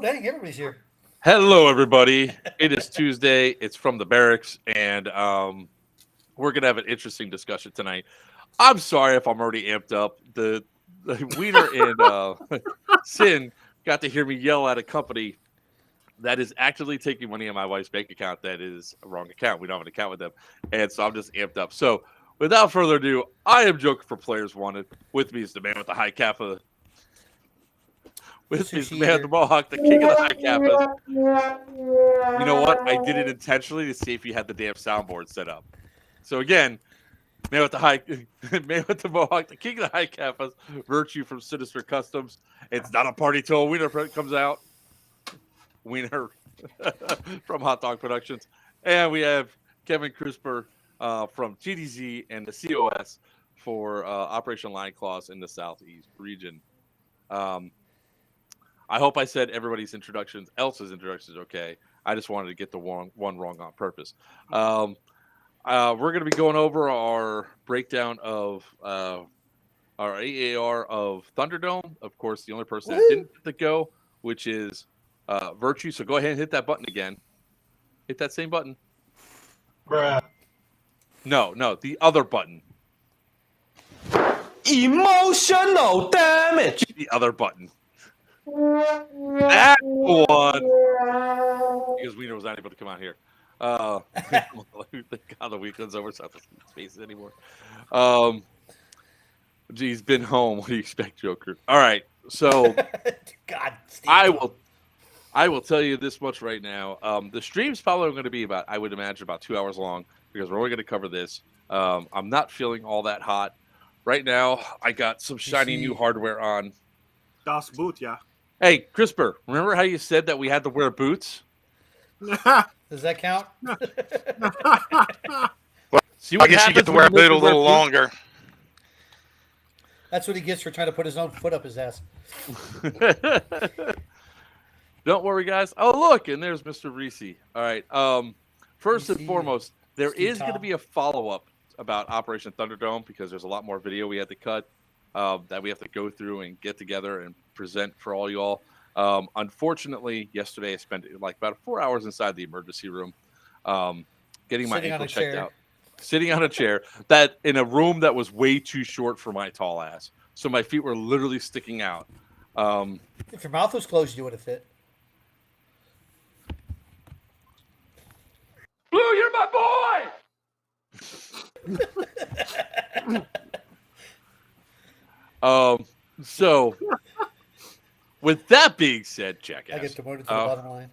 dang, everybody's here. Hello, everybody. It is Tuesday. It's from the barracks, and we're gonna have an interesting discussion tonight. I'm sorry if I'm already amped up. The Weiner and Sin got to hear me yell at a company that is actively taking money in my wife's bank account. That is a wrong account. We don't have an account with them, and so I'm just amped up. So, without further ado, I am joking for Players Wanted. With me is the man with the high kappa. With me is the man with the mohawk, the king of the high kappas. You know what? I did it intentionally to see if you had the damn soundboard set up. So again, man with the mohawk, the king of the high kappas, Virchew from Sinister Customs. It's not a party till a Weiner comes out. Weiner from Hot Dog Productions, and we have Kevin Crisper from TDZ and the COS for Operation Lion Claws in the Southeast region. I hope I said everybody's else's introductions okay. I just wanted to get the one wrong on purpose. We're going to be going over our breakdown of our AAR of Thunderdome. Of course, the only person that didn't get to go, which is Virchew. So go ahead and hit that button again. Hit that same button. Bruh. No, the other button. Emotional damage. The other button. That one. Because Weiner was not able to come out here. Thank God the weekend's over, so I don't have to space it anymore. He's been home. What do you expect, Joker? All right, so God, I will tell you this much right now. The stream's probably going to be I would imagine, about 2 hours long because we're only going to cover this. I'm not feeling all that hot right now. I got some shiny new hardware on. Das Boot, yeah. Hey, Crisper, remember how you said that we had to wear boots? Does that count? See I guess you get to wear a boot a little longer. That's what he gets for trying to put his own foot up his ass. Don't worry, guys. Oh, look, and there's Mr. Reese. All right. First and foremost, there is going to be a follow-up about Operation Thunderdome because there's a lot more video we had to cut that we have to go through and get together and present for all y'all. Unfortunately, yesterday I spent like about 4 hours inside the emergency room getting my ankle checked out. Sitting on a chair that in a room that was way too short for my tall ass. So my feet were literally sticking out. If your mouth was closed, you would have fit. Blue, you're my boy! So, with that being said, jackass. I get demoted to the bottom line.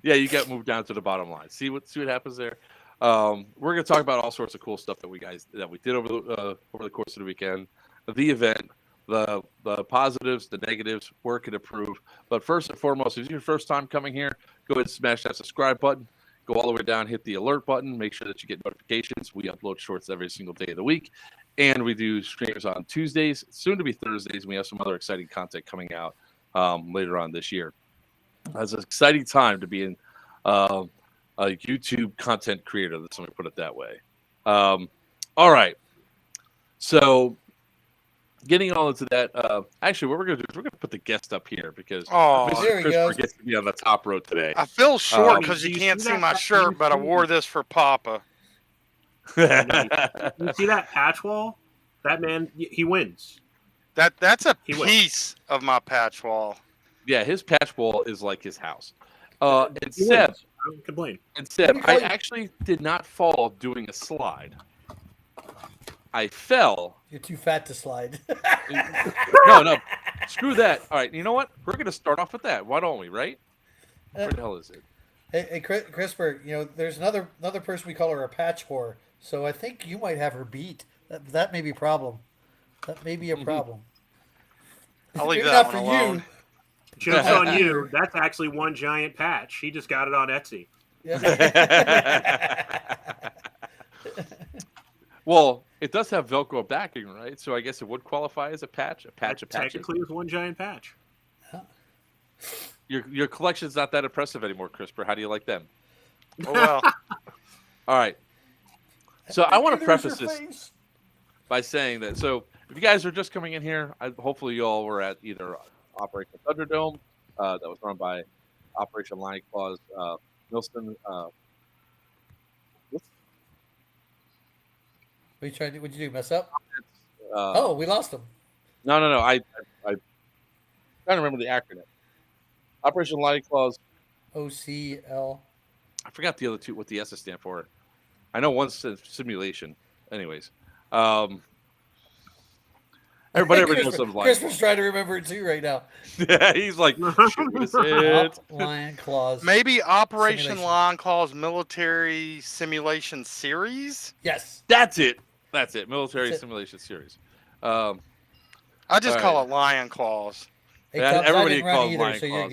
Yeah, you get moved down to the bottom line. See what happens there. We're going to talk about all sorts of cool stuff that we did over the course of the weekend, the event, the positives, the negatives, work and improve. But first and foremost, if it's your first time coming here, go ahead and smash that subscribe button. Go all the way down, hit the alert button. Make sure that you get notifications. We upload shorts every single day of the week, and we do streams on Tuesdays, soon to be Thursdays. And we have some other exciting content coming out later on this year. It's an exciting time to be in a YouTube content creator. Let me put it that way. All right. So getting all into that, actually, what we're going to do is we're going to put the guest up here because Mr. Christopher gets to be on the top row today. I feel short because you can't see my shirt, but I wore this for Papa. You see that patch wall? That man, he wins. That's a piece of my patch wall. Yeah, his patch wall is like his house. And Seb, I don't complain. And Seb, I actually did not fall doing a slide. I fell. You're too fat to slide. No, screw that. All right, you know what? We're going to start off with that. Why don't we, right? Where the hell is it? Hey, Crisper, there's another person we call her a patch whore. So I think you might have her beat. That may be a problem. That may be a problem. I'll leave that one alone. Joke's on you. That's actually one giant patch. He just got it on Etsy. Yeah. Well, it does have Velcro backing, right? So I guess it would qualify as a patch. A patch. Technically, it's one giant patch. Your collection's not that impressive anymore, Crisper. How do you like them? Oh, well. All right. So I want to preface this by saying that. So if you guys are just coming in here, hopefully you all were at either Operation Thunderdome, that was run by Operation Lion Claws. Milson. What's, What you trying to? What'd you do? Mess up? uh, Oh, we lost him. no. I trying to remember the acronym. Operation Lion Claws. OCL. I forgot the other two. What the S stand for? I know one's simulation. Anyways, everybody knows something like. Christopher's trying to remember it too right now. Yeah, he's like, shoot, what is it? Op Lion Claws. Maybe Operation Simulation. Lion Claws Military Simulation Series. Yes. That's it. Military That's it. simulation series. I just All call right. it Lion Claws. Hey, Yeah, Tubbs, everybody I didn't run calls either, Lion so you're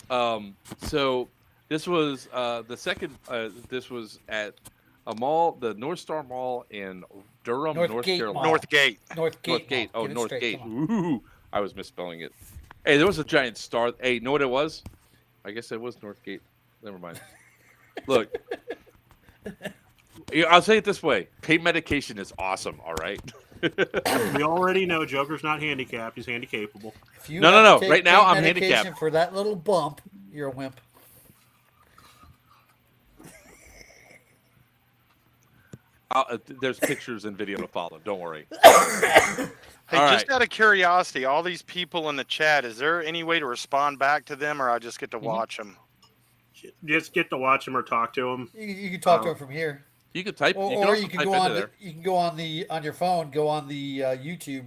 Claws. good. So this was the second. This was at a mall, the North Star Mall in Durham, North Northgate Carolina. Mall. Northgate. Northgate. Oh, Get it straight, Northgate. come on. Ooh, I was misspelling it. Hey, there was a giant star. Hey, know what it was? I guess it was Northgate. Never mind. Look, I'll say it this way: pain medication is awesome. All right. We already know Joker's not handicapped; he's handicapable. If you No. have to take Right now, pain I'm medication handicapped. For that little bump, you're a wimp. There's pictures and video to follow. Don't worry. Hey, All just right. out of curiosity, all these people in the chat, is there any way to respond back to them, or I just get to watch them? Just get to watch him or talk to him. You can talk to him from here, You could type. or also you can type go into on. there. You can go on your phone. Go on the YouTube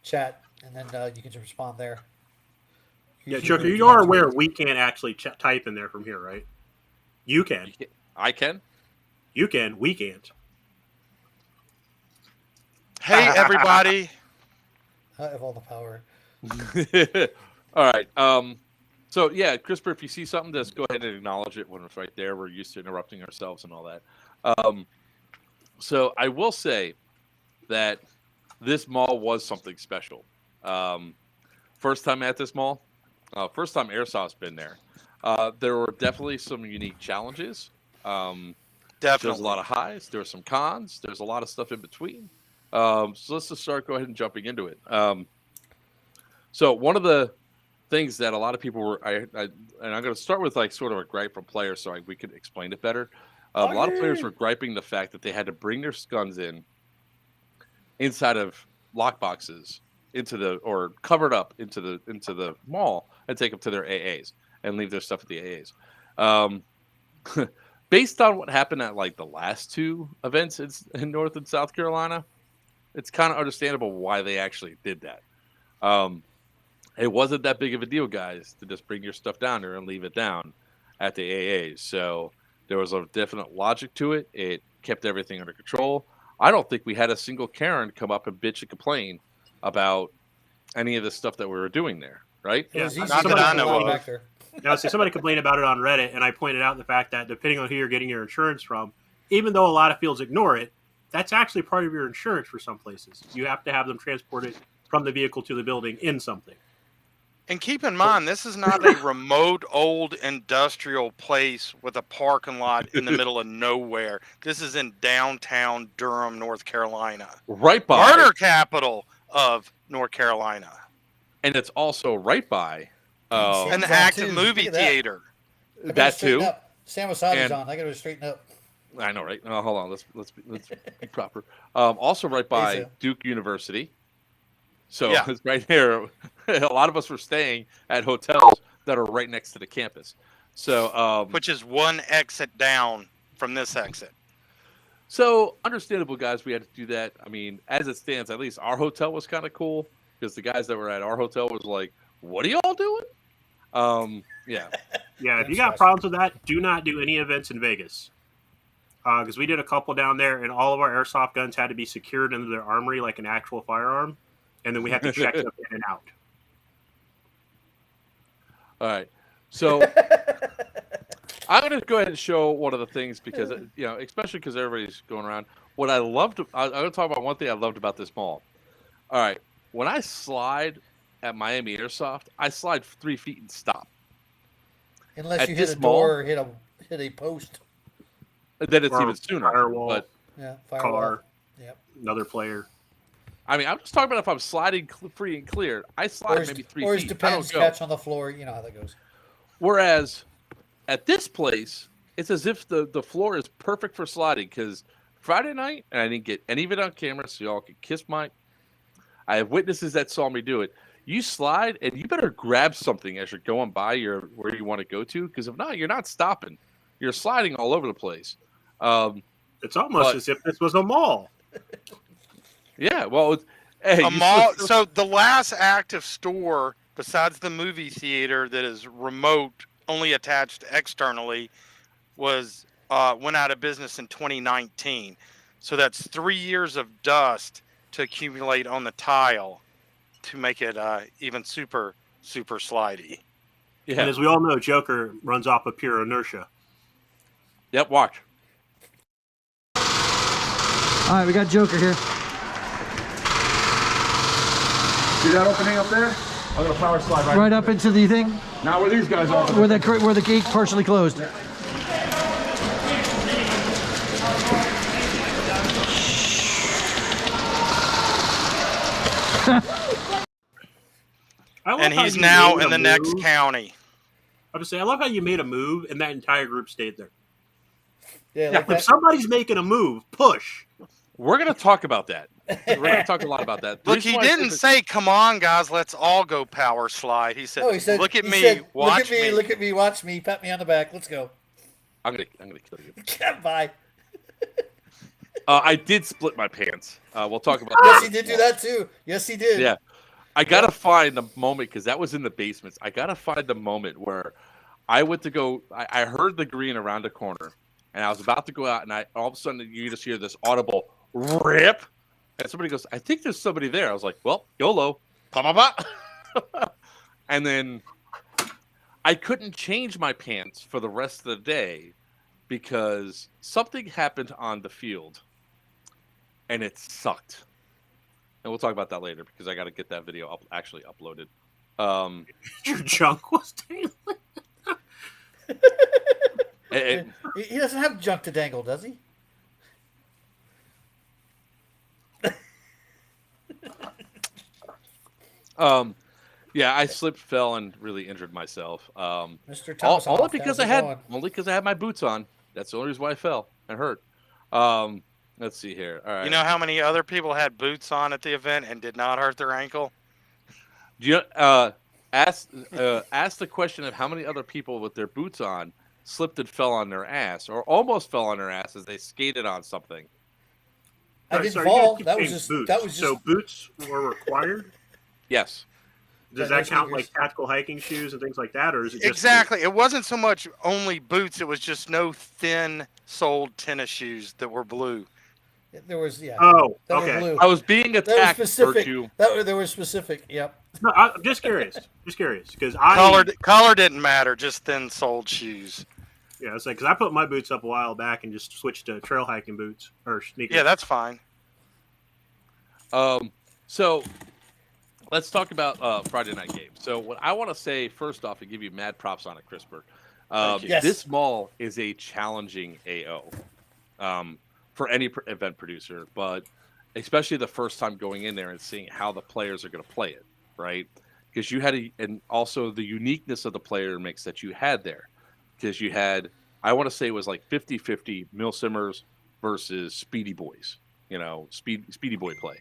chat, and then you can just respond there. Yeah, YouTube Joker, will you connect are to aware it. we can't actually type in there from here, right? You can. I can. You can. We can't. Hey, everybody. I have all the power. All right. So yeah, Christopher, if you see something, just go ahead and acknowledge it when it's right there. We're used to interrupting ourselves and all that. So I will say that this mall was something special. First time at this mall, first time Airsoft's been there. There were definitely some unique challenges. There's a lot of highs. There's some cons. There's a lot of stuff in between. So let's just go ahead and jumping into it. So one of the things that a lot of people were, and I'm going to start with like sort of a gripe from players, so we could explain it better. A lot of players were griping the fact that they had to bring their guns inside of lock boxes or covered up into the mall and take them to their AAs and leave their stuff at the AAs. Based on what happened at like the last two events in North and South Carolina, it's kind of understandable why they actually did that. It wasn't that big of a deal, guys, to just bring your stuff down there and leave it down at the AAs. So there was a definite logic to it. It kept everything under control. I don't think we had a single Karen come up and bitch and complain about any of the stuff that we were doing there, right? It was Yeah, easy not to that get I a know lot of. back there. Now, see, somebody complained about it on Reddit, and I pointed out the fact that depending on who you're getting your insurance from, even though a lot of fields ignore it, that's actually part of your insurance for some places. You have to have them transported from the vehicle to the building in something. And keep in mind, this is not a remote old industrial place with a parking lot in the middle of nowhere. This is in downtown Durham, North Carolina. Right by. Murder capital of North Carolina. And it's also right by An Sam's on active too. movie Look at that. theater. I gotta that straighten too. Up. Sam Wasabi's And- on. I gotta straighten up. I know, right? Oh, hold on. Let's be proper. Also, right by Sam. Duke University. So Yeah. it's right here. A lot of us were staying at hotels that are right next to the campus. So, Which is one exit down from this exit. so understandable, guys. We had to do that. I mean, as it stands, at least our hotel was kind of cool because the guys that were at our hotel was like, "What are y'all doing?" Yeah. Yeah, if you That's got awesome. problems with that, do not do any events in Vegas. Because we did a couple down there, and all of our airsoft guns had to be secured into their armory like an actual firearm, and then we had to check them in and out. All right. So I'm going to go ahead and show one of the things because, especially because everybody's going around. What I loved, I'm going to talk about one thing I loved about this mall. All right. When I slide at Miami Airsoft, I slide 3 feet and stop. Unless At you hit this a mall- door or hit a post. Then it's Or even sooner. firewall. But Yeah, firewall. Car, Yep. another player. I mean, I'm just talking about if I'm sliding free and clear. I slide maybe 3 or feet. it I depends. don't go. Catch on the floor. You know how that goes. Whereas at this place, it's as if the floor is perfect for sliding because Friday night, and I didn't get any of it on camera, so y'all could kiss my. I have witnesses that saw me do it. You slide, and you better grab something as you're going by where you want to go to, because if not, you're not stopping. You're sliding all over the place. It's almost as if this was a mall. Yeah, well, hey, A mall. So the last active store besides the movie theater that is remote, only attached externally, was went out of business in 2019. So that's 3 years of dust to accumulate on the tile to make it even super slidey. Yeah. And as we all know, Joker runs off of pure inertia. Yep, watch. All right, we got Joker here. See that opening up there? I'm gonna power slide Right up into the thing Now where these guys are. where the gate partially closed. And he's now in the next county. I would say, I love how you made a move and that entire group stayed there. Yeah, If somebody's making a move, push. We're going to talk about that. We're going to talk a lot about that. The Look, reason he why I didn't say, "Come on, guys, let's all go power slide." He said, No, he said, "Look at he me, said, watch look at me, look at me, watch me, pat me on the back. Let's go. I'm gonna kill you. Bye. I did split my pants. We'll talk about Yes, that. he did do that too. Yes, he did. Yeah. I got to find the moment, because that was in the basements. I got to find the moment where I went to go. I heard the green around the corner, and I was about to go out, and all of a sudden you just hear this audible rip. And somebody goes, "I think there's somebody there." I was like, "Well, YOLO." And then I couldn't change my pants for the rest of the day because something happened on the field, and it sucked. And we'll talk about that later because I got to get that video actually uploaded. Your junk was dangling. He doesn't have junk to dangle, does he? Yeah, I slipped, fell, and really injured myself. Mr. Thomas, Only because I had my boots on. That's the only reason why I fell and hurt. Let's see here. All right. You know how many other people had boots on at the event and did not hurt their ankle? Do you ask the question of how many other people with their boots on slipped and fell on their ass, or almost fell on their ass as they skated on something? I didn't So fall. you That keep was saying just. boots. So boots were required. Yes. Does Yeah, that count sneakers. like tactical hiking shoes and things like that, or is it just Exactly. It wasn't so much only boots. It was just no thin-soled tennis shoes that were blue. There was Oh, that okay. were blue. I was being That was attacked. specific. Virchew. There was specific. Yep. No, I'm just curious. Because I Color didn't matter. Just thin-soled shoes. Yeah, it's like because I put my boots up a while back and just switched to trail hiking boots or sneakers. Yeah, that's fine. So let's talk about Friday night game. So what I want to say first off and give you mad props on it, CRISPR. Yes. This mall is a challenging AO for any event producer, but especially the first time going in there and seeing how the players are going to play it, right? Because you had and also the uniqueness of the player mix that you had there, because you had, I want to say it was like 50-50 Milsimmers versus Speedy Boys, Speedy Boy play.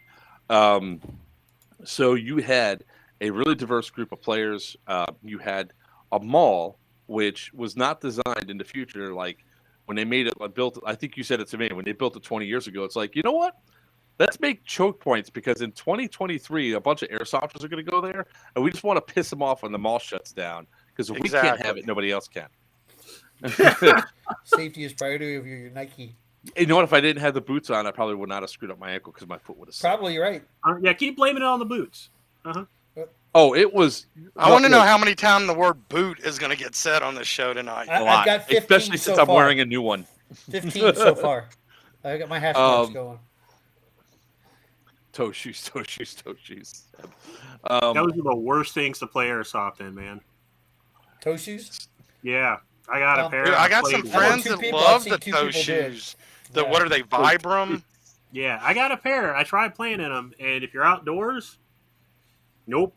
So you had a really diverse group of players. You had a mall which was not designed in the future. Like when they made it, built. I think you said it to me when they built it 20 years ago. It's like, you know what? Let's make choke points because in 2023, a bunch of airsofters are going to go there, and we just want to piss them off when the mall shuts down. Because if we can't have it, nobody else can. Safety is priority of your Nike. You know what? If I didn't have the boots on, I probably would not have screwed up my ankle because my foot would have. Probably right. Yeah, keep blaming it on the boots. Oh, it was. I want to know how many times the word boot is going to get said on this show tonight. I've got 15 especially so since I'm far. wearing a new one. 15 so far. I got my hash marks going. Toe shoes. That was the worst things to play airsoft in, man. Toe shoes? Yeah, I got a pair. Dude, I got some played friends two that people. love I've seen the two toe people do it. shoes. What are they, Vibram? Yeah, I got a pair. I tried playing in them, and if you're outdoors, nope.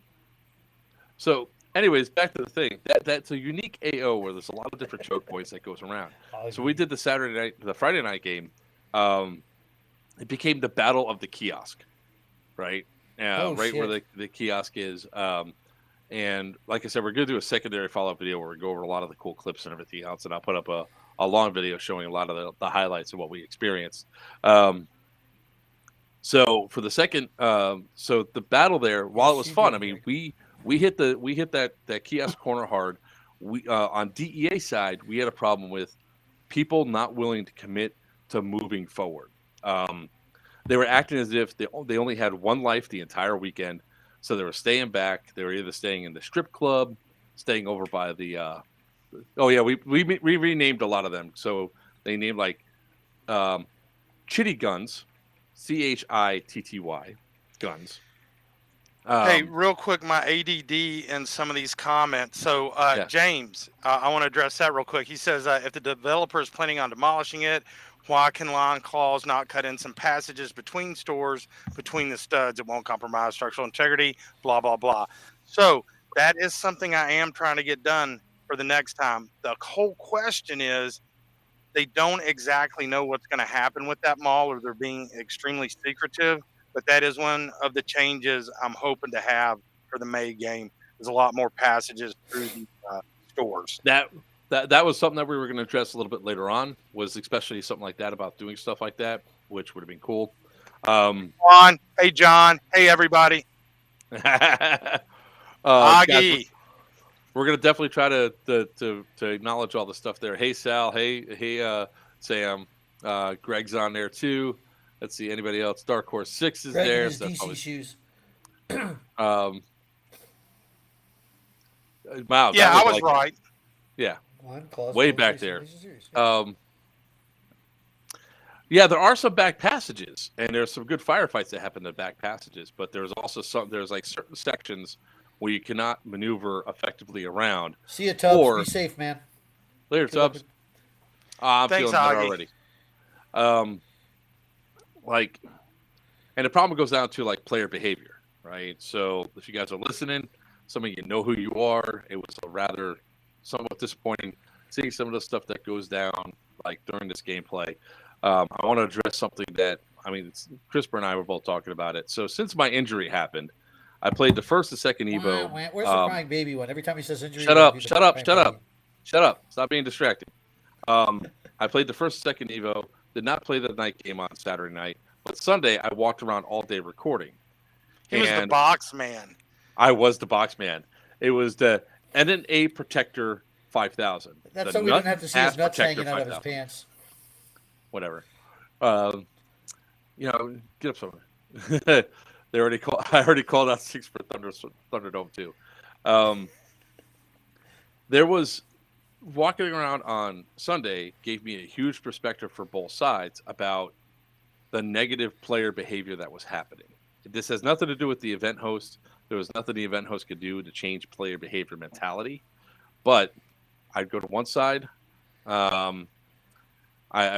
So, anyways, back to the thing. That's a unique AO where there's a lot of different choke points that goes around. So we did the Friday night game. It became the battle of the kiosk, right? Right where the kiosk is. And like I said, we're going to do a secondary follow-up video where we go over a lot of the cool clips and everything else. And I'll put up a long video showing a lot of the highlights of what we experienced. So for the second, so the battle there, while it was fun, I mean, we hit that kiosk corner hard. We on DEA side, we had a problem with people not willing to commit to moving forward. They were acting as if they only had one life the entire weekend, so they were staying back. They were either staying in the strip club, staying over by the. We renamed a lot of them. So they named like Chitty Guns, CHITTY guns. Hey, real quick, my ADD in some of these comments. So, James, I want to address that real quick. He says, if the developer is planning on demolishing it, why can line claws not cut in some passages between stores, between the studs? It won't compromise structural integrity, blah, blah, blah. So that is something I am trying to get done for the next time. The whole question is they don't exactly know what's going to happen with that mall, or they're being extremely secretive. But that is one of the changes I'm hoping to have for the May game. There's a lot more passages through the stores. That was something that we were going to address a little bit later on, was especially something like that about doing stuff like that, which would have been cool. Hey, John. Hey, everybody. Guys, we're going to definitely try to acknowledge all the stuff there. Hey, Sal. Hey, Sam. Greg's on there, too. Let's see, anybody else? Dark Horse 6 is Greg there. in his DC shoes. Wow. Yeah, I was right. Yeah. Way back there. Yeah, there are some back passages, and there's some good firefights that happen in the back passages, but there's also there's like certain sections where you cannot maneuver effectively around. See you, Tubbs. Be safe, man. Later, Tubbs. I'm Thanks, feeling better already. And the problem goes down to like player behavior, right? So if you guys are listening, some of you know who you are. It was a rather somewhat disappointing seeing some of the stuff that goes down like during this gameplay. I want to address something that, I mean, CRISPR and I were both talking about it. So since my injury happened, I played the first and second Evo. Where's the crying baby one? Every time he says injury, Shut up. Stop being distracted. I played the first and second Evo, did not play the night game on Saturday night, but Sunday I walked around all day recording. He was the box man. I was the box man. It was the NNA Protector 5000. That's so we didn't have to see his nuts hanging out of his pants. Whatever. Get up somewhere. I already called out 6 for Thunderdome too. There was walking around on Sunday gave me a huge perspective for both sides about the negative player behavior that was happening. This has nothing to do with the event host. There was nothing the event host could do to change player behavior mentality. But I'd go to one side. I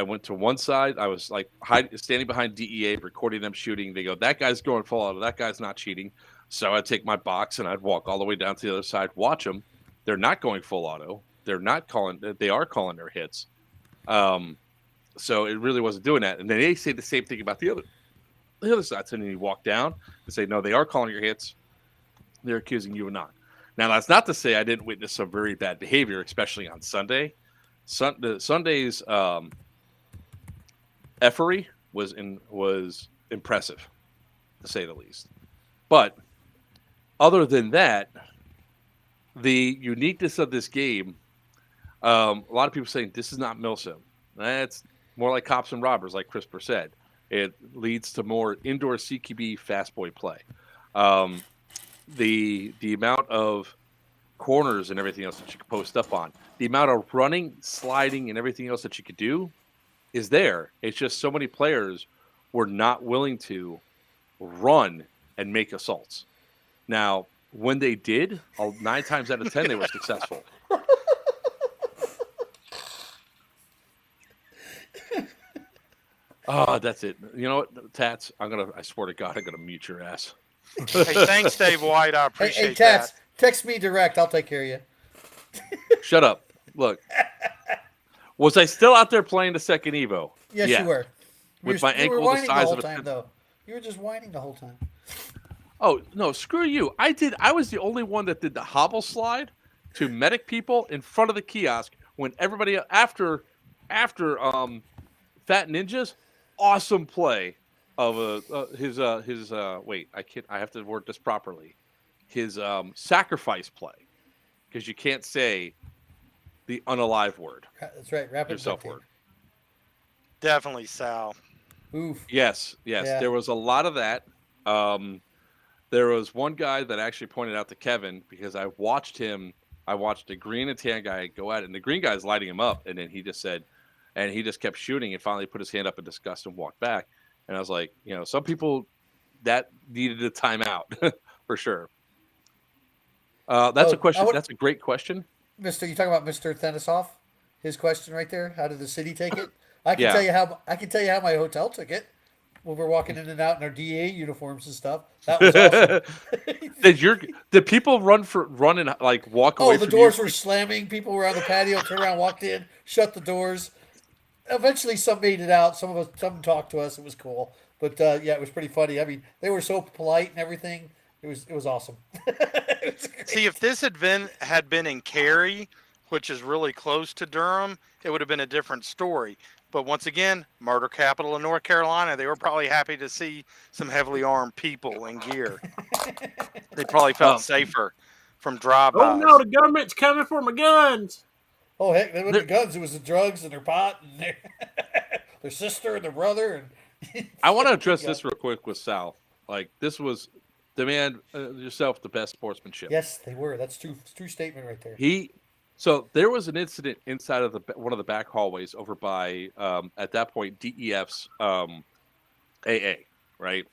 went to one side. I was like standing behind DEA, recording them shooting. They go, that guy's going full auto. That guy's not cheating. So I'd take my box and I'd walk all the way down to the other side, watch them. They're not going full auto. They are calling their hits. So it really wasn't doing that. And then they say the same thing about the other side. So then you walk down and say, no, they are calling your hits. They're accusing you of not. Now, that's not to say I didn't witness some very bad behavior, especially on Sunday. Sunday's effery was impressive, to say the least. But other than that, the uniqueness of this game, a lot of people saying this is not Milsim. That's more like Cops and Robbers, like CRISPR said. It leads to more indoor CQB fast boy play. The amount of corners and everything else that you can post up on, the amount of running, sliding, and everything else that you could do is there. It's just so many players were not willing to run and make assaults. Now, when they did, 9 times out of 10, they were successful. Oh, that's it. You know what, Tats? I swear to God, I'm gonna mute your ass. Hey, thanks, Dave White. I Hey, appreciate Tats, that. text me direct. I'll take care of you. Shut up. Look, was I still out there playing the second Evo? Yes, you Yeah. were. With my You were ankle the whining the size whole of a time, though. You were just whining the whole time. Oh no, screw you! I was the only one that did the hobble slide to medic people in front of the kiosk when everybody after Fat Ninja's awesome play of his wait, I have to word this properly. His sacrifice play, because you can't say the unalive word That's right. Rapid yourself duct tape. word. Definitely, Sal. Oof. Yes, Yeah. there was a lot of that. There was one guy that actually pointed out to Kevin because I watched the green and tan guy go at it, and the green guy's lighting him up, and then he just kept shooting and finally put his hand up in disgust and walked back. And I was like, some people that needed a timeout for sure. That's a question. That's a great question. Mister, you talking about Mr. Thenisov? His question right there. How did the city take it? I can Yeah. tell you how my hotel took it. When we're walking in and out in our DA uniforms and stuff. That was awesome. Did people run and like walk away? Oh, the from doors you? were slamming. People were on the patio. Turned around, walked in, shut the doors. Eventually, some made it out. Some talked to us. It was cool. But yeah, it was pretty funny. I mean, they were so polite and everything. It was awesome. It was great. See, if this event had been in Cary, which is really close to Durham, it would have been a different story. But once again, murder capital of North Carolina, they were probably happy to see some heavily armed people in gear. They probably felt safer from drive-bys. Oh no, the government's coming for my guns. Oh heck, they wasn't the guns. It was the drugs and their pot and their sister and their brother. And I want to address this real quick with Sal. Like this was demand yourself the best sportsmanship. Yes, they were. That's true statement right there. So there was an incident inside of one of the back hallways over by at that point DEF's AA, right?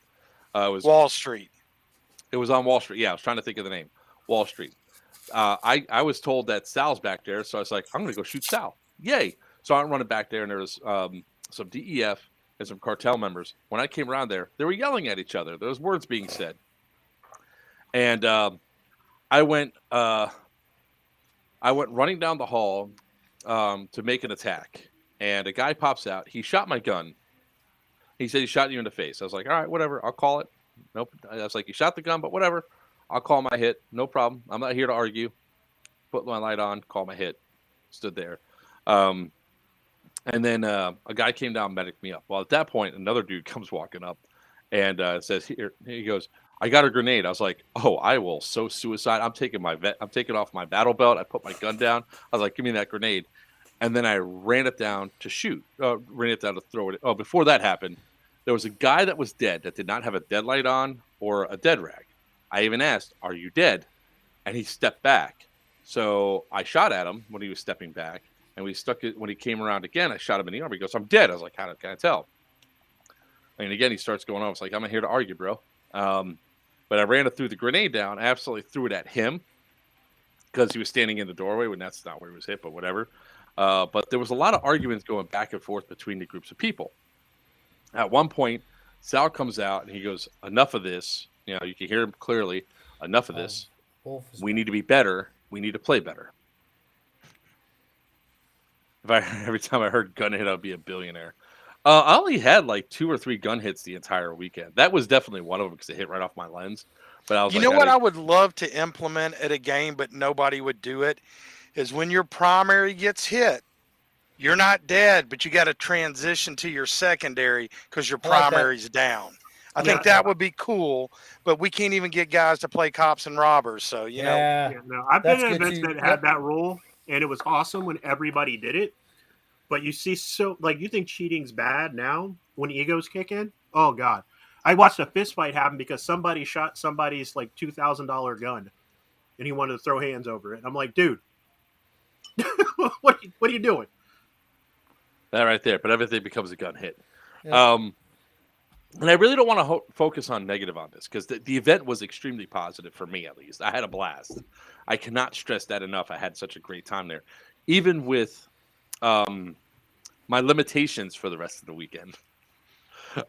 It was Wall Street. It was on Wall Street. Yeah, I was trying to think of the name. Wall Street. I was told that Sal's back there, so I was like, I'm going to go shoot Sal. Yay! So I'm running back there, and there was some DEF and some cartel members. When I came around there, they were yelling at each other. There was words being said, and I went running down the hall to make an attack, and a guy pops out. He shot my gun. He said he shot you in the face. I was like, all right, whatever. I'll call it. Nope. I was like, you shot the gun, but whatever. I'll call my hit. No problem. I'm not here to argue. Put my light on, call my hit. Stood there. And then a guy came down and medicked me up. Well, at that point, another dude comes walking up and says, here, he goes, I got a grenade. I was like, oh, I will so suicide. I'm taking off my battle belt. I put my gun down. I was like, give me that grenade. And then I ran it down to shoot. Ran it down to throw it. Oh, before that happened, there was a guy that was dead that did not have a dead light on or a dead rag. I even asked, are you dead? And he stepped back. So I shot at him when he was stepping back. And we stuck it when he came around again. I shot him in the arm. He goes, I'm dead. I was like, how can I tell? And again, he starts going on. I was like, I'm not here to argue, bro. But I ran it through the grenade down. I absolutely threw it at him because he was standing in the doorway when that's not where he was hit, but whatever. But there was a lot of arguments going back and forth between the groups of people. At one point, Sal comes out and he goes, enough of this. You can hear him clearly. Enough of this. We need to be better. We need to play better. Every time I heard gun hit, I'd be a billionaire. I only had like 2 or 3 gun hits the entire weekend. That was definitely one of them because it hit right off my lens. But I was what I would love to implement at a game, but nobody would do it, is when your primary gets hit, you're not dead, but you got to transition to your secondary because your primary's down. I think that would be cool, but we can't even get guys to play cops and robbers. So, you know. Yeah, no, I've been in events that had that rule, and it was awesome when everybody did it. But you see, you think cheating's bad now when egos kick in? Oh, God. I watched a fist fight happen because somebody shot somebody's like $2,000 gun, and he wanted to throw hands over it. I'm like, dude, what are you doing? That right there, but everything becomes a gun hit. Yeah. And I really don't want to focus on negative on this because the event was extremely positive for me, at least. I had a blast. I cannot stress that enough. I had such a great time there, even with my limitations for the rest of the weekend.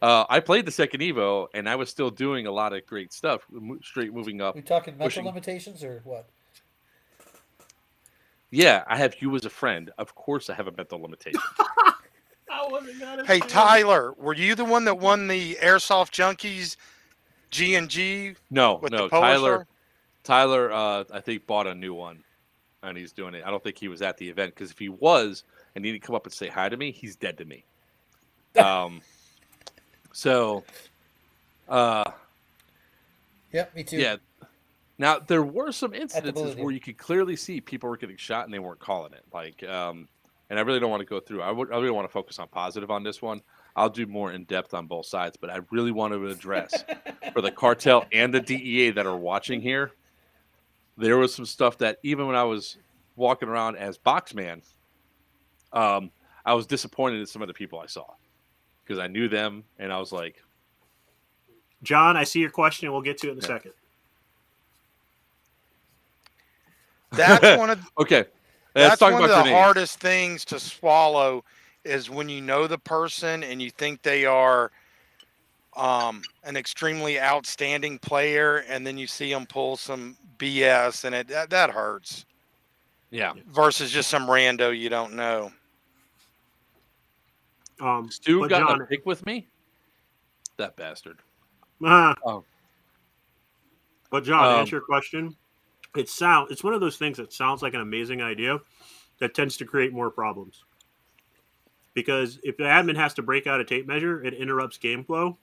I played the second Evo, and I was still doing a lot of great stuff, straight moving up. We talking mental pushing. limitations or what? Yeah, I have you as a friend. Of course, I have a mental limitation. Hey, Tyler, were you the one that won the Airsoft Junkies G&G? No, With no, the Polar Star? Tyler, I think bought a new one, and he's doing it. I don't think he was at the event because if he was and he didn't come up and say hi to me, he's dead to me. So, Yep, me too. yeah. Now there were some incidences Balloon. where you could clearly see people were getting shot and they weren't calling it. Like, and I really don't want to go through. I really want to focus on positive on this one. I'll do more in depth on both sides, but I really want to address for the cartel and the DEA that are watching here. There was some stuff that even when I was walking around as Boxman, I was disappointed in some of the people I saw because I knew them and I was like, John, I see your question. We'll get to it in a second. That's one of okay. That's talk one of about the grenades. hardest things to swallow is when you know the person and you think they are an extremely outstanding player, and then you see them pull some BS, and that hurts. Yeah. Versus just some rando you don't know. Stu but got John- a pick with me. That bastard. But John, to answer your question, it's one of those things that sounds like an amazing idea that tends to create more problems. Because if the admin has to break out a tape measure, it interrupts game flow,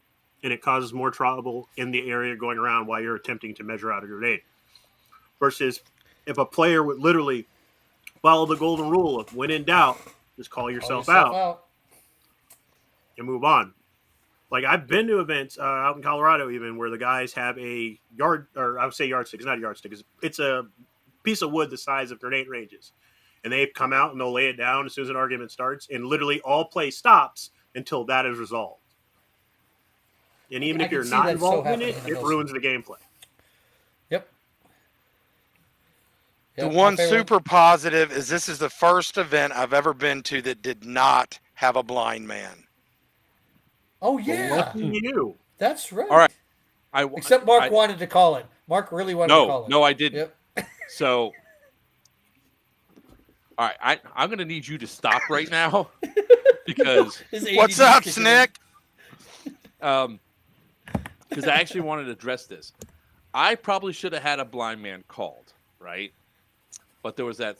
and it causes more trouble in the area going around while you're attempting to measure out a grenade. Versus if a player would literally follow the golden rule of when in doubt, just call yourself out and move on. Like, I've been to events out in Colorado even where the guys have a I would say yardstick. It's not a yardstick. It's a piece of wood the size of grenade ranges. And they come out and they'll lay it down as soon as an argument starts. And literally all play stops until that is resolved. And even if you're not involved in it, it ruins the gameplay. Yep. The one super positive is this is the first event I've ever been to that did not have a blind man. Oh, yeah. Lucky you. That's right. All right. Except Mark wanted to call it. Mark really wanted to call it. No, I didn't. Yep. So, all right, I'm going to need you to stop right now because what's up, Snick? Because I actually wanted to address this. I probably should have had a blind man called, right? But there was there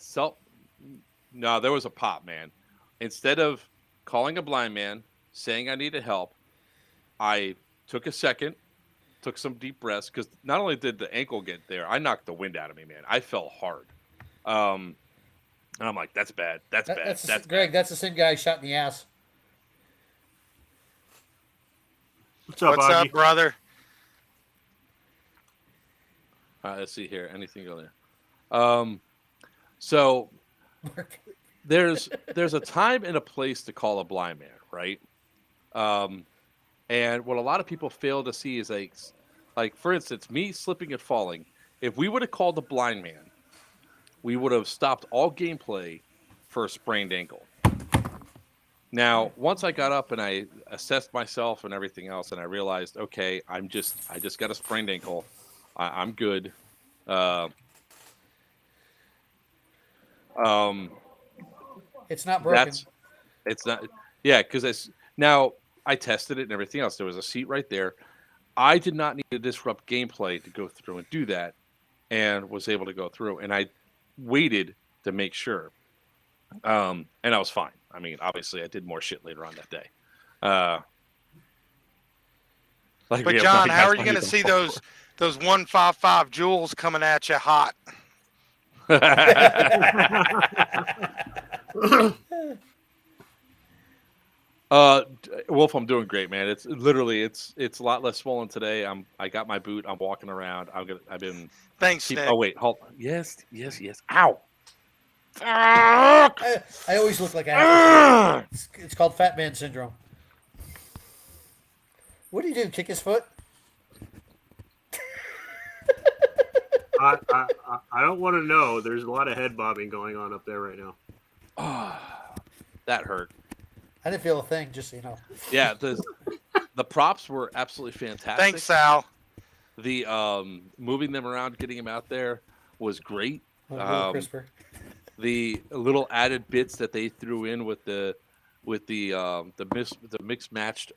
was a pop, man. Instead of calling a blind man, saying I needed help, I took a second, took some deep breaths, because not only did the ankle get there, I knocked the wind out of me, man. I fell hard. And I'm like, that's bad. That's bad. That's Greg, bad. that's the same guy I shot in the ass. What's up, brother? All right, let's see here. Anything go there? So there's a time and a place to call a blind man, right? And what a lot of people fail to see is like for instance, me slipping and falling. If we would have called the blind man, we would have stopped all gameplay for a sprained ankle. Now, once I got up and I assessed myself and everything else, and I realized, okay, I just got a sprained ankle. I'm good. It's not broken. It's not. Yeah, because now I tested it and everything else. There was a seat right there. I did not need to disrupt gameplay to go through and do that, and was able to go through. And I waited to make sure, and I was fine. I mean, obviously, I did more shit later on that day. But John, how are you going to see those 155 joules coming at you hot? Wolf, I'm doing great, man. It's literally it's a lot less swollen today. I got my boot. I'm walking around. I've been. Thanks, Nick. Oh wait, hold. Yes. Ow. I always look like an It's called Fat Man Syndrome. What do you do? Kick his foot? I don't want to know. There's a lot of head bobbing going on up there right now. Oh, that hurt. I didn't feel a thing, just so you know. Yeah, The props were absolutely fantastic. Thanks, Sal. The moving them around, getting them out there was great. A little crisper. The little added bits that they threw in with the mixed matched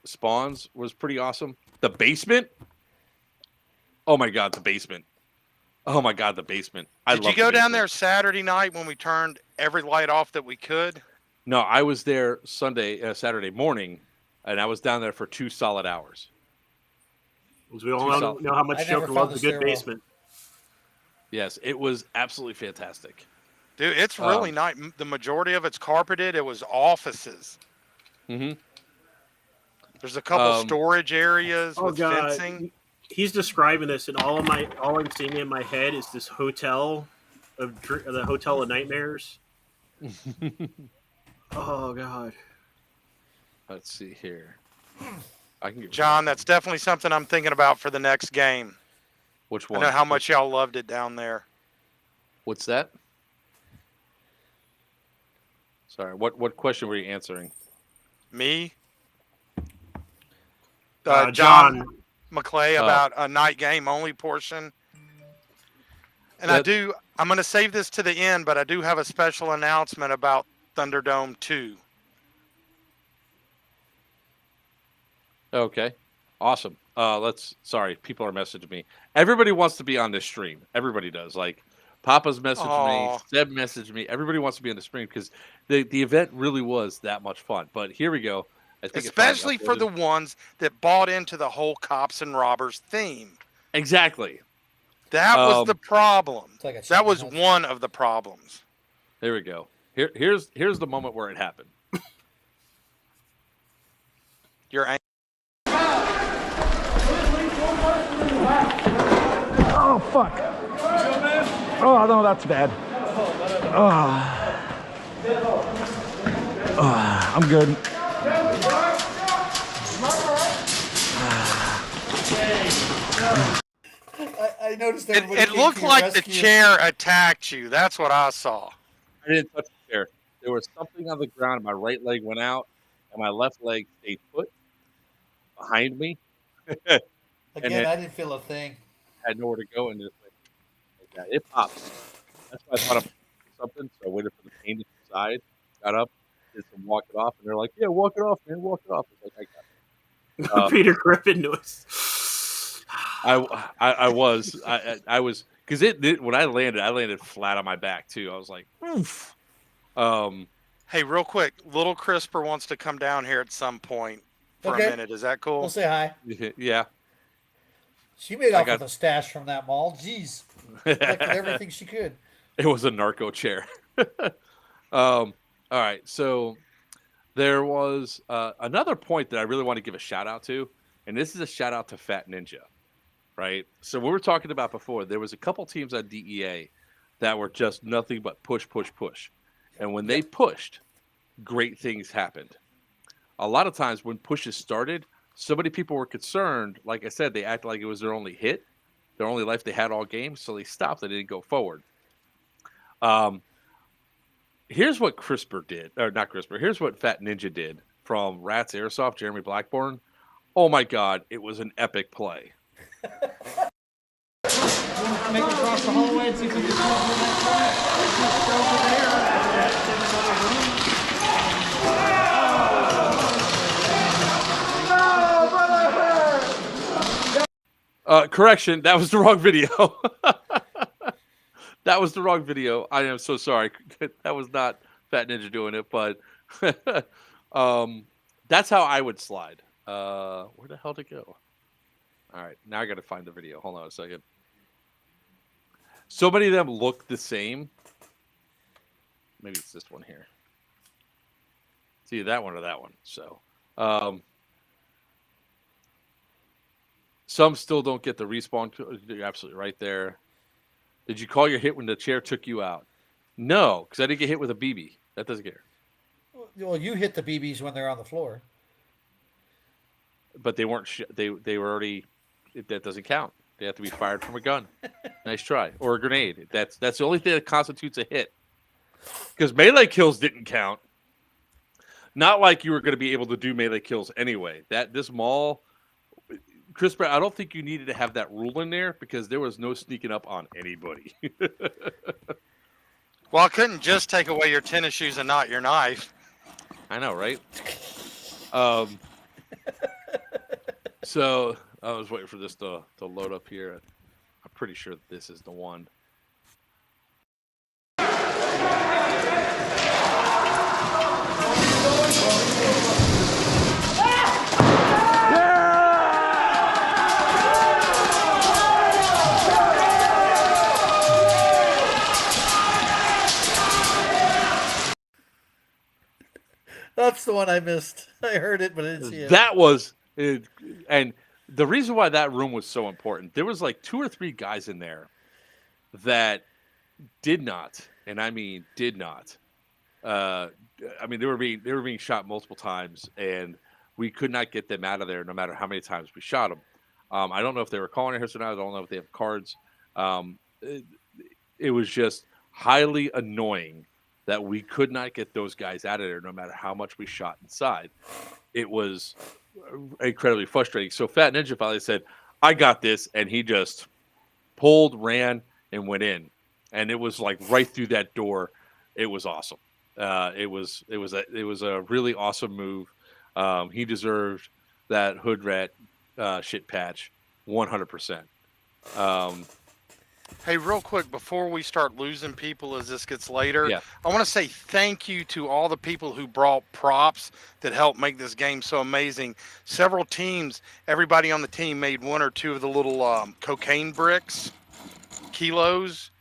spawns was pretty awesome. The basement. Oh my god, the basement. Oh my god, the basement. Did you go down there Saturday night when we turned every light off that we could? No, I was there Saturday morning, and I was down there for 2 solid hours. Because we all know how much Joker loves a good basement. Yes, it was absolutely fantastic. Dude, it's really nice. The majority of it's carpeted. It was offices. Mm-hmm. There's a couple storage areas with God. fencing. He's describing this, and all I'm seeing in my head is this hotel the Hotel of Nightmares. Oh God. Let's see here. John, that's definitely something I'm thinking about for the next game. Which one? I know how much y'all loved it down there. What's that? Sorry, what question were you answering? Me? John McClay about a night game only portion. And I'm going to save this to the end, but I do have a special announcement about Thunderdome 2. Okay. Awesome. Sorry, people are messaging me. Everybody wants to be on this stream. Everybody does. Like, Papa's messaged me, Seb messaged me. Everybody wants to be on the stream because the event really was that much fun. But here we go. Especially for the ones that bought into the whole cops and robbers theme. Exactly. That was the problem. Like that was one of the problems. There we go. Here's the moment where it happened. You're angry. Oh, fuck. Oh, no, that's bad. I'm good. I noticed it looked like the chair attacked you. That's what I saw. I didn't touch the chair. There was something on the ground. My right leg went out, and my left leg stayed put behind me. Again, I didn't feel a thing. I had nowhere to go, and just like that. It popped. That's why I thought of something. So I waited for the pain to subside. Got up, did some walk it off, and they're like, "Yeah, walk it off, man, walk it off." I was like, "I got it." Peter Griffin noise. I was because when I landed flat on my back too. I was like, oof. Hey, real quick, Little Crisper wants to come down here at some point for a minute. Is that cool? We'll say hi. Yeah. She made off with a stash from that mall. Jeez. Collected everything she could. It was a narco chair. All right. So there was another point that I really want to give a shout out to, and this is a shout out to Fat Ninja. Right. So we were talking about before, there was a couple teams on DEA that were just nothing but push, push, push. And when they pushed, great things happened. A lot of times when pushes started, so many people were concerned. Like I said, they acted like it was their only hit, their only life they had all game. So they stopped. They didn't go forward. Here's what Crisper did, or not Crisper. Here's what Fat Ninja did from Rats Airsoft, Jeremy Blackburn. Oh my God. It was an epic play. Make it across the hallway and see if we can over Correction, that was the wrong video. That was the wrong video. I am so sorry. That was not Fat Ninja doing it, but that's how I would slide. Where the hell to go? All right, now I got to find the video. Hold on a second. So many of them look the same. Maybe it's this one here. It's either that one or that one. So, some still don't get the respawn. You're absolutely right there. Did you call your hit when the chair took you out? No, because I didn't get hit with a BB. That doesn't care. Well, you hit the BBs when they're on the floor. But they weren't. They were already. That doesn't count. They have to be fired from a gun. Nice try, or a grenade. That's the only thing that constitutes a hit. Because melee kills didn't count. not like you were going to be able to do melee kills anyway. This mall, Chris Brown, I don't think you needed to have that rule in there because there was no sneaking up on anybody. Well, I couldn't just take away your tennis shoes and not your knife. I know, right? So I was waiting for this to load up here. I'm pretty sure this is the one. That's the one I missed. I heard it, but I didn't see it. That was, and the reason why that room was so important, there was like 2 or 3 guys in there that did not, and I mean did not. I mean they were being shot multiple times, and we could not get them out of there no matter how many times we shot them. I don't know if they were calling it or not. I don't know if they have cards. It was just highly annoying that we could not get those guys out of there no matter how much we shot inside. It was incredibly frustrating. So Fat Ninja finally said, I got this. And he just pulled, ran, and went in. And it was like right through that door. It was awesome. It was a really awesome move. He deserved that hood rat shit patch 100%. Hey, real quick, before we start losing people as this gets later, Yeah. I want to say thank you to all the people who brought props that helped make this game so amazing. Several teams, everybody on the team made 1 or 2 of the little cocaine bricks, kilos.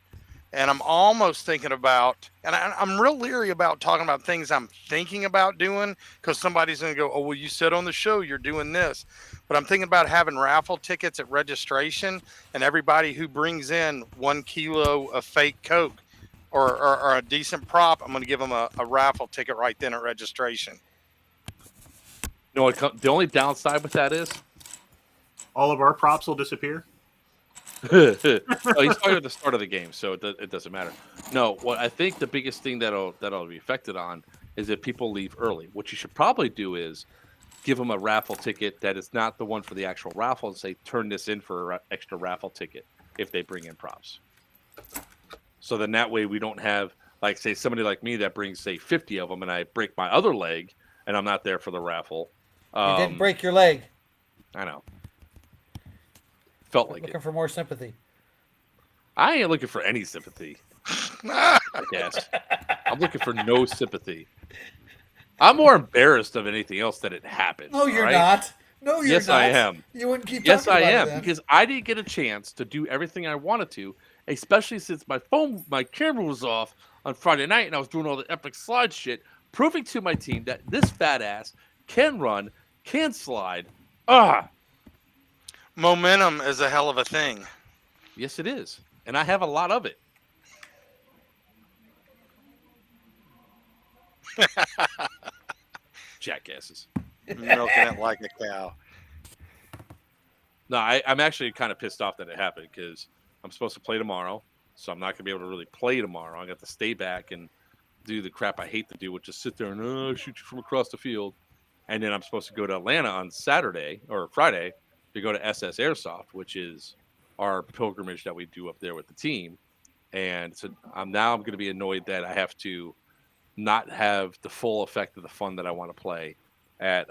And I'm almost thinking about, and I'm real leery about talking about things I'm thinking about doing because somebody's going to go, oh, well, you said on the show you're doing this. But I'm thinking about having raffle tickets at registration, and everybody who brings in 1 kilo of fake Coke or a decent prop, I'm going to give them a raffle ticket right then at registration. No, the only downside with that is All of our props will disappear. oh, he's talking at the start of the game, so it doesn't matter. No, what I think the biggest thing that'll be affected on is if people leave early. What you should probably do is give them a raffle ticket that is not the one for the actual raffle and say, turn this in for an extra raffle ticket if they bring in props. So then that way we don't have, like, say, somebody like me that brings, say, 50 of them and I break my other leg and I'm not there for the raffle. You didn't break your leg. I know. Felt like Looking it. for more sympathy. I ain't looking for any sympathy. I guess. I'm looking for no sympathy. I'm more embarrassed of anything else that it happened. No, you're right? not. No, you're Yes, not. I am. You wouldn't keep Yes, talking I about am. it then. Because I didn't get a chance to do everything I wanted to, especially since my camera was off on Friday night and I was doing all the epic slide shit, proving to my team that this fat ass can run, can slide. Momentum is a hell of a thing. Yes, it is. And I have a lot of it. Jackasses. Milking it like a cow. No, I'm actually kind of pissed off that it happened because I'm supposed to play tomorrow. So I'm not going to be able to really play tomorrow. I got to stay back and do the crap I hate to do, which is sit there and shoot you from across the field. And then I'm supposed to go to Atlanta on Saturday or Friday to go to SS Airsoft, which is our pilgrimage that we do up there with the team. And so I'm going to be annoyed that I have to not have the full effect of the fun that I want to play at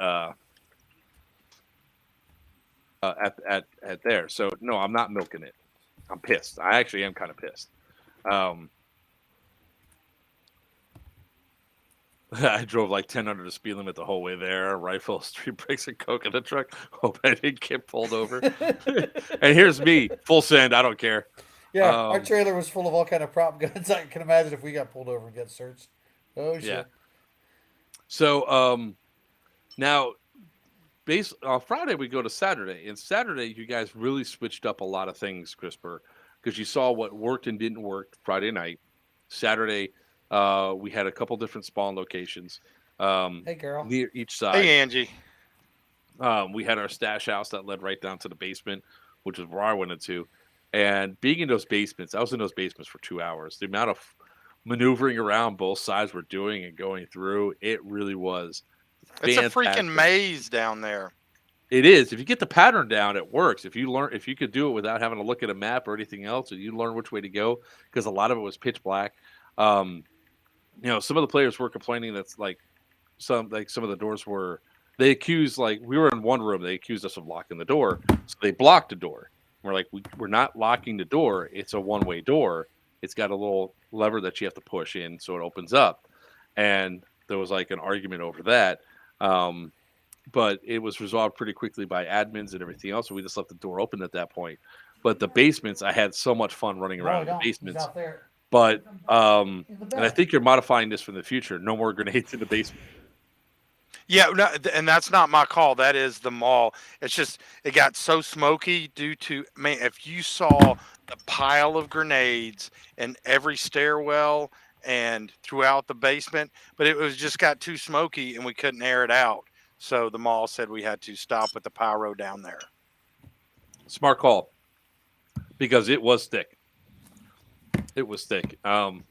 there. So no, I'm not milking it. I'm pissed. I actually am kind of pissed. I drove like 10 under the speed limit the whole way there. Rifle, street brakes, and coke in the truck. Hope I didn't get pulled over. And here's me, full send. I don't care. Yeah, our trailer was full of all kind of prop guns. I can imagine if we got pulled over and got searched. Oh shit. Yeah. So now, on Friday we go to Saturday, and Saturday you guys really switched up a lot of things, CRISPR, because you saw what worked and didn't work Friday night. Saturday, we had a couple different spawn locations. Hey, girl. Near each side. Hey, Angie. We had our stash house that led right down to the basement, which is where I went into. And being in those basements, I was in those basements for 2 hours. The amount of maneuvering around both sides were doing and going through, it really was It's a freaking fantastic. maze down there. It is. If you get the pattern down, it works. If you could do it without having to look at a map or anything else, or you learn which way to go, because a lot of it was pitch black. Some of the players were complaining that's like some of the doors were. They accused, like, we were in one room. They accused us of locking the door, so they blocked the door. We're like, we're not locking the door. It's a one-way door. It's got a little lever that you have to push in so it opens up. And there was like an argument over that. But it was resolved pretty quickly by admins and everything else. So we just left the door open at that point. But the basements, I had so much fun running around in the basements. Out there. But and I think you're modifying this for the future. No more grenades in the basement. Yeah, no, and that's not my call. That is the mall. It's just it got so smoky due to, man, if you saw the pile of grenades in every stairwell and throughout the basement, but it was just got too smoky and we couldn't air it out. So the mall said we had to stop with the pyro down there. Smart call, because it was thick. It was thick. Somebody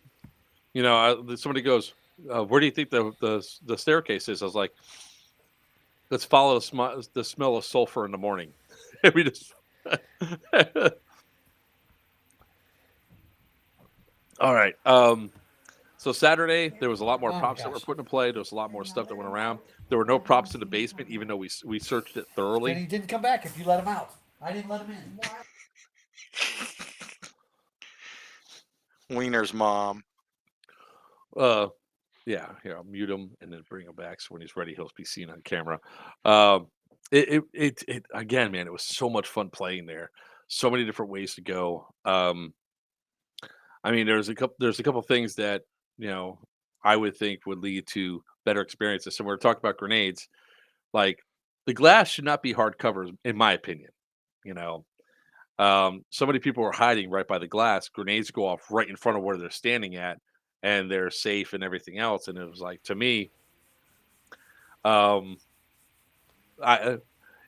goes, where do you think the staircase is? I was like, let's follow the smell of sulfur in the morning. We just all right. So Saturday there was a lot more props that were put in play. There was a lot more stuff that went around. There were no props in the basement, even though we searched it thoroughly. And he didn't come back if you let him out. I didn't let him in. Weiner's mom. Yeah, here, I'll mute him and then bring him back. So when he's ready, he'll be seen on camera. It again, man, it was so much fun playing there. So many different ways to go. There's a couple things that, I would think would lead to better experiences. So we're talking about grenades. Like, the glass should not be hard covers, in my opinion. So many people were hiding right by the glass. Grenades go off right in front of where they're standing at, and they're safe and everything else. And it was like, to me,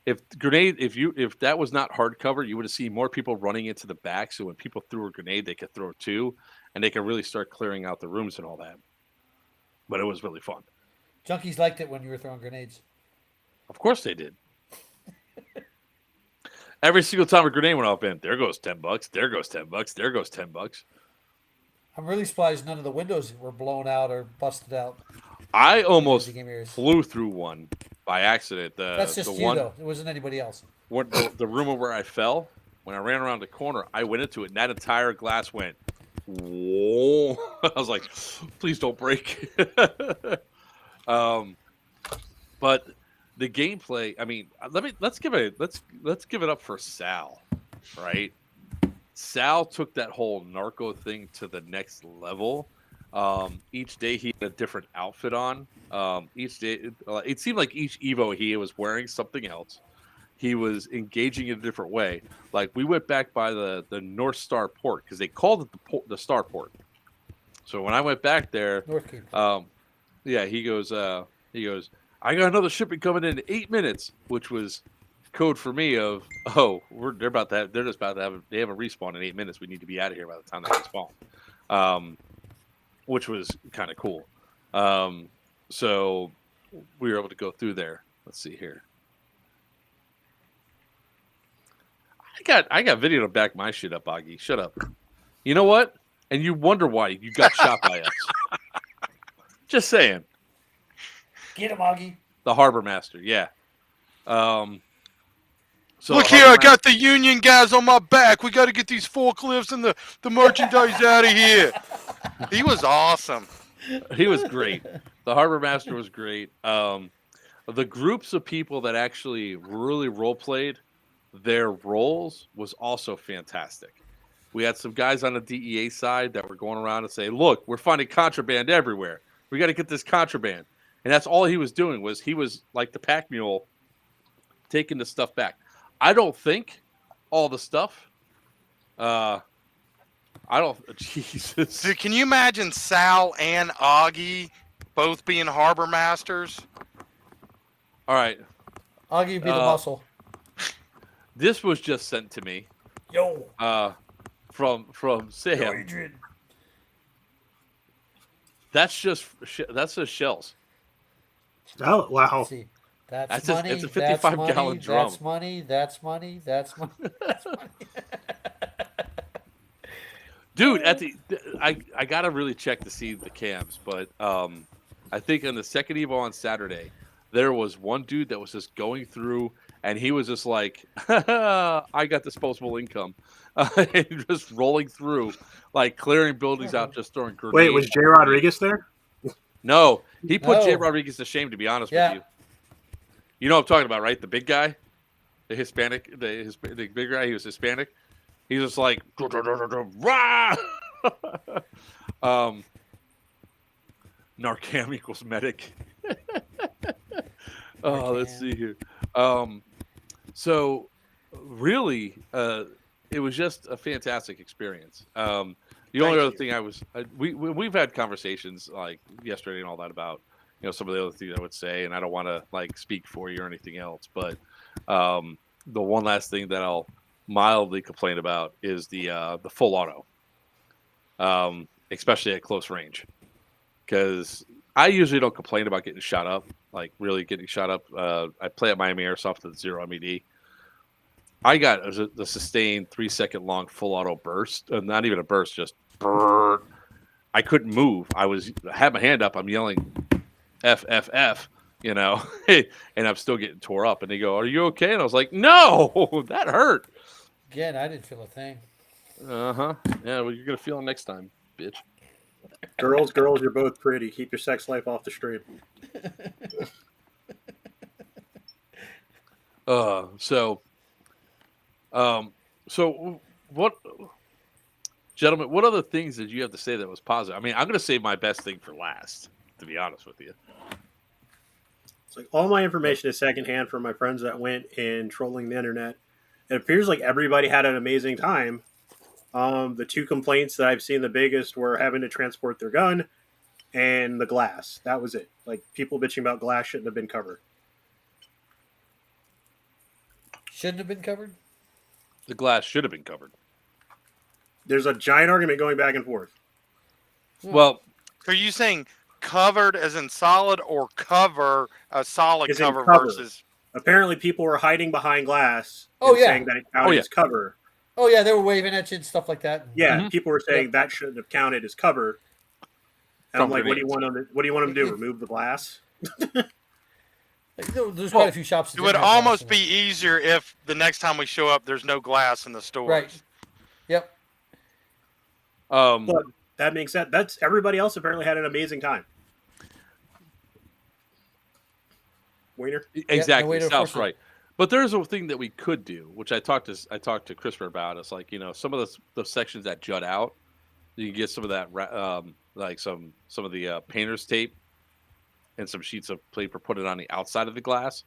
if that was not hard cover, you would have seen more people running into the back. So when people threw a grenade, they could throw two, and they could really start clearing out the rooms and all that. But it was really fun. Junkies liked it when you were throwing grenades. Of course they did. Every single time a grenade went off, in there goes $10. There goes $10. There goes $10. I'm really surprised none of the windows were blown out or busted out. I almost flew through one by accident. That's just you, though. It wasn't anybody else. The room where I fell, when I ran around the corner, I went into it, and that entire glass went, whoa. I was like, please don't break. But the gameplay, let's give it up for Sal, right? Sal took that whole narco thing to the next level. Each day he had a different outfit on. Each day, it seemed like each Evo he was wearing something else. He was engaging in a different way. Like, we went back by the North Star port because they called it the Star Port. So when I went back there, he goes, I got another shipment coming in 8 minutes, which was code for me of, they have a respawn in 8 minutes. We need to be out of here by the time they respawn. Which was kind of cool. So we were able to go through there. Let's see here. I got video to back my shit up, Augie. Shut up. You know what? And you wonder why you got shot by us. Just saying. Get him, Augie. The Harbor Master, yeah. So look here, I got the Union guys on my back. We got to get these forklifts and the merchandise out of here. He was awesome. He was great. The Harbor Master was great. The groups of people that actually really role played their roles was also fantastic. We had some guys on the DEA side that were going around and say, look, we're finding contraband everywhere. We got to get this contraband. And that's all he was doing, was he was like the pack mule taking the stuff back. I don't think all the stuff. Jesus. Dude, can you imagine Sal and Augie both being harbor masters? All right. Augie would be the muscle. This was just sent to me. Yo. From Sam. Yo, Adrian. That's just shells. Oh wow! See, that's It's money. a That's 55 money. gallon drum. That's money. That's money. That's money. That's money. Dude, I gotta really check to see the cams, but I think on the second Evo on Saturday, there was one dude that was just going through, and he was just like, "I got disposable income," and just rolling through, like clearing buildings out, just throwing grenades. Wait, was Jay Rodriguez there? No, he put Jay No. Rodriguez to shame. To be honest Yeah. with you, you know what I'm talking about, right? The big guy, the Hispanic, the big guy. He was Hispanic. He's just like, rah! Narcan equals medic. Let's see here. So really, it was just a fantastic experience. The only other thing we've had conversations like yesterday and all that about, some of the other things I would say, and I don't want to like speak for you or anything else, but the one last thing that I'll mildly complain about is the full auto, especially at close range, because I usually don't complain about getting shot up, like really getting shot up. I play at Miami Airsoft at 0 MED. I got the sustained 3-second long full auto burst, not even a burst, just brrr. I couldn't move. I had my hand up. I'm yelling F F F, and I'm still getting tore up. And they go, "Are you okay?" And I was like, "No, that hurt." Again, I didn't feel a thing. Yeah, well, you're gonna feel it next time, bitch. Girls, you're both pretty. Keep your sex life off the street. So what, gentlemen? What other things did you have to say that was positive? I mean, I'm gonna save my best thing for last, to be honest with you. It's like all my information is secondhand from my friends that went and trolling the internet. It appears like everybody had an amazing time. The two complaints that I've seen the biggest were having to transport their gun and the glass. That was it. Like people bitching about glass shouldn't have been covered. Shouldn't have been covered. The glass should have been covered. There's a giant argument going back and forth. Well, Are you saying covered as in solid, or cover a solid As in cover cover. versus? Apparently, people were hiding behind glass Oh, and yeah. saying that it counted as cover. Oh yeah, they were waving at you and stuff like that. Yeah, people were saying that shouldn't have counted as cover. And I'm From like, what do you grenades. want them to do? Remove the glass? There's quite a few shops. That It would didn't have glass almost in be easier if the next time we show up, there's no glass in the stores. Right. Yep. But that makes sense. That's everybody else apparently had an amazing time. Weiner? exactly. way to Sounds force it. right. But there's a thing that we could do, which I talked to Christopher about. It's like, some of the sections that jut out, you can get some of that, like some of the painter's tape and some sheets of paper, put it on the outside of the glass,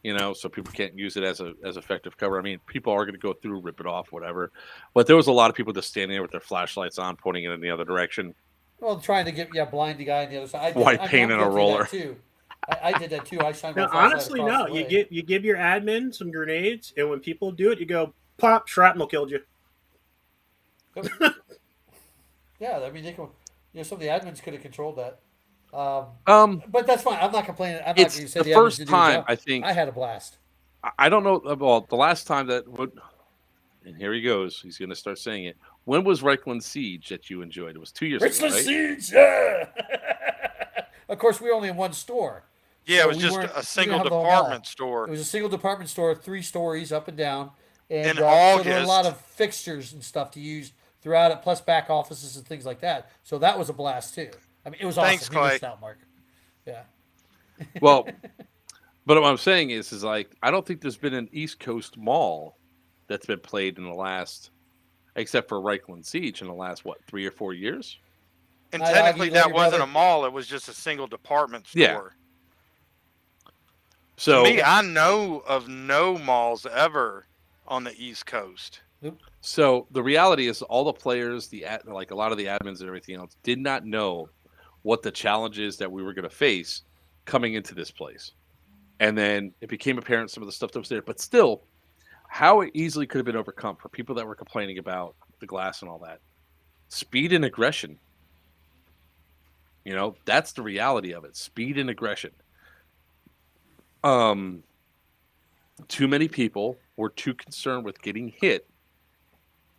so people can't use it as effective cover. I mean, people are going to go through, rip it off, whatever. But there was a lot of people just standing there with their flashlights on, pointing it in the other direction. Well, trying to blind the guy on the other side. White paint and a guilty of roller. that too. I did that too. I shined my No, flashlight honestly, across no. the way. You give your admin some grenades, and when people do it, you go, pop, shrapnel killed you. Yeah, I mean, they can. Some of the admins could have controlled that. But that's fine. I'm not complaining. I'm not it's going to say the the first admins didn't do time their job. I think I had a blast. I don't know. Well, the last time and here he goes. He's going to start saying it. When was Reichland Siege that you enjoyed? It was 2 years ago, Richland right? Siege, yeah. Of course, we were only in one store. Yeah, So it was we just weren't- a we didn't single have the whole department mall. store. It was a single department store, 3 stories up and down. And In so there were a lot August. of fixtures and stuff to use throughout it, plus back offices and things like that. So that was a blast too. I mean, it was Thanks, awesome. You missed Clay. out, Mark. Yeah. Well, but what I'm saying is like I don't think there's been an East Coast mall that's been played in the last, except for Reichland Siege, in the last 3 or 4 years. And I'd technically, argue that your wasn't brother- a mall; it was just a single department store. Yeah. So Me, I know of no malls ever on the East Coast. So the reality is, all the players, like a lot of the admins and everything else, did not know what the challenges that we were going to face coming into this place, and then it became apparent some of the stuff that was there. But still, how it easily could have been overcome for people that were complaining about the glass and all that. Speed and aggression. That's the reality of it. Speed and aggression. Too many people were too concerned with getting hit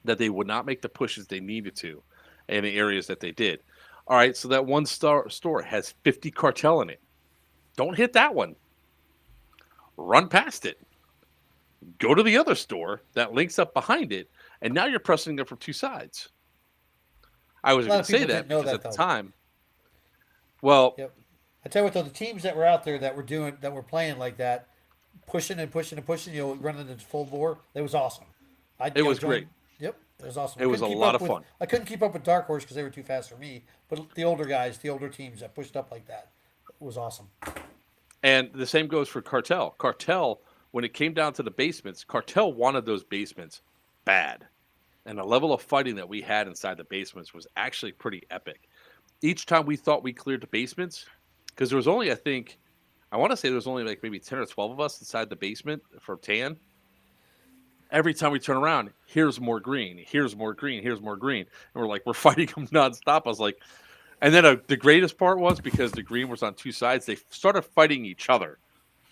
that they would not make the pushes they needed to in the areas that they did. All right, so that one store has 50 cartel in it. Don't hit that one. Run past it. Go to the other store that links up behind it, and now you're pressing it from two sides. I was going to say that because at the time, well, yep. I tell you what, though, the teams that were out there that were playing like that, pushing and pushing and pushing, running into full bore, it was awesome. It was great. Yep, it was awesome. It was a lot of fun. I couldn't keep up with Dark Horse because they were too fast for me, but the older guys, the older teams that pushed up like that, it was awesome. And the same goes for Cartel. Cartel, when it came down to the basements, Cartel wanted those basements bad. And the level of fighting that we had inside the basements was actually pretty epic. Each time we thought we cleared the basements, because there was only, I want to say there was only like maybe 10 or 12 of us inside the basement for tan. Every time we turn around, here's more green, here's more green, here's more green. And we're fighting them nonstop. I was like, and then the greatest part was because the green was on two sides, they started fighting each other,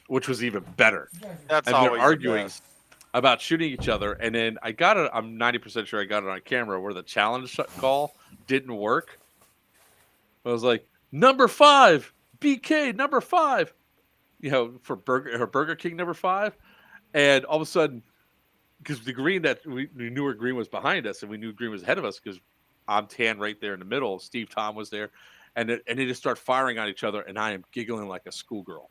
which was even better. That's and always they're arguing the best. About shooting each other. And then I'm 90% sure I got it on camera where the challenge call didn't work. I was like, number 5, BK, number 5, for Burger King, number 5. And all of a sudden, because the green that we knew where green was behind us and we knew green was ahead of us because I'm tan right there in the middle. Steve Tom was there. And they just start firing on each other. And I am giggling like a schoolgirl.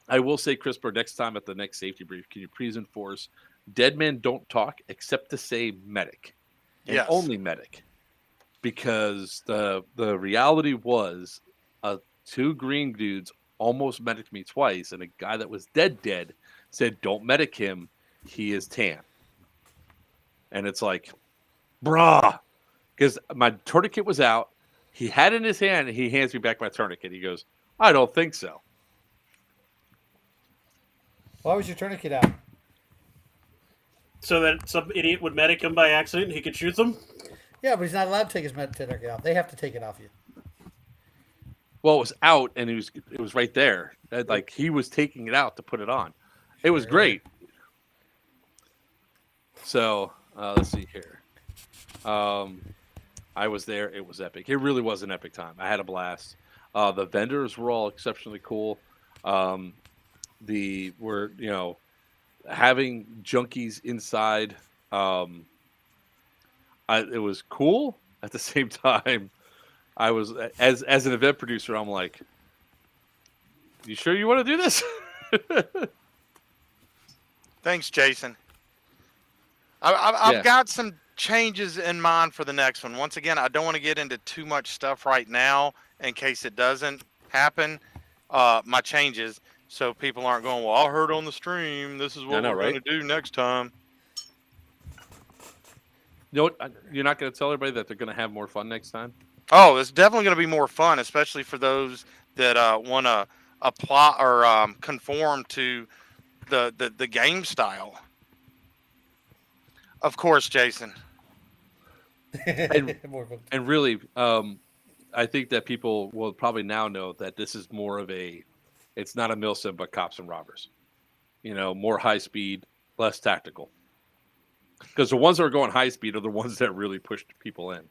I will say, CRISPR, next time at the next safety brief, can you please enforce dead men don't talk except to say medic. And Yes. only medic. Because the reality was 2 green dudes almost mediced me twice, and a guy that was dead said, don't medic him, he is tan. And it's like, brah. Because my tourniquet was out. He had it in his hand, and he hands me back my tourniquet. He goes, I don't think so. Why was your tourniquet out? So that some idiot would medic him by accident and he could shoot them? Yeah, but he's not allowed to take his tourniquet out. They have to take it off you. Well, it was out, and it was right there. Like, he was taking it out to put it on. It was great. So, let's see here. I was there. It was epic. It really was an epic time. I had a blast. The vendors were all exceptionally cool. Having junkies inside. It was cool. At the same time, I was as an event producer, I'm like, you sure you want to do this? Thanks, Jason. I've got some changes in mind for the next one. Once again, I don't want to get into too much stuff right now in case it doesn't happen. My changes, so people aren't going, well, I heard on the stream, this is what we're going to do next time. You know what? You're not going to tell everybody that they're going to have more fun next time? Oh, it's definitely going to be more fun, especially for those that want to apply or conform to the game style. Of course, Jason. And really, I think that people will probably now know that this is more of it's not a milsim, but cops and robbers. More high speed, less tactical. Because the ones that are going high speed are the ones that really pushed people in.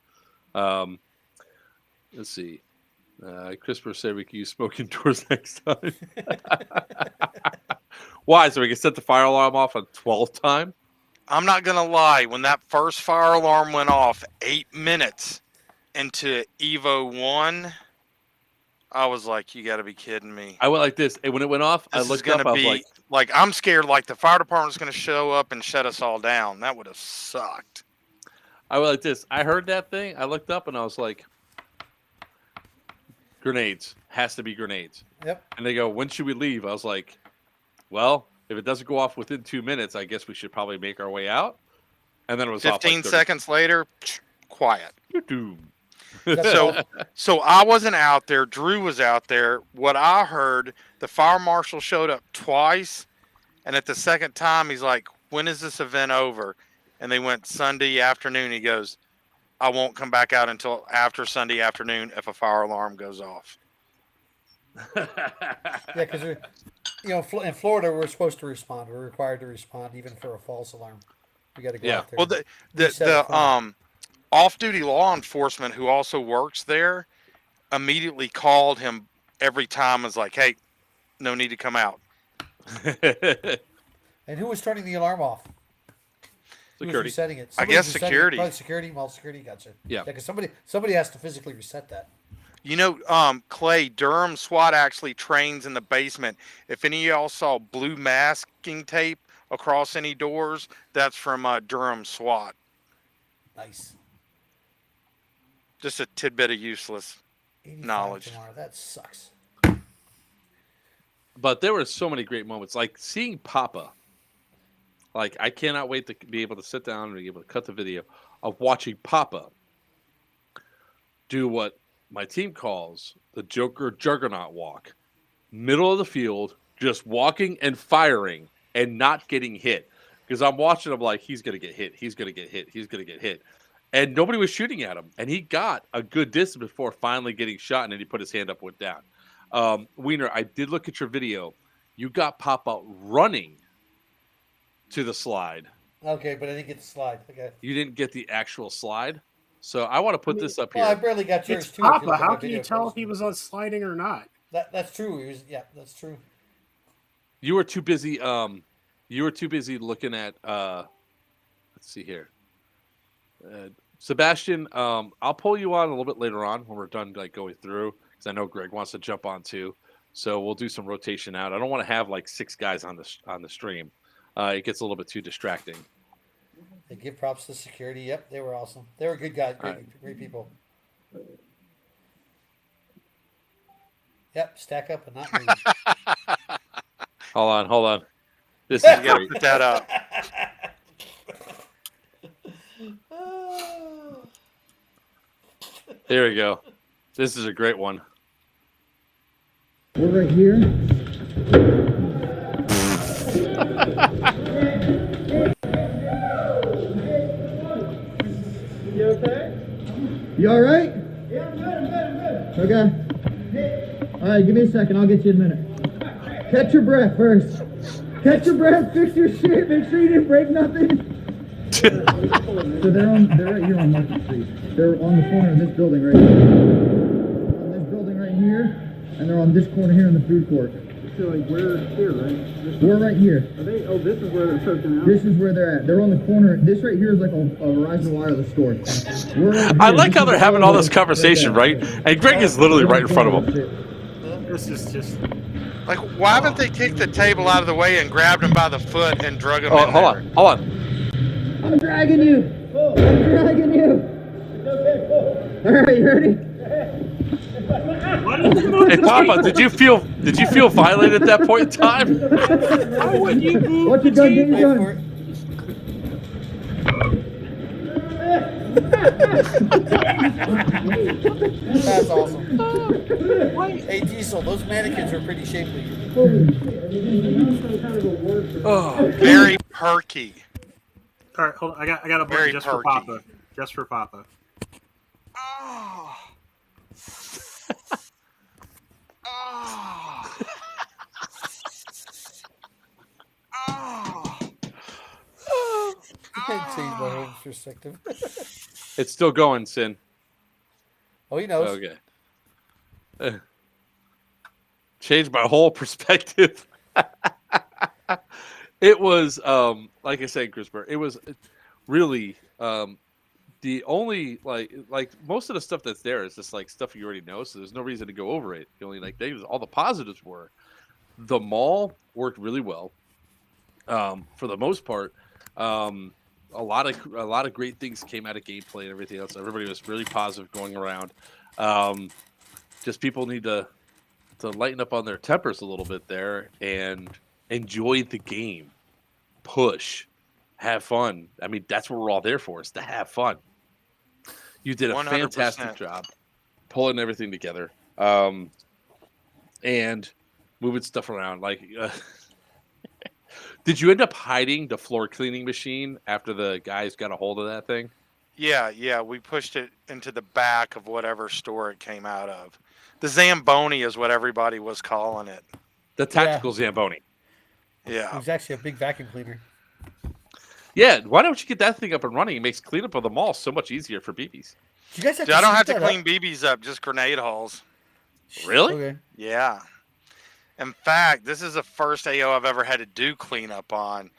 Let's see. CRISPR said we can use smoking doors next time. Why? So we can set the fire alarm off a 12th time? I'm not going to lie. When that first fire alarm went off 8 minutes into Evo 1, I was like, you got to be kidding me. I went like this. And when it went off, I looked up. I was like, I'm scared like the fire department's going to show up and shut us all down. That would have sucked. I went like this. I heard that thing. I looked up and I was like, grenades. Has to be grenades. Yep. And they go, when should we leave? I was like, well, if it doesn't go off within 2 minutes, I guess we should probably make our way out. And then it was 15 off like seconds later, quiet. Doom. So I wasn't out there. Drew was out there. What I heard, the fire marshal showed up twice. And at the second time, he's like, when is this event over? And they went Sunday afternoon. He goes, I won't come back out until after Sunday afternoon if a fire alarm goes off. Yeah, because in Florida we're supposed to respond. We're required to respond even for a false alarm. We got to go Yeah. out there. Well, and the reset it for 'em. off-duty law enforcement who also works there immediately called him every time and was like, "Hey, no need to come out." And who was turning the alarm off? Who was Security. resetting it? I guess Somebody's resetting it. security. Probably security. Well, security gotcha. Yeah. Because somebody has to physically reset that. You know, Clay, Durham SWAT actually trains in the basement. If any of y'all saw blue masking tape across any doors, that's from Durham SWAT. Nice. Just a tidbit of useless 85 knowledge. tomorrow. That sucks. But there were so many great moments, like seeing Papa. Like, I cannot wait to be able to sit down and be able to cut the video of watching Papa do what my team calls the Joker Juggernaut walk. Middle of the field, just walking and firing and not getting hit. Because I'm watching him like, he's going to get hit. He's going to get hit. He's going to get hit. And nobody was shooting at him. And he got a good distance before finally getting shot, and then he put his hand up, went down. Weiner, I did look at your video. You got Papa running to the slide. Okay, but I didn't get the slide. Okay. You didn't get the actual slide. So I want to put this up here. Well, I barely got yours It's too. if you Papa. look at How my can you video tell if first. he was on sliding or not? That's true. He was. Yeah, that's true. You were too busy. You were too busy looking at. Let's see here. Sebastian, I'll pull you on a little bit later on when we're done going through, because I know Greg wants to jump on too. So we'll do some rotation out. I don't want to have like 6 guys on the stream. It gets a little bit too distracting. They give props to security. Yep, they were awesome. They were good guys. Great, right. great people. Yep, stack up and not move. Hold on. This is You gotta great. put that up. There we go. This is a great one. We're right here. You okay? You all right? Yeah, I'm good. Okay. All right, give me a second. I'll get you in a minute. Catch your breath first. Catch your breath. Fix your shit. Make sure you didn't break nothing. So they're right here on Market Street. They're on the corner of this building right here. On this building right here, and they're on this corner here in the food court. So like we're here, right? We're right here. Are they? Oh, this is where they're poking out. This is where they're at. They're on the corner. This right here is like a Verizon wireless store. We're right I here. like This how is they're having all this right conversation, there. right? And Greg is literally right in front of him. This is just. Like, why haven't they kicked the table out of the way and grabbed him by the foot and drug him Oh, in hold there? on. I'm dragging you. I'm dragging you. All right, you ready? What is the move? Hey, Papa, did you feel violated at that point in time? Why would you move? Watch the your gun, get table? your Wait for gun. it. That's awesome. Hey, Diesel, those mannequins are pretty shapely. Oh, Very perky. All right, hold on. I got a Very button just for perky. Papa. Just for Papa. Oh. Oh. Oh. Change my whole perspective. it's still going, Sin. Oh, he knows. Okay. Changed my whole perspective. It was, like I said, Christopher, it was really the only like most of the stuff that's there is just like stuff you already know, so there's no reason to go over it. The only all the positives were the mall worked really well. For the most part, a lot of great things came out of gameplay and everything else. Everybody was really positive going around. Just people need to lighten up on their tempers a little bit there and enjoy the game, push, have fun. I mean, that's what we're all there for, is to have fun. You did a 100%. fantastic job pulling everything together, and moving stuff around. Like, did you end up hiding the floor cleaning machine after the guys got a hold of that thing? Yeah. We pushed it into the back of whatever store it came out of. The Zamboni is what everybody was calling it. The tactical Zamboni. It Yeah. was actually a big vacuum cleaner. Yeah, why don't you get that thing up and running? It makes cleanup of the mall so much easier for BBs. You guys have Dude, I don't have to shoot clean that BBs up, just grenade holes. Really? Okay. Yeah. In fact, this is the first AO I've ever had to do cleanup on.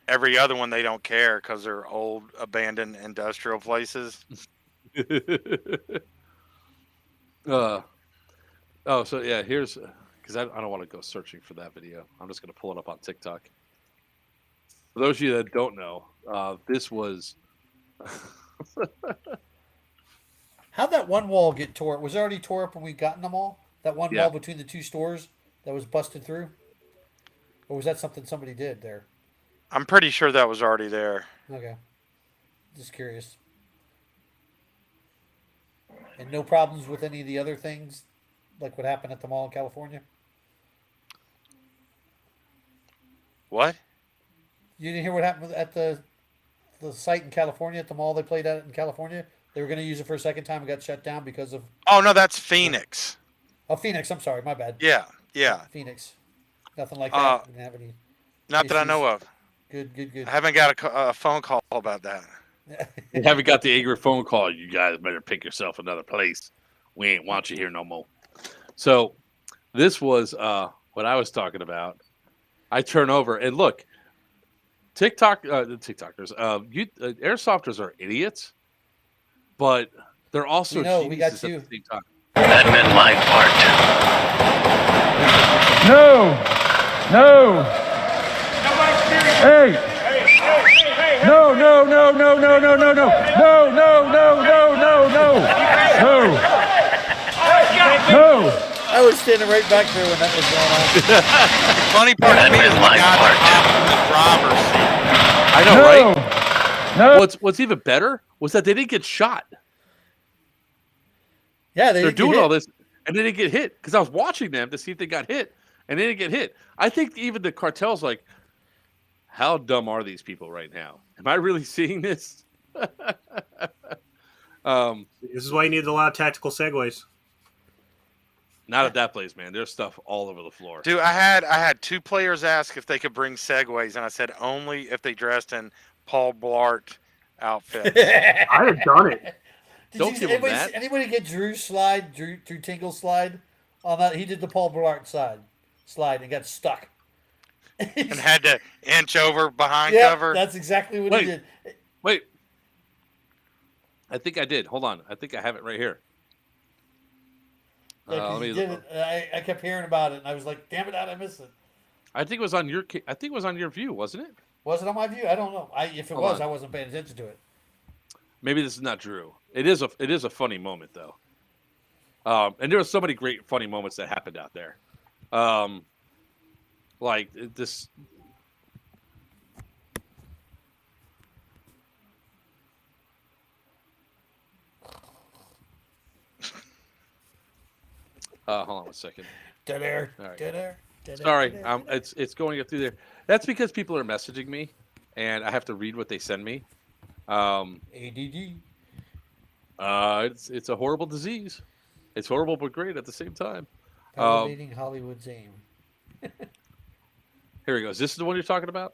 Every other one, they don't care because they're old, abandoned industrial places. So yeah, here's because I don't want to go searching for that video. I'm just going to pull it up on TikTok. For those of you that don't know, this was. How'd that one wall get tore? Was it already tore up when we got in the mall? That one Yeah. wall between the two stores that was busted through? Or was that something somebody did there? I'm pretty sure that was already there. Okay. Just curious. And no problems with any of the other things, like what happened at the mall in California? What? You didn't hear what happened at the site in California, at the mall they played at in California? They were going to use it for a second time and got shut down because of... Oh, no, that's Phoenix. Oh, Phoenix. I'm sorry. My bad. Yeah. Phoenix. Nothing like that. Didn't have any Not that I know of. Good. I haven't got a phone call about that. You haven't got the angry phone call. You guys better pick yourself another place. We ain't want you here no more. So this was what I was talking about. I turn over and look. TikTokers, airsofters are idiots, but they're also We know, we got geniuses you. at the same time. That meant my part. No! Hey! No! I was standing right back there when that was going on. Funny part That to me is is the my guy part. that hopped in the driver's seat. I know, right? What's even better was that they didn't get shot. Yeah, They're didn't doing get all hit. this, and they didn't get hit because I was watching them to see if they got hit, and they didn't get hit. I think even the cartel's like, how dumb are these people right now? Am I really seeing this? This is why you need a lot of tactical segues. Not at that place, man. There's stuff all over the floor. Dude, I had two players ask if they could bring segways, and I said only if they dressed in Paul Blart outfits. I had done it. Don't give him that. Anybody get Drew Tingle slide on that? He did the Paul Blart slide and got stuck. And had to inch over behind Yeah, cover. that's exactly what he did. Wait. I think I did. Hold on. I think I have it right here. Yeah, 'cause he did it. I kept hearing about it, and I was like, "Damn it, I missed it." I think it was on your. I think it was on your view, wasn't it? Was it on my view? I don't know. If it Hold was, on. I wasn't paying attention to it. Maybe this is not Drew. It is a funny moment though. And there were so many great funny moments that happened out there. Like this. Hold on one second. Dead air. All right. Dead air. Sorry, it's going up through there. That's because people are messaging me, and I have to read what they send me. ADD. It's a horrible disease. It's horrible but great at the same time. Elevating Hollywood's aim. Here he goes. This is the one you're talking about?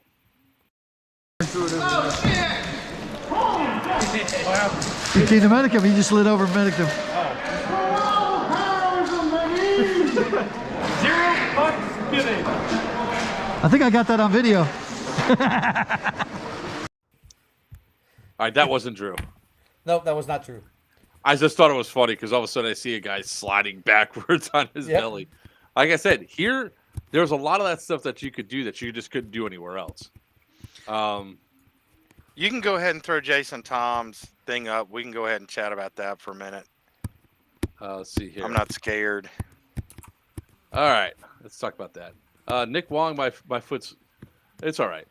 You came to Medicum, he just slid over Medicum. I think I got that on video. All right, that wasn't Drew. Nope, that was not true. I just thought it was funny because all of a sudden I see a guy sliding backwards on his belly. Like I said, here, there's a lot of that stuff that you could do that you just couldn't do anywhere else. You can go ahead and throw Jason Tom's thing up. We can go ahead and chat about that for a minute. Let's see here. I'm not scared. All right, let's talk about that. Nick Wong, my foot's, it's all right.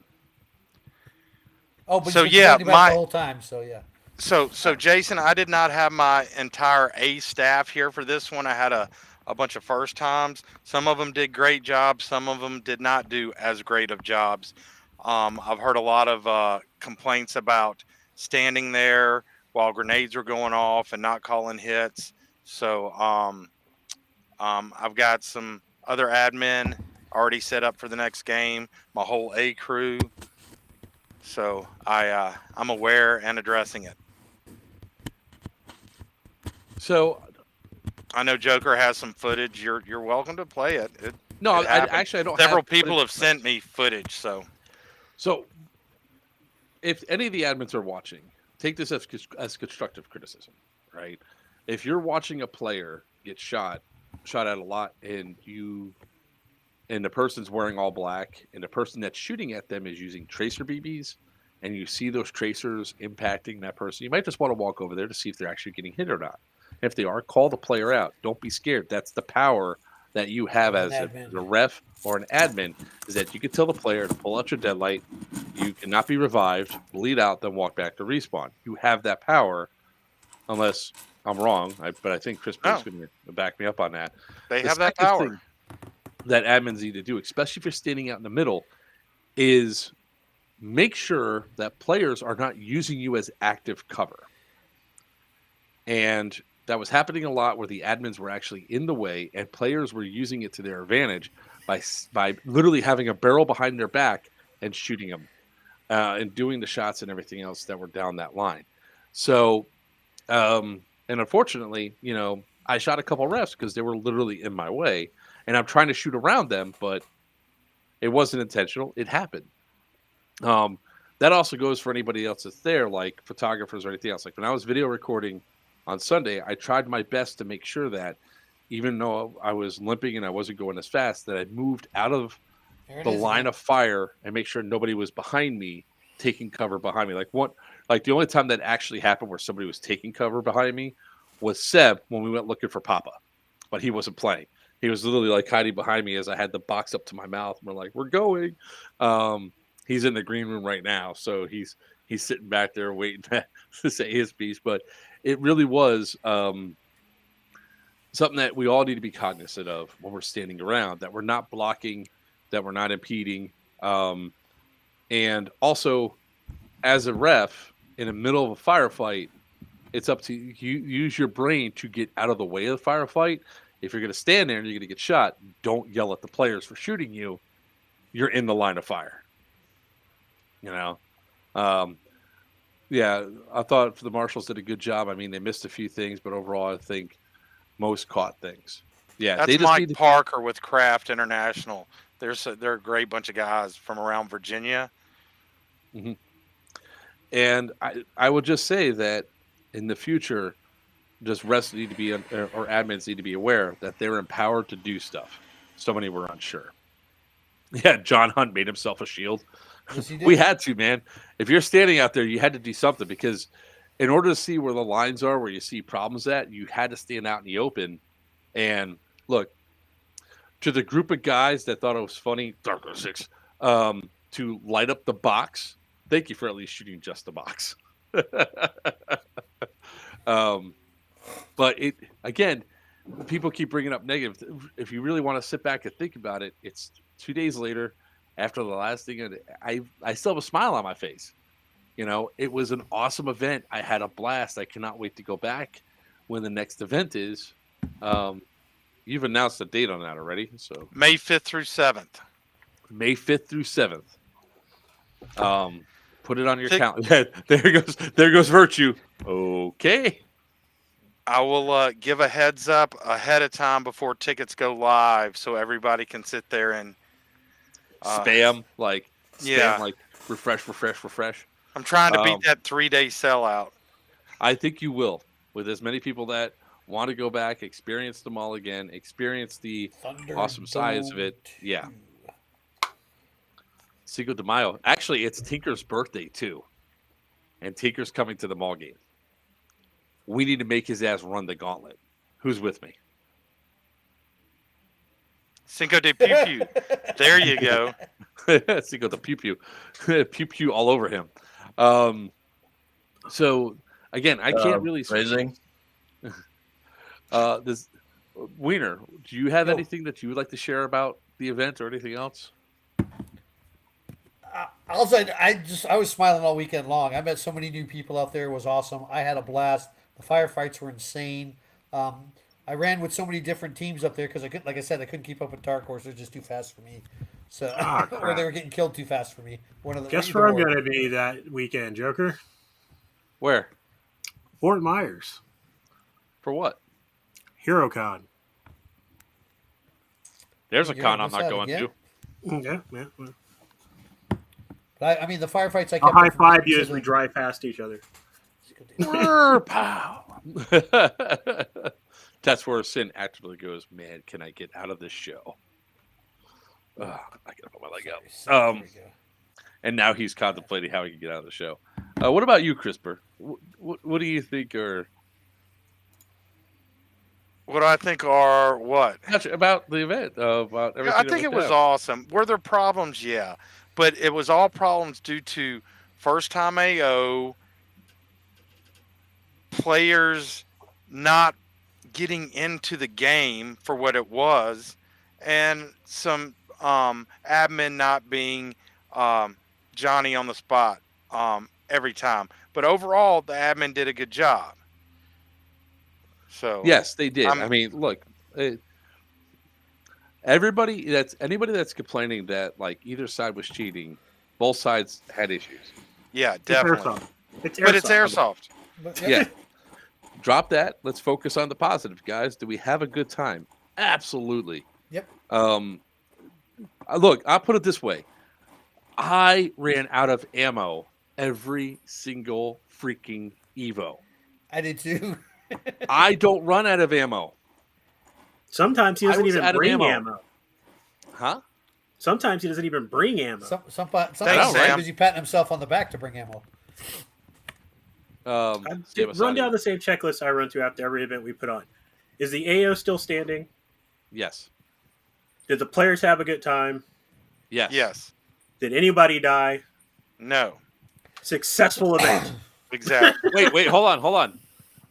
Oh, but So, you've been yeah, complaining about it the whole time, so yeah. So Jason, I did not have my entire A staff here for this one. I had a bunch of first times. Some of them did great jobs. Some of them did not do as great of jobs. I've heard a lot of complaints about standing there while grenades were going off and not calling hits. So I've got some other admin already set up for the next game. My whole A crew. So I'm aware and addressing it. So I know Joker has some footage. You're welcome to play it. no, It I happened. actually I don't. Several have people footage. have sent me footage. So, if any of the admins are watching, take this as constructive criticism, right? If you're watching a player get shot at a lot, and the person's wearing all black, and the person that's shooting at them is using tracer BBs, and you see those tracers impacting that person, you might just want to walk over there to see if they're actually getting hit or not. If they are, call the player out. Don't be scared. That's the power that you have as a ref or an admin, is that you can tell the player to pull out your deadlight. You cannot be revived, bleed out, then walk back to respawn. You have that power, unless I'm wrong. But I think Chris is going to back me up on that. They The have that second power. thing that admins need to do, especially if you're standing out in the middle, is make sure that players are not using you as active cover. And that was happening a lot where the admins were actually in the way and players were using it to their advantage by literally having a barrel behind their back and shooting them and doing the shots and everything else that were down that line. So, and unfortunately, I shot a couple refs because they were literally in my way, and I'm trying to shoot around them, but it wasn't intentional. It happened. That also goes for anybody else that's there, like photographers or anything else. Like when I was video recording on Sunday, I tried my best to make sure that even though I was limping and I wasn't going as fast, that I moved out of the line of fire and make sure nobody was behind me, taking cover behind me. Like the only time that actually happened where somebody was taking cover behind me was Seb when we went looking for Papa, but he wasn't playing. He was literally like hiding behind me as I had the box up to my mouth. And we're like, we're going. He's in the green room right now, so he's sitting back there waiting to say his piece. But it really was something that we all need to be cognizant of when we're standing around, that we're not blocking, that we're not impeding. And also, as a ref, in the middle of a firefight, it's up to you. Use your brain to get out of the way of the firefight. If you're going to stand there and you're going to get shot, don't yell at the players for shooting you. You're in the line of fire. Yeah, I thought the marshals did a good job. I mean, they missed a few things, but overall, I think most caught things. Yeah, That's they just Mike Parker with Craft International. They're a great bunch of guys from around Virginia. Mm-hmm. And I would just say that in the future, just refs need to be, or admins need to be aware that they're empowered to do stuff. So many were unsure. Yeah, John Hunt made himself a shield. Yes, he did. We had to, man. If you're standing out there, you had to do something, because in order to see where the lines are, where you see problems at, you had to stand out in the open. And look, to the group of guys that thought it was funny, Darko 6, to light up the box, thank you for at least shooting just the box. But again, people keep bringing up negative. If you really want to sit back and think about it, it's 2 days later after the last thing, and I still have a smile on my face. It was an awesome event. I had a blast. I cannot wait to go back when the next event is. You've announced the date on that already, so May 5th through 7th. May 5th through 7th. Put it on your calendar. There goes Virchew. Okay. I will give a heads up ahead of time before tickets go live, so everybody can sit there and spam like refresh. I'm trying to beat that 3-day sellout. I think you will, with as many people that want to go back, experience them all again, experience the awesome size of it. Yeah. Cinco de Mayo. Actually, it's Tinker's birthday too, and Tinker's coming to the mall game. We need to make his ass run the gauntlet. Who's with me? Cinco de Pew Pew. There you go. Cinco de Pew Pew. Pew Pew all over him. So, again, I can't really... Phrasing. This Weiner, do you have anything that you would like to share about the event or anything else? I was smiling all weekend long. I met so many new people out there. It was awesome. I had a blast. The firefights were insane. I ran with so many different teams up there because like I said, I couldn't keep up with Dark Horse. They're just too fast for me. So, or they were getting killed too fast for me. Guess where I'm going to be that weekend, Joker? Where? Fort Myers. For what? HeroCon. There's a con I'm not going to. Yeah. I mean, the firefights. I'll high five you as we drive past each other. Pow! That's where Sin actively goes, man, can I get out of this show? I gotta put my leg out. And now he's contemplating how he can get out of the show. What about you, CRISPR? What do you think are... What do I think are what? About the event, about everything. I think it was awesome. Were there problems? Yeah. But it was all problems due to first-time AO, players not getting into the game for what it was, and some admin not being Johnny on the spot every time. But overall, the admin did a good job. So yes, they did. I mean, look, anybody that's complaining that like either side was cheating, both sides had issues. Yeah, definitely. It's airsoft. Yeah. Drop that. Let's focus on the positive, guys. Do we have a good time? Absolutely. Yep. Look, I'll put it this way. I ran out of ammo every single freaking Evo. I did too. I don't run out of ammo. Sometimes he doesn't even bring ammo. Huh? Sometimes he doesn't even bring ammo. Sometimes he's busy patting himself on the back to bring ammo. Run down the same checklist I run through after every event we put on. Is the AO still standing? Yes. Did the players have a good time? Yes. Yes. Did anybody die? No. Successful event. Exactly. Wait, hold on.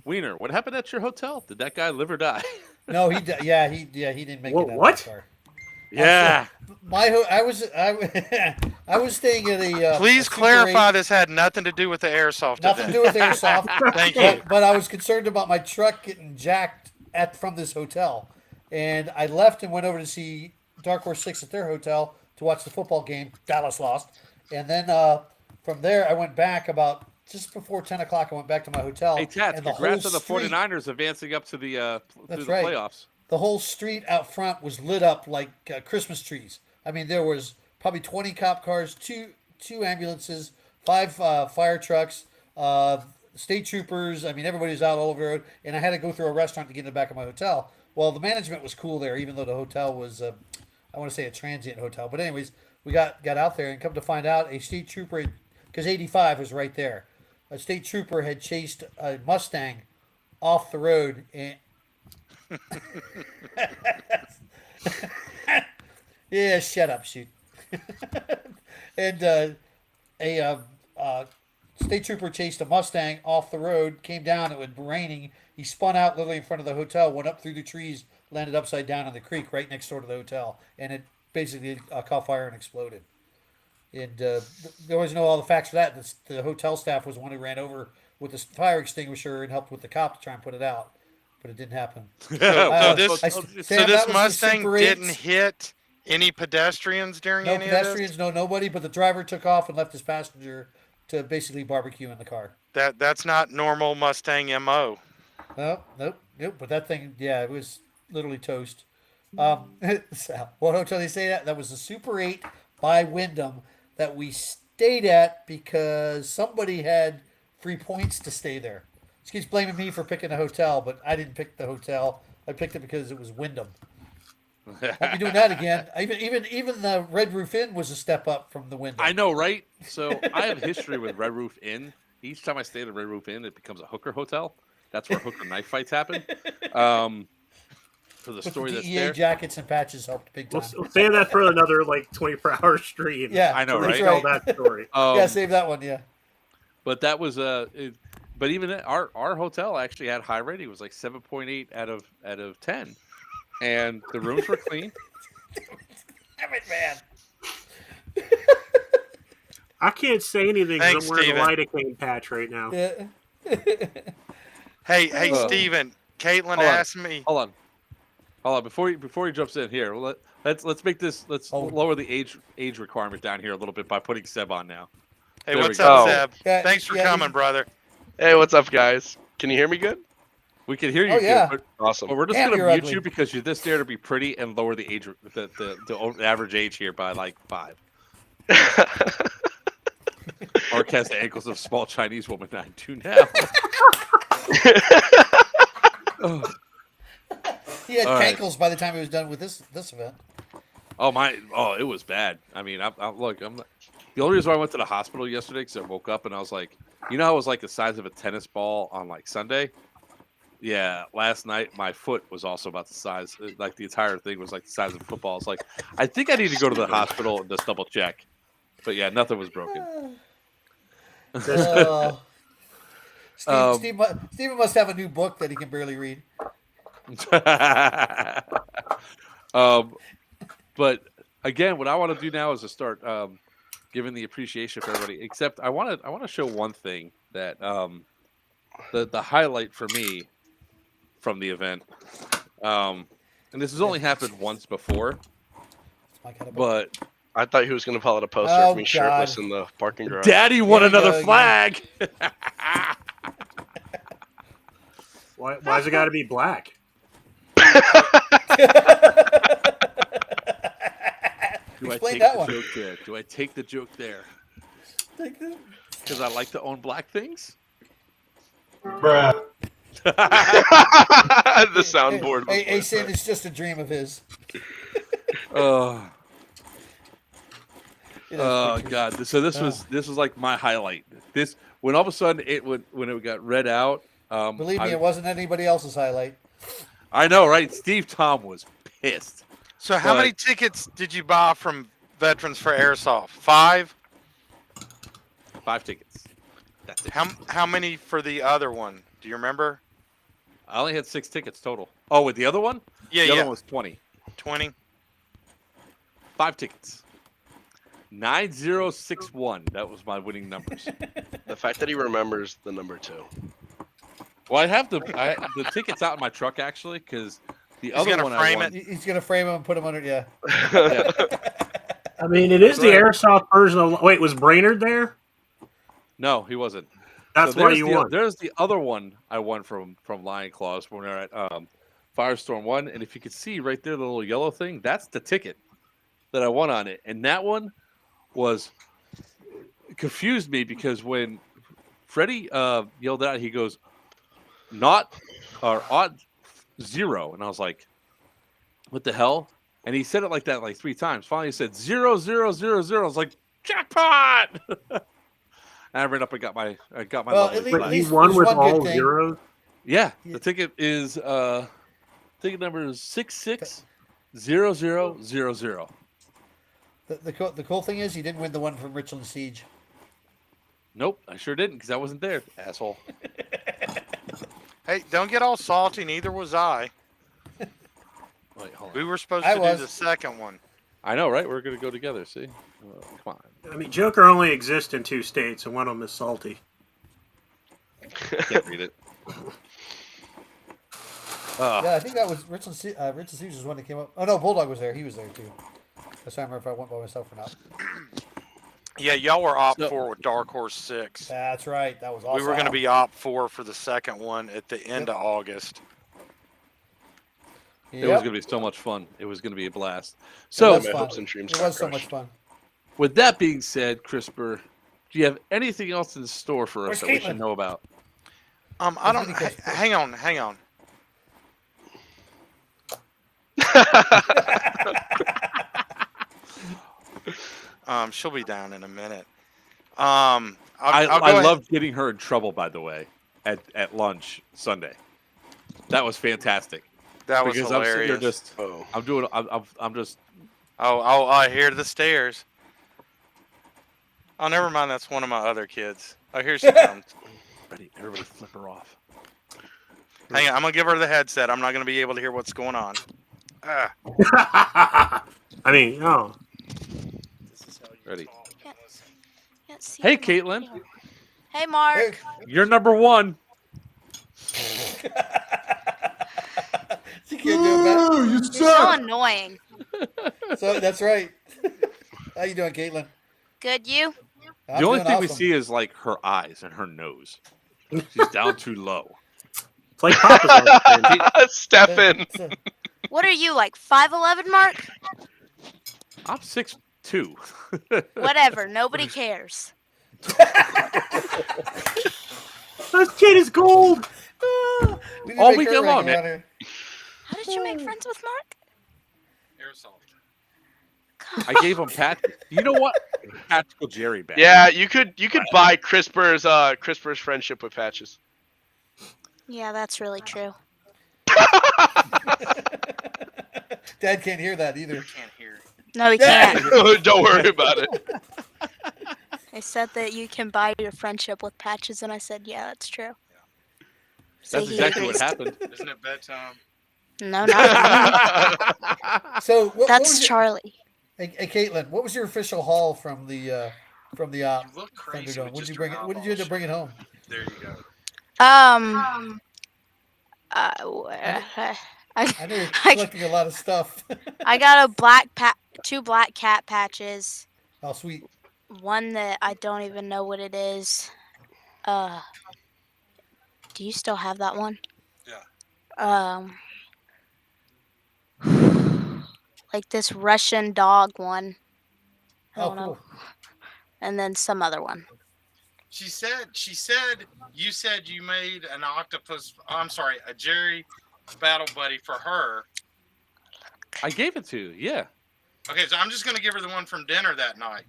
Weiner, what happened at your hotel? Did that guy live or die? No, he didn't make it out what? of the car. Yeah. I was staying at a. Please clarify this had nothing to do with the airsoft. Nothing to do with airsoft. Thank you. But I was concerned about my truck getting jacked from this hotel, and I left and went over to see Dark Horse 6 at their hotel to watch the football game. Dallas lost, and then from there I went back about just before 10 o'clock. I went back to my hotel. Hey, Tats, and congrats on the 49ers advancing up to the playoffs. The whole street out front was lit up like Christmas trees. I mean, there was probably 20 cop cars, two ambulances, 5 fire trucks, state troopers. I mean, everybody was out all over the road. And I had to go through a restaurant to get in the back of my hotel. Well, the management was cool there, even though the hotel was, I want to say a transient hotel. But anyways, we got out there and come to find out a state trooper, because 85 was right there. A state trooper had chased a Mustang off the road and... Yeah, shut up, shoot. And a state trooper chased a Mustang off the road, came down, it was raining. He spun out literally in front of the hotel, went up through the trees, landed upside down in the creek right next door to the hotel, and it basically caught fire and exploded. And there was all the facts for that. The hotel staff was the one who ran over with the fire extinguisher and helped with the cop to try and put it out. But it didn't happen. So this Mustang didn't hit any pedestrians during any of this? No pedestrians, no nobody, but the driver took off and left his passenger to basically barbecue in the car. That's not normal Mustang MO. Nope. But that thing, yeah, it was literally toast. What hotel did they say that? That was the Super 8 by Wyndham that we stayed at because somebody had free points to stay there. She keeps blaming me for picking a hotel, but I didn't pick the hotel. I picked it because it was Wyndham. Won't be doing that again. Even the Red Roof Inn was a step up from the Wyndham. I know, right? So I have history with Red Roof Inn. Each time I stay at a Red Roof Inn, it becomes a hooker hotel. That's where hooker knife fights happen. For the story that's there. Jackets and patches helped big time. We'll save that for another 24-hour stream. Yeah, I know, right? Tell that story. Yeah, save that one. Yeah. But that was but even our hotel actually had high rating. It was like 7.8 out of 10, and the rooms were clean. Damn it, man! I can't say anything because Thanks, I'm wearing Steven. the lidocaine patch right now. Yeah. Hey, Steven. Caitlin asked me. Hold on. Before he jumps in here, let's make this. Let's lower the age requirement down here a little bit by putting Seb on now. Hey, There what's we up, go. Seb? Yeah, Thanks for yeah, coming, brother. Hey, what's up, guys? Can you hear me good? We can hear you. Oh, yeah. Good, Awesome. but we're just Damn, gonna you're mute ugly. you because you're this there to be pretty and lower the age, the average age here by like 5. Mark has the ankles of a small Chinese woman. I do now. Oh. He had All right. cankles by the time he was done with this event. Oh, it was bad. I mean, look, I'm not, the only reason why I went to the hospital yesterday because I woke up and I was like, I was like the size of a tennis ball on like Sunday. Yeah, last night my foot was also about the size, like the entire thing was like the size of a football. It's like, I think I need to go to the hospital and just double check. But yeah, nothing was broken. Steven must have a new book that he can barely read. But again, what I want to do now is to start giving the appreciation for everybody. Except I want to show one thing that the highlight for me from the event, and this has only happened once before, but I thought he was going to pull out a poster Oh, of me shirtless in the parking garage. Daddy won There you another go, flag. Why's it got to be black? Do I Explain take that the one. joke there? Do I take the joke there? Because I like to own black things. Bruh. The soundboard. was Hey, worth Sin, it. it's just a dream of his. Oh You know, pictures. God! So this was like my highlight. This when all of a sudden when it got read out. Believe me, it wasn't anybody else's highlight. I know, right? Steve Tom was pissed. So, how But- many tickets did you buy from Veterans for Airsoft? 5? 5 tickets. That's it. How many for the other one? Do you remember? I only had 6 tickets total. Oh, with the other one? Yeah, The other yeah. one was 20. 20. 5 tickets. 9061. That was my winning numbers. The fact that he remembers the number 2. Well, I have the tickets out in my truck actually because the other gonna one I frame won. He's gonna frame him and put him under. Yeah. Yeah. I mean, it is the Right. airsoft version of. Wait, was Brainerd there? No, he wasn't. That's So why there's you the- won. There's the other one I won from Lion Claws when we were at Firestorm 1. And if you could see right there, the little yellow thing, that's the ticket that I won on it. And that one was confused me because when Freddie yelled out, he goes, not or odd 0. And I was like, what the hell? And he said it like that like 3 times. Finally, he said 0, 0, 0, 0. I was like, jackpot! And I ran up and got my Well, lovely at But flag. he least won there's with one good all thing. zeros. Yeah, the ticket is ticket number is 660000. The cool thing is, he didn't win the one from Richland Siege. Nope, I sure didn't because I wasn't there, asshole. Hey, don't get all salty. Neither was I. Wait, hold We on. were supposed I to was. do the second one. I know, right? We're gonna go together. See, come on. I mean, Joker only exists in 2 states, and one of them is salty. Can't read it. Yeah, I think that was Richland Siege was one that came up. Oh no, Bulldog was there. He was there too. I can't remember if I went by myself or not. Yeah, y'all were Op So- 4 with Dark Horse 6. That's right. That was awesome. We were going to be Op 4 for the second one at the end of August. It was gonna be so much fun. It was gonna be a blast. It So, was my fun. hopes and dreams It got was so much crushed. fun. with that being said, CRISPR, do you have anything else in store for us Where's that we should Caitlin? know about? I don't. Because- Hang on. She'll be down in a minute. I'll go I ahead. loved getting her in trouble, by the way, at lunch Sunday. That was fantastic. That was Because I'm sitting there hilarious. just, Oh. I'm just. Oh, I hear the stairs. Oh, never mind. That's one of my other kids. Oh, here she comes. Ready, everybody flip her off. Hang on. I'm going to give her the headset. I'm not going to be able to hear what's going on. Ah. I mean, oh. Ready. Yeah, can't see. Hey, them up Caitlin. here. Hey, Mark. Hey. You're number one. She can't do it back. Ooh, you You're so suck. annoying. So that's right. How you doing, Caitlin? Good, you? I'm The only doing thing we awesome. see is like her eyes and her nose. She's down too low. It's like Papa's Stefan. So- What are you, like 5'11", Mark? I'm 6'2". Whatever. Nobody cares. This kid is gold. we need All to make weekend her long, rank man. around here. How did you make friends with Mark? Airsoft. I gave him Pat. You know what? Tactical Jerry back. Yeah, you could buy CRISPR's friendship with Patches. Yeah, that's really true. Dad can't hear that either. Can't hear. No, he Yeah. can't. Don't worry about it. I said that you can buy your friendship with Patches, and I said, yeah, that's true. So That's he exactly what agrees. happened. Isn't it bedtime? No, not me. So what That's was your, Charlie. hey, Caitlin, what was your official haul from the Op You look crazy. Thunderdome? with What did just you your bring? What did you end up eyeballs bringing shut. home? There you go. I, I know you're I, collecting a lot of stuff. I got a two black cat patches. Oh, sweet. One that I don't even know what it is. Do you still have that one? Yeah. Like this Russian dog one. I Oh, don't know. cool. And then some other one. She said you said you made an octopus. I'm sorry, a Jerry battle buddy for her. I gave it to you. Yeah. Okay, so I'm just gonna give her the one from dinner that night.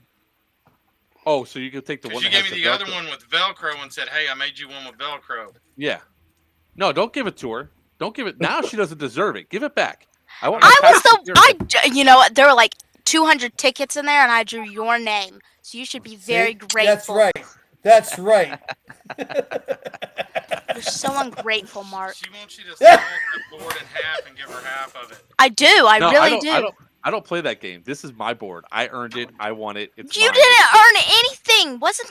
Oh, so you could take the one Because you that gave has me the other Velcro. one with Velcro and said, "Hey, I made you one with Velcro." Yeah. No, don't give it to her. Don't give it. Now she doesn't deserve it. Give it back. I want my I was Tactical Jerry. you know what? There were like 200 tickets in there, and I drew your name. So you should be very See? grateful. That's right. That's right. You're so ungrateful, Mark. She wants you to fold the board in half and give her half of it. I do. I No, really don't, do. I don't play that game. This is my board. I earned it. I won it. It's You mine. didn't earn anything. Wasn't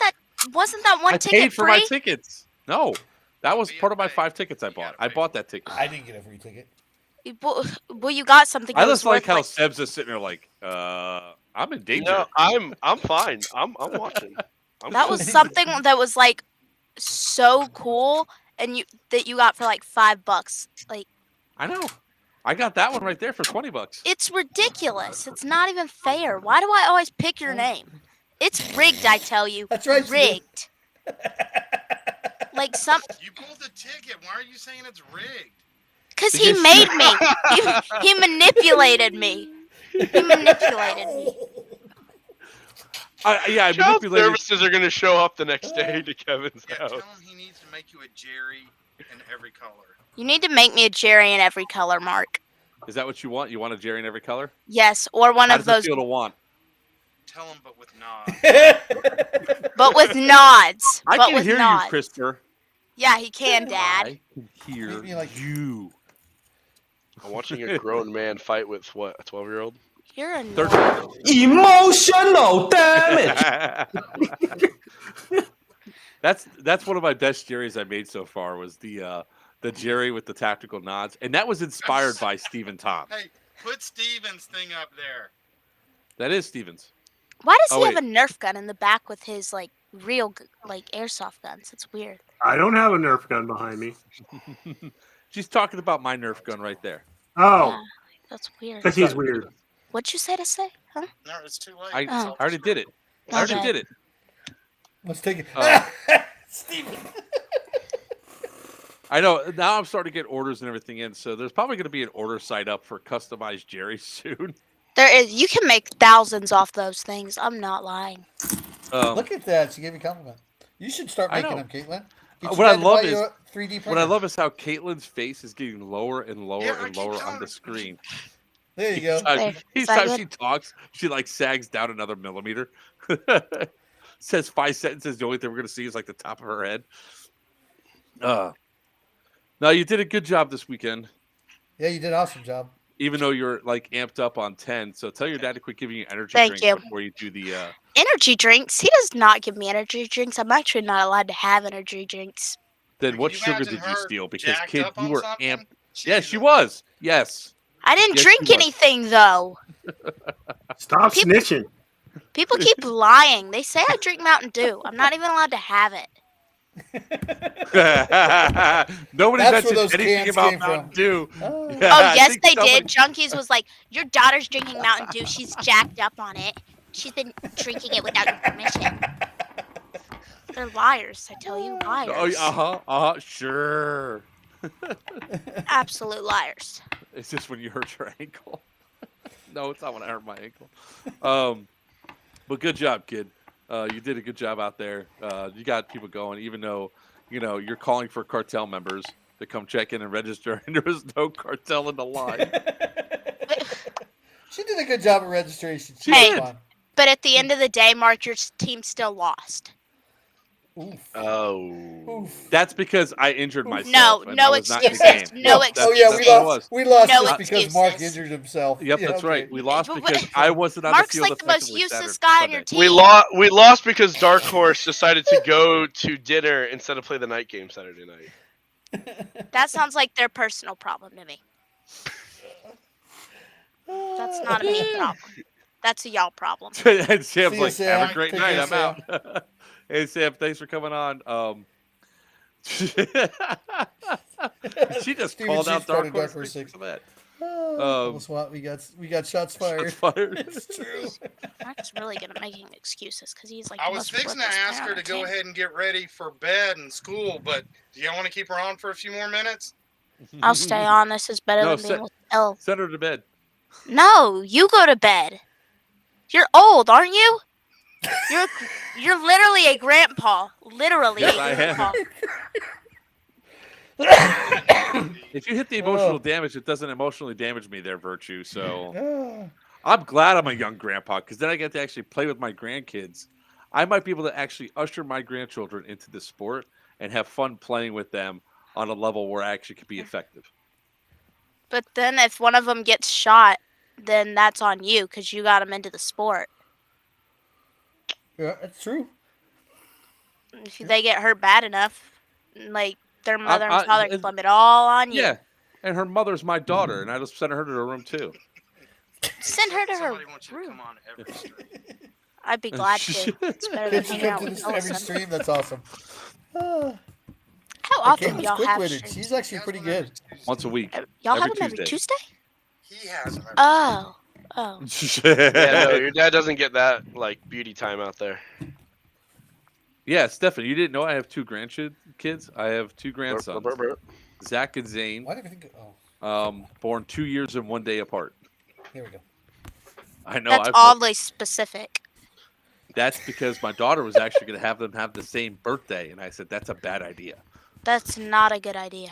that one I ticket paid for free? my tickets. No, that was You part of my pay. 5 tickets I You bought. gotta I pay. bought that ticket. I didn't get a free ticket. Well, you got something. I that was just like worth, how Seb's is sitting there like, I'm in danger. No, I'm fine. I'm watching. that cool. was something that was like so cool, and you got for like $5. Like I know. I got that one right there for $20. it's ridiculous. It's not even fair. Why do I always pick your name? It's rigged, I tell you. That's right, she did. Rigged. Like some, You pulled the ticket. Why are you saying it's rigged? because he Because made me. He manipulated me. He manipulated me. I Child manipulated. services are gonna show up the next day to Kevin's Yeah, house. tell him he needs to make you a Jerry in every color. You need to make me a Jerry in every color, Mark. Is that what you want? You want a Jerry in every color? Yes, or one How of does it those, feel to want? Tell him, but with nods. but with nods. I but can with hear nods. you, Christopher. Yeah, he can, Dad. I can hear Me like- you. I'm watching a grown man fight with what, a 12-year-old? You're a Third- nerd. Emotional damage. That's one of my best Jerrys I made so far was the Jerry with the tactical nods, and that was inspired by Stephen Tom. Hey, put Steven's thing up there. That is Stevens. Why does Oh, he have a Nerf gun in the back with his like real like airsoft guns? It's weird. I don't have a Nerf gun behind me. She's talking about my Nerf gun right there. Oh, Yeah, that's weird. because he's weird. What'd you say to say? Huh? No, it's too late. I It's Oh. all already did it. I already Okay. did it. Let's take it. Oh. Steven. I know. Now I'm starting to get orders and everything in, so there's probably going to be an order site up for customized Jerry soon. There is. You can make thousands off those things. I'm not lying. Look at that. She gave me a compliment. You should start I making know. them, Caitlin. Get What your I dad to love buy is- you a 3D printer. What I love is how Caitlin's face is getting lower and lower Yeah, I and keep lower telling on the her. screen. There you go. Each time, There. each Is that time good? she talks, she like sags down another millimeter. Says 5 sentences. The only thing we're gonna see is like the top of her head. No, you did a good job this weekend, Yeah, you did an awesome job. even though you're like amped up on 10. So tell your dad to quit giving you energy Thank drinks you. before you do the. Energy drinks? He does not give me energy drinks. I'm actually not allowed to have energy drinks. Then Can what you sugar imagine did you her steal? Because jacked kid, up you on were something? amped. Yes, she Jesus. was. Yes. I didn't Yes, drink she was. anything though. Stop People- snitching. People keep lying. They say I drink Mountain Dew. I'm not even allowed to have it. Nobody That's where mentioned those anything cans about came Mountain from. Dew. Oh. Yeah, Oh I yes, think they somebody- did. Junkies was like, "Your daughter's drinking Mountain Dew. She's jacked up on it. She's been drinking it without your permission." They're liars. I tell you, liars. Sure. Absolute liars. It's just when you hurt your ankle. No, it's not when I hurt my ankle. But good job, kid. You did a good job out there. You got people going, even though you're calling for cartel members to come check in and register, and there was no cartel in the line. She did a good job at registration. She Hey. did. But at the end of the day, Mark, your team still lost. Oof. Oh. Oof. That's because I injured myself. No, and no I was not in the excuses. game. No That's- Oh yeah, that's we what it lost. was. We lost No just because Mark excuses. injured himself. Yep, Yeah, that's okay. right. We lost But because what- I wasn't on Mark's the field like the most effectively useless Saturday- guy on your Sunday. team. We lost because Dark Horse decided to go to dinner instead of play the night game Saturday night. That sounds like their personal problem to me. That's not a me problem. That's a y'all problem. And Sam's See you, like, Sam. have a great Take night. care, I'm out. Hey, Sam, thanks for coming on. She just Steven called out Chief's part Dark of Horse. Horse Thanks 6. for that. Almost what we got shots fired. Fired. It's true. Mark's really good at making excuses because he's like. I the was most fixing to worthless ask player her on to the go team. ahead and get ready for bed and school, but do y'all want to keep her on for a few more minutes? I'll stay on. This is better No, than being with L. Send her to bed. No, you go to bed. You're old, aren't you? You're literally a grandpa. Literally Yes, a I am. grandpa. If you hit the emotional damage, it doesn't emotionally damage me there, Virchew. So Ah. I'm glad I'm a young grandpa because then I get to actually play with my grandkids. I might be able to actually usher my grandchildren into the sport and have fun playing with them on a level where I actually could be effective. But then if one of them gets shot, then that's on you because you got them into the sport. Yeah, that's true. If they get hurt bad enough, like their mother I- and father it- blame it all on you. Yeah. And her mother's my daughter, and I just sent her to her room too. Send her to her Somebody wants you to room. come on every stream. I'd be glad to. It's better than Did you hanging come out to with this every Ellison. stream? That's awesome. Ah, How the often Caitlin's y'all have quick-witted. streams? She's actually pretty good. Once a week. Y'all every have them every Tuesday. Tuesday? He has them every Oh. Yeah, no, your dad doesn't get that like beauty time out there. Yeah, Stephanie, you didn't know I have two grandkids? I have two grandsons, Zach and Zane, Why did everything go? born 2 years and 1 day apart. Here we go. I know. That's I've oddly specific. That's because my daughter was actually going to have them have the same birthday, and I said that's a bad idea. That's not a good idea.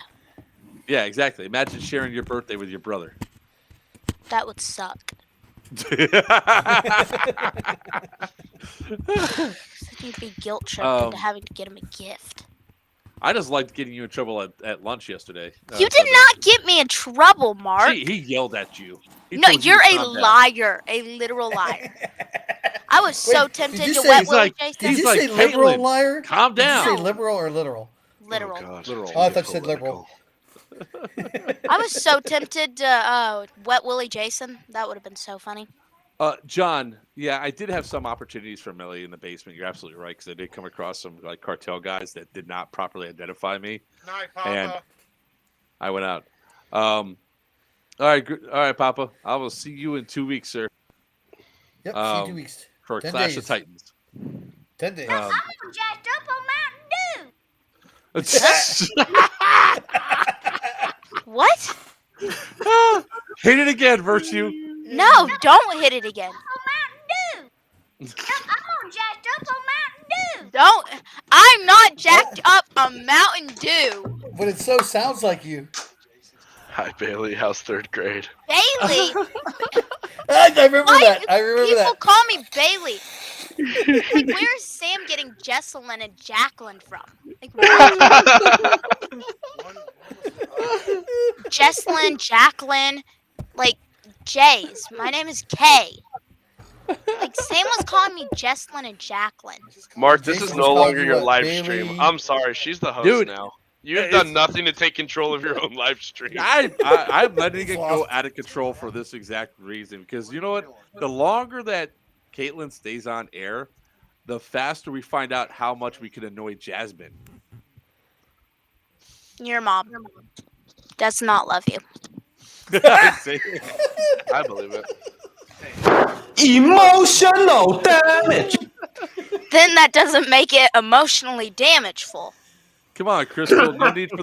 Yeah, exactly. Imagine sharing your birthday with your brother. That would suck. You'd be guilt tripped into having to get him a gift. I just liked getting you in trouble at lunch yesterday. You did not get me in trouble, Mark. He yelled at you. He No, told you you're to a calm down. liar, a literal liar. I was so Wait, tempted did you to say- wet He's Willie like- Jason. Did He's you like, say liberal "Caitlin, liar? Calm Did you down. say liberal or literal? Literal. Literal. Oh, I thought you said liberal. I was so tempted to wet Willie Jason. That would have been so funny. John, yeah, I did have some opportunities for Millie in the basement. You're absolutely right, because I did come across some like cartel guys that did not properly identify me. night, Papa. And I went out. All right, Papa. I will see you in 2 weeks, sir, Yep, see you 2 weeks. for 10 Clash days. of Titans. 10 days. Jacked up on What? Hit it again, Virchew. No, don't hit it again. Don't. I'm not jacked up on Mountain Dew. But it so sounds like you. Hi, Bailey. How's third grade? Bailey. I remember Why that. do I remember people that. call me Bailey? Like, where's Sam getting Jesselyn and Jacqueline from? Like, what? Jesselyn, Jacqueline, like J's. My name is Kay. Like Sam was calling me Jesslyn and Jacqueline. Mark, this Jason is was no calling longer you your what, live Bailey? stream. I'm sorry, she's the host Dude, now. You've it's- done nothing to take control of your own live stream. I'm letting It's it lost. go out of control for this exact reason. Because you know what? The longer that Caitlin stays on air, the faster we find out how much we can annoy Jasmine. Your mom does not love you. See? I believe it. Emotional damage. Then that doesn't make it emotionally damageful. Come on, Crystal. No need for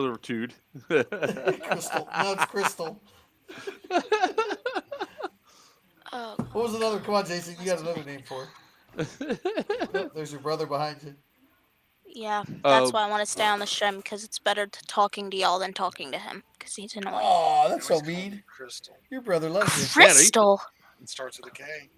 the tude. Crystal. No, it's Crystal. Oh, What was another? Come on, Jason. You got another name for it. Oh, there's your brother behind you. yeah. That's Oh. why I want to stay on the stream because it's better talking to y'all than talking to him because he's annoying. Oh, that's so mean. Crystal. Your brother loves you. Crystal. It starts with a K.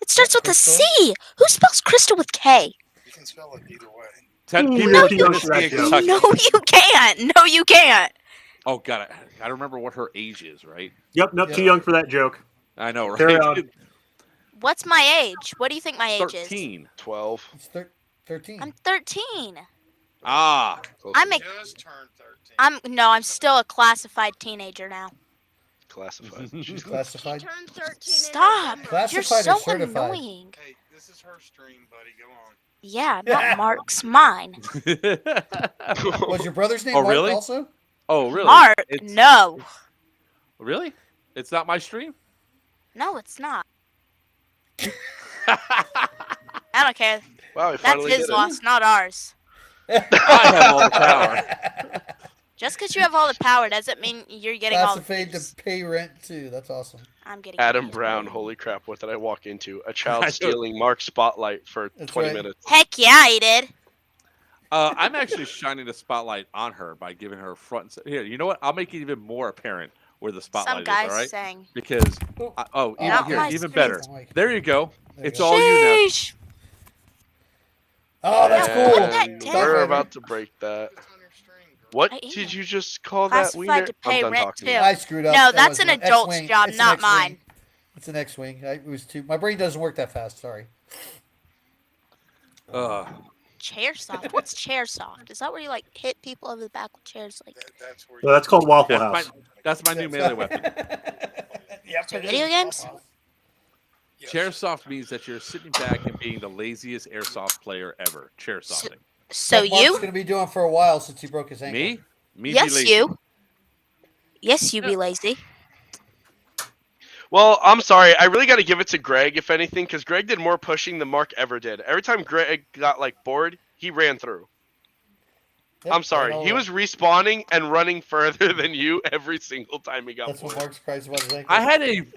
It starts with a Crystal? C. Who spells Crystal with K? You can spell it either way. People No, are you don't Tennessee do and that joke. Kentucky. No, you can't. No, you can't. Oh God, I remember what her age is, right? Yep, nope, Yeah. too young for that joke. I know, right? Carry on. What's my age? What do you think my age is? 13. 12. It's 13. I'm 13. Ah, I'm a, Just turned 13. I'm still a classified teenager now. Classified. She's classified. Turned 13. Stop. You're Classified so or certified? annoying. Hey, this is her stream, buddy. Go on. Yeah, not Mark's, mine. Was your brother's name Oh, Mark really? also? Oh, really? Mark, It's- no. Really? It's not my stream? No, it's not. I don't care. Wow, we That's finally his did loss, not ours. I have all the power. Just because you have all the power doesn't mean you're getting all the Classified views. to pay rent too. That's awesome. I'm getting Adam views. Brown, holy crap, what did I walk into? A I child know. stealing Mark's spotlight for That's 20 right. minutes. Heck yeah, he did. I'm actually shining the spotlight on her by giving her front and center. Here, you know what? I'll make it even more apparent where the Some spotlight guys is, all right? saying. Because, Oh. even Not here, my even stream. better. There you go. There It's you go. all you now. Sheesh. Oh, that's Yeah, cool. put that And down. we're about to break that. It's on your stream, girl. What I am. did you just call that, Classified Wiener? to pay I'm done rent, talking. too. I screwed up. No, That that's was an an adult's X-wing. job, It's an not X-wing. mine. It's an X-wing. It was too. My brain doesn't work that fast. Sorry. Chair soft. What's chair soft? Is that where you like hit people over the back with chairs? Like That's where No, that's called Waffle House. That's my new melee weapon. Yep, So it video is. games? Yes. Chairsoft means that you're sitting back and being the laziest airsoft player ever. Chairsofting. so Like Mark's you? going to be doing for a while since he broke his ankle. Me? Me be Yes, lazy. you. Yes, you be lazy. Well, I'm sorry. I really got to give it to Greg, if anything, because Greg did more pushing than Mark ever did. Every time Greg got like bored, he ran through. Yep, I'm sorry. I know He that. was respawning and running further than you every single time he got That's what bored. Mark's cries about his ankle.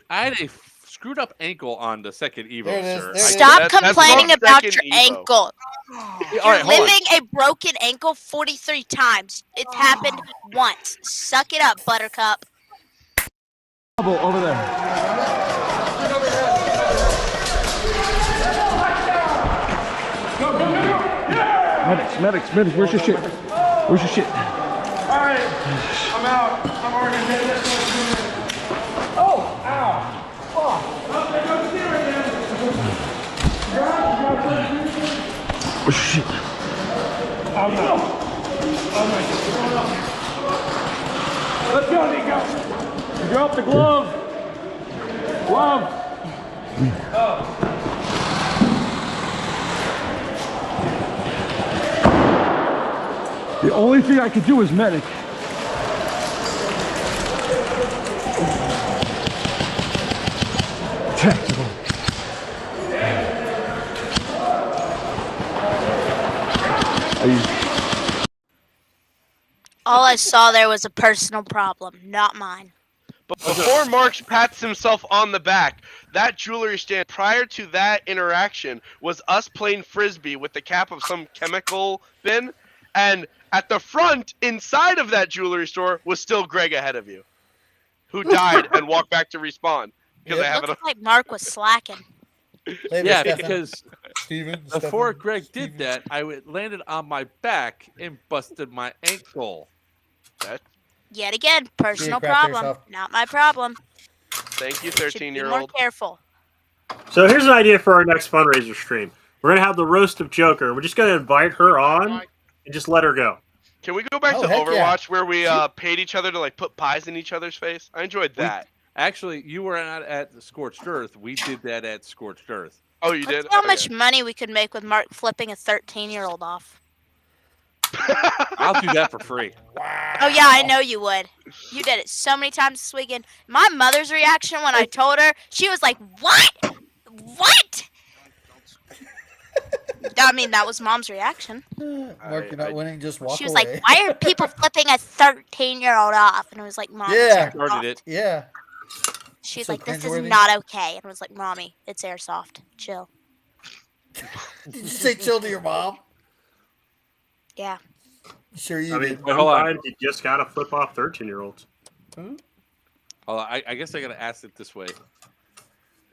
I had a screwed up ankle on the second Evo, There it is, sir. there it is. Stop that's complaining Mark's about second your Evo. ankle. All You're right, hold on. living a broken ankle 43 times. It's happened once. Suck it up, Buttercup. Over there. Medics, where's your shit? Where's your shit? Alright, I'm out. I'm already dead. Where's your shit? Let's go, Nico. Drop the glove. Glove. The only thing I could do is medic. Tactical. All I saw there was a personal problem, not mine. But before Marks pats himself on the back, that jewelry stand prior to that interaction was us playing frisbee with the cap of some chemical bin, and at the front, inside of that jewelry store, was still Greg ahead of you, who died and walked back to respawn because I Yep. have it. Looks like Mark was slacking. Later, Yeah, Stefan. because Steven, before Stefan, Greg did Steven. that, I landed on my back and busted my ankle. Yet again, personal crap problem, yourself. not my problem. Thank you, Should be more 13-year-old. careful. So here's an idea for our next fundraiser stream. We're gonna have the roast of Joker. We're just gonna invite her on and just let her go. Can we go back Oh, to heck yeah. Overwatch where we paid each other to like put pies in each other's face? I enjoyed that. Actually, you were not at the Scorched Earth. We did that at Scorched Earth. Oh, you did? Look how Okay. much money we could make with Mark flipping a 13-year-old off. I'll do that for free. Oh yeah, I know you would. You did it so many times this weekend. My mother's reaction when I told her, she was like, "What? What?" I mean, that was Mom's reaction. Mark, you're not winning. Just walk away. She was like, "Why are people flipping a 13-year-old off?" And I was like, "Mom, Yeah. it's airsoft." It. Yeah. She's So like, "This is cringeworthy. not okay." And I was like, "Mommy, it's airsoft. Chill." Did you say chill to your mom? Yeah. Sure you I mean, did. Wait, hold on. sometimes you just gotta flip off 13-year-olds. Hold on, I guess I gotta ask it this way.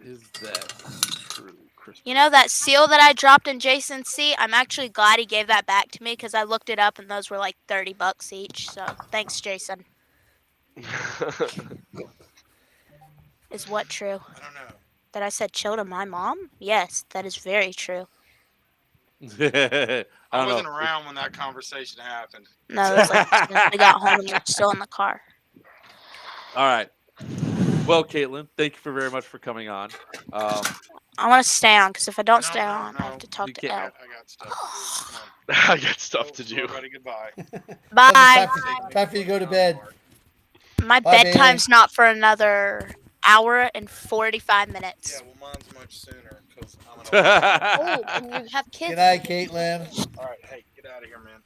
Is that true, Chris? You know that seal that I dropped in Jason's seat? I'm actually glad he gave that back to me because I looked it up and those were like $30 each. So thanks, Jason. Is what true? I don't know. That I said chill to my mom? Yes, that is very true. I don't wasn't know. around when that conversation happened. No, it was like as soon as we got home and we were still in the car. All right. Well, Caitlin, thank you very much for coming on. I want to stay on because if I don't stay on, I have to talk You to can't- Elle. I got stuff. Come on. I got stuff to do. Everybody, goodbye. Bye. Time for you to go to bed. My Bye, bedtime's not for another hour and 45 minutes. Yeah, well, mine's much sooner because I'm an Oh, and you have kids. Good night, Caitlin. All right, hey, get out of here, man.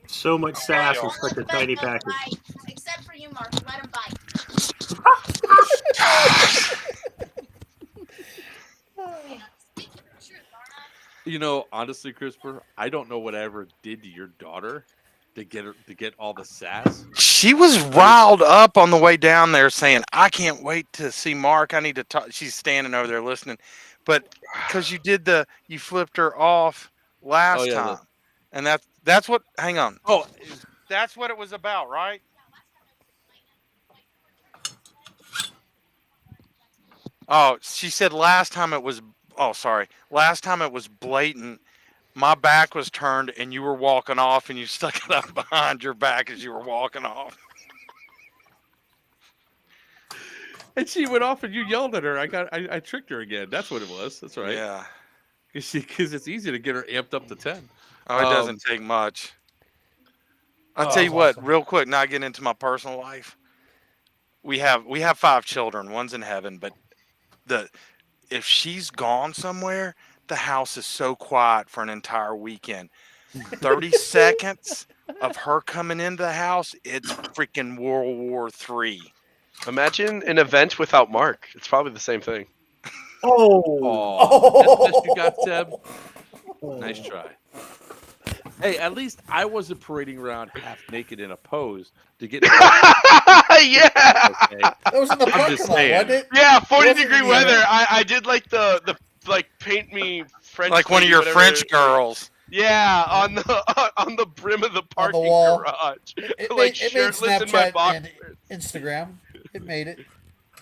So much sass in such a tiny Bite, package. bite. Except for you, Mark. Let him bite. You know, honestly, Christopher, I don't know what I ever did to your daughter to get all the sass. She was riled up on the way down there saying, I can't wait to see Mark. I need to talk. She's standing over there listening. But because you flipped her off last time. And that's what, hang on. Oh, That's what it was about, right? Oh, she said last time it was, last time it was blatant. My back was turned and you were walking off and you stuck it up behind your back as you were walking off. and she went off and you yelled at her. I tricked her again. That's what it was. That's right. Yeah. Because it's easy to get her amped up to 10. Oh, it doesn't take much. I'll tell you what, real quick, not getting into my personal life. We have 5 children. One's in heaven, but if she's gone somewhere, the house is so quiet for an entire weekend. 30 seconds of her coming into the house, it's freaking World War III. Imagine an event without Mark. It's probably the same thing. Oh, that's what you got, Seb. Nice try. Hey, at least I wasn't parading around half naked in a pose to get. Yeah. Okay. That was in the I'm parking just lot, saying. wasn't it? Yeah, 40 Wasn't degree the, weather. I did like the like paint me French. Like one of your whatever. French girls. Yeah, on the brim of the parking wall. garage. It like made shirtless in my Snapchat box. and Instagram. It made it.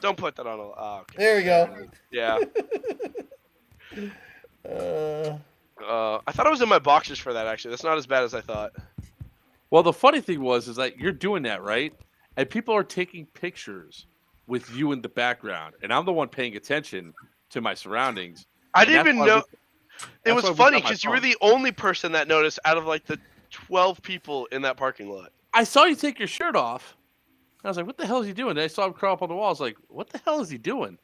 Don't put that on a. Okay. There we go. Yeah. Uh, I thought I was in my boxers for that. Actually, that's not as bad as I thought. Well, the funny thing was that you're doing that, right? And people are taking pictures with you in the background, and I'm the one paying attention to my surroundings. I didn't even know. It was why we funny got my because you were phone. the only person that noticed out of like the 12 people in that parking lot. I saw you take your shirt off. And I was like, what the hell is he doing? And I saw him crawl up on the wall. I was like, what the hell is he doing?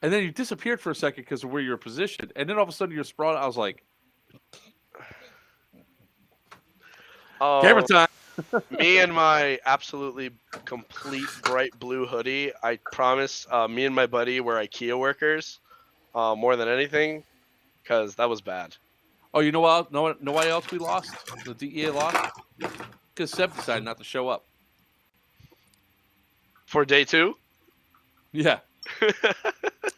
And then you disappeared for a second because of where you were positioned. And then all of a sudden you're sprawled. I was like, camera time. Me and my absolutely complete bright blue hoodie. I promise. Me and my buddy were IKEA workers, more than anything, because that was bad. Oh, you know what? Know why else we lost? The DEA lost? Because Seb decided not to show up. For day 2? Yeah.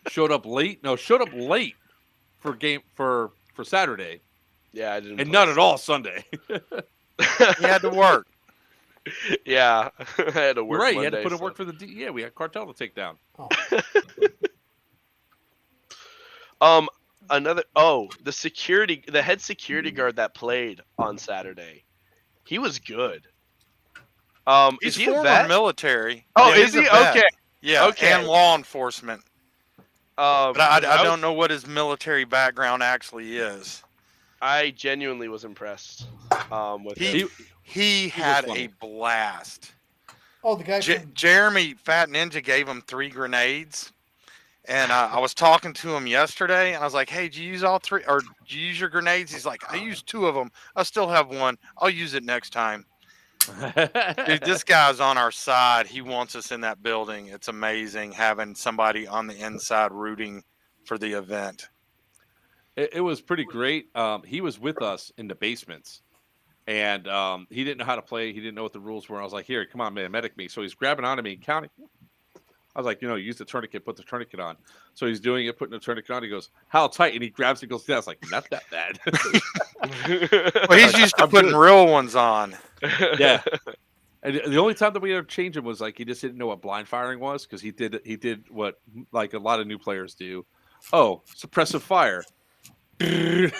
Showed up late. No, showed up late for Saturday. Yeah, I didn't. And not at all Sunday. He had to work. Yeah, I had to work. You're right. Monday, You had to put in so. work for the DEA. We had cartel to take down. oh. The head security guard that played on Saturday, he was good. He's is he a former vet? military. Oh, Yeah, is he's he? a vet. Okay. Yeah, Okay. and law enforcement. But I was- don't know what his military background actually is. I genuinely was impressed with him. He had a blast. Oh, the guy from Jeremy Fat Ninja gave him 3 grenades. And I was talking to him yesterday, and I was like, hey, did you use all 3? Or did you use your grenades? He's like, I used 2 of them. I still have 1. I'll use it next time. Dude, this guy's on our side. He wants us in that building. It's amazing having somebody on the inside rooting for the event. It was pretty great. He was with us in the basements, and he didn't know how to play. He didn't know what the rules were. I was like, here, come on, man, medic me. So he's grabbing onto me and counting. I was like, use the tourniquet, put the tourniquet on. So he's doing it, putting the tourniquet on. He goes, how tight? And he grabs it and goes down. I was like, not that bad. Well, he's used to putting real ones on. Yeah. And the only time that we ever changed him was like he just didn't know what blind firing was, because he did what like a lot of new players do. Oh, suppressive fire. Can't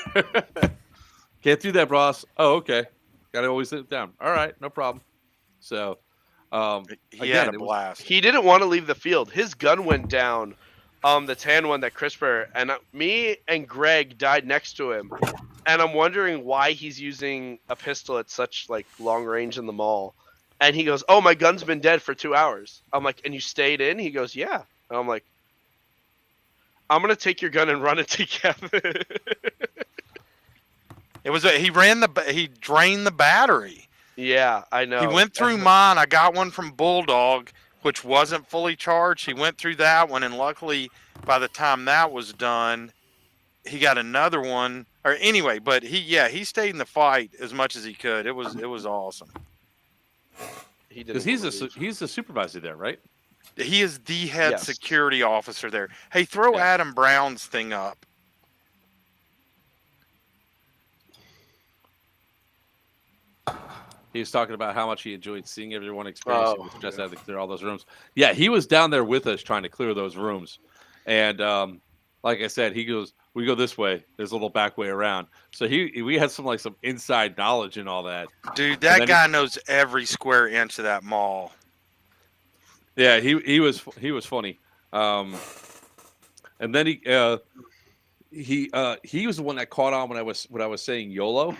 do that, boss. Oh, okay. Got to always sit it down. All right, no problem. So, he had a blast. He didn't want to leave the field. His gun went down. The tan one that CRISPR and me and Greg died next to him, and I'm wondering why he's using a pistol at such like long range in the mall. And he goes, "Oh, my gun's been dead for 2 hours." I'm like, "And you stayed in?" He goes, "Yeah." And I'm like, "I'm gonna take your gun and run it together." He drained the battery. Yeah, I know. He went through mine. I got one from Bulldog, which wasn't fully charged. He went through that one, and luckily, by the time that was done, he got another one. Or anyway, but he stayed in the fight as much as he could. It was awesome. Because he's the supervisor there, right? He is the head Yes. security officer there. Hey, throw Adam Brown's thing up. He was talking about how much he enjoyed seeing everyone experience it with just had to clear all those rooms. Yeah, he was down there with us trying to clear those rooms. And like I said, he goes, we go this way. There's a little back way around. So we had some inside knowledge and all that. Dude, that guy knows every square inch of that mall. Yeah, he was funny. And then he was the one that caught on when I was saying YOLO.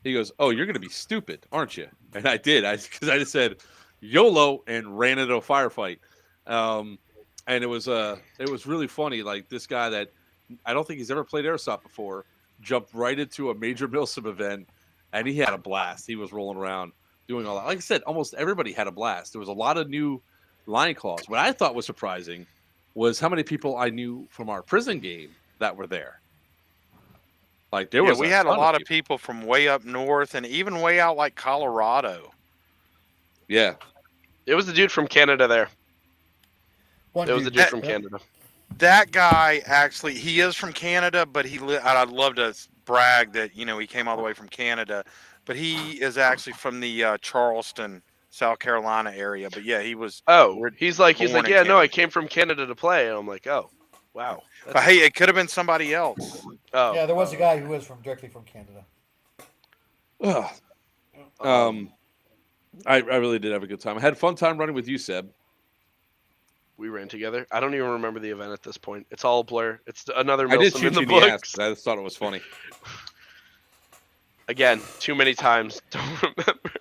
He goes, "Oh, you're gonna be stupid, aren't you?" And I did, because I just said YOLO and ran into a firefight. And it was really funny. Like, this guy that I don't think he's ever played airsoft before jumped right into a major Milsim event, and he had a blast. He was rolling around doing all that. Like I said, almost everybody had a blast. There was a lot of new line calls. What I thought was surprising was how many people I knew from our prison game that were there. Like, there was we had a lot of people from way up north and even way out like Colorado. Yeah. It was the dude from Canada there. It was the dude from Canada. That guy, actually, he is from Canada, but I'd love to brag that, he came all the way from Canada, but he is actually from the Charleston, South Carolina area. But yeah, he was. Oh, he's like, yeah, Canada. no, I came from Canada to play. And I'm like, oh, wow. But hey, it could have been somebody else. Oh. Yeah, there was a guy who was directly from Canada. I really did have a good time. I had a fun time running with you, Seb. We ran together. I don't even remember the event at this point. It's all a blur. It's another I did Milsim shoot in you the in the ass books. 'cause I just thought it was funny. Again, too many times. Don't remember.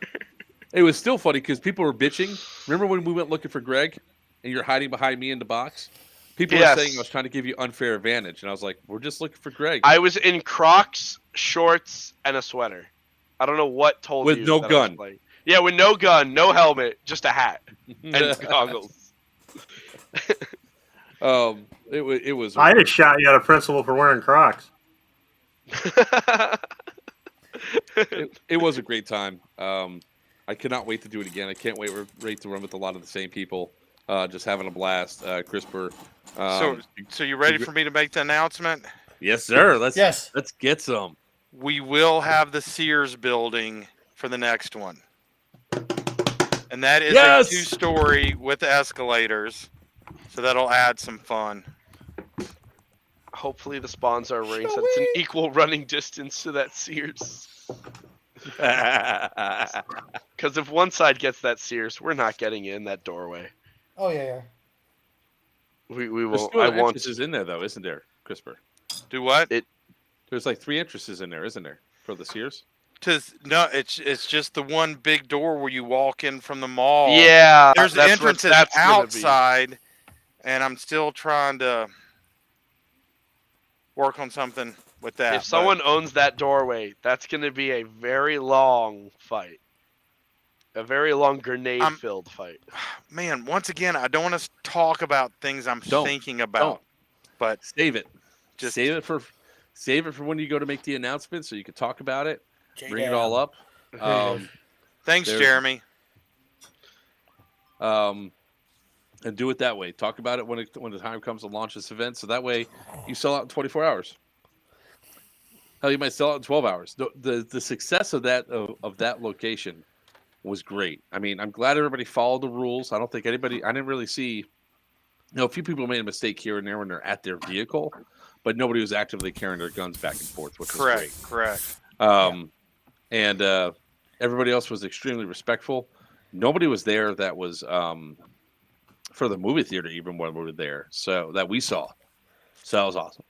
It was still funny because people were bitching. Remember when we went looking for Greg and you're hiding behind me in the box? People were saying I was trying to give you unfair advantage. And I was like, we're just looking for Greg. I was in Crocs, shorts, and a sweater. I don't know what told with you. no that gun. Yeah, with no gun, no helmet, just a hat and goggles. It was. I had shot you out of principal for wearing Crocs. It was a great time. I cannot wait to do it again. I can't wait to run with a lot of the same people. Just having a blast. CRISPR. So you ready for me to make the announcement? Yes, sir. Let's get some. We will have the Sears building for the next one. And that is a 2-story with escalators. So that'll add some fun. Hopefully the spawns are arranged that it's an equal running distance to that Sears. Because if one side gets that Sears, we're not getting in that doorway. Oh yeah. We There's won't. still I want. entrances in there though, isn't there, CRISPR? Do what? There's like 3 entrances in there, isn't there, for the Sears? No, it's just the one big door where you walk in from the mall. Yeah, there's that's entrances what that's gonna be. outside, and I'm still trying to work on something with that. If someone owns that doorway, that's going to be a very long fight. A very long grenade-filled fight. Man, once again, I don't want to talk about things I'm thinking about. But save it. Just save it for when you go to make the announcement, so you can talk about it. Bring it all up. Thanks, Jeremy. And do it that way. Talk about it when the time comes to launch this event, so that way you sell out in 24 hours. Hell, you might sell out in 12 hours. The success of that location was great. I mean, I'm glad everybody followed the rules. I didn't really see. A few people made a mistake here and there when they're at their vehicle, but nobody was actively carrying their guns back and forth, which was great. Correct. And everybody else was extremely respectful. Nobody was there that was for the movie theater, even when we were there, so that we saw. So that was awesome.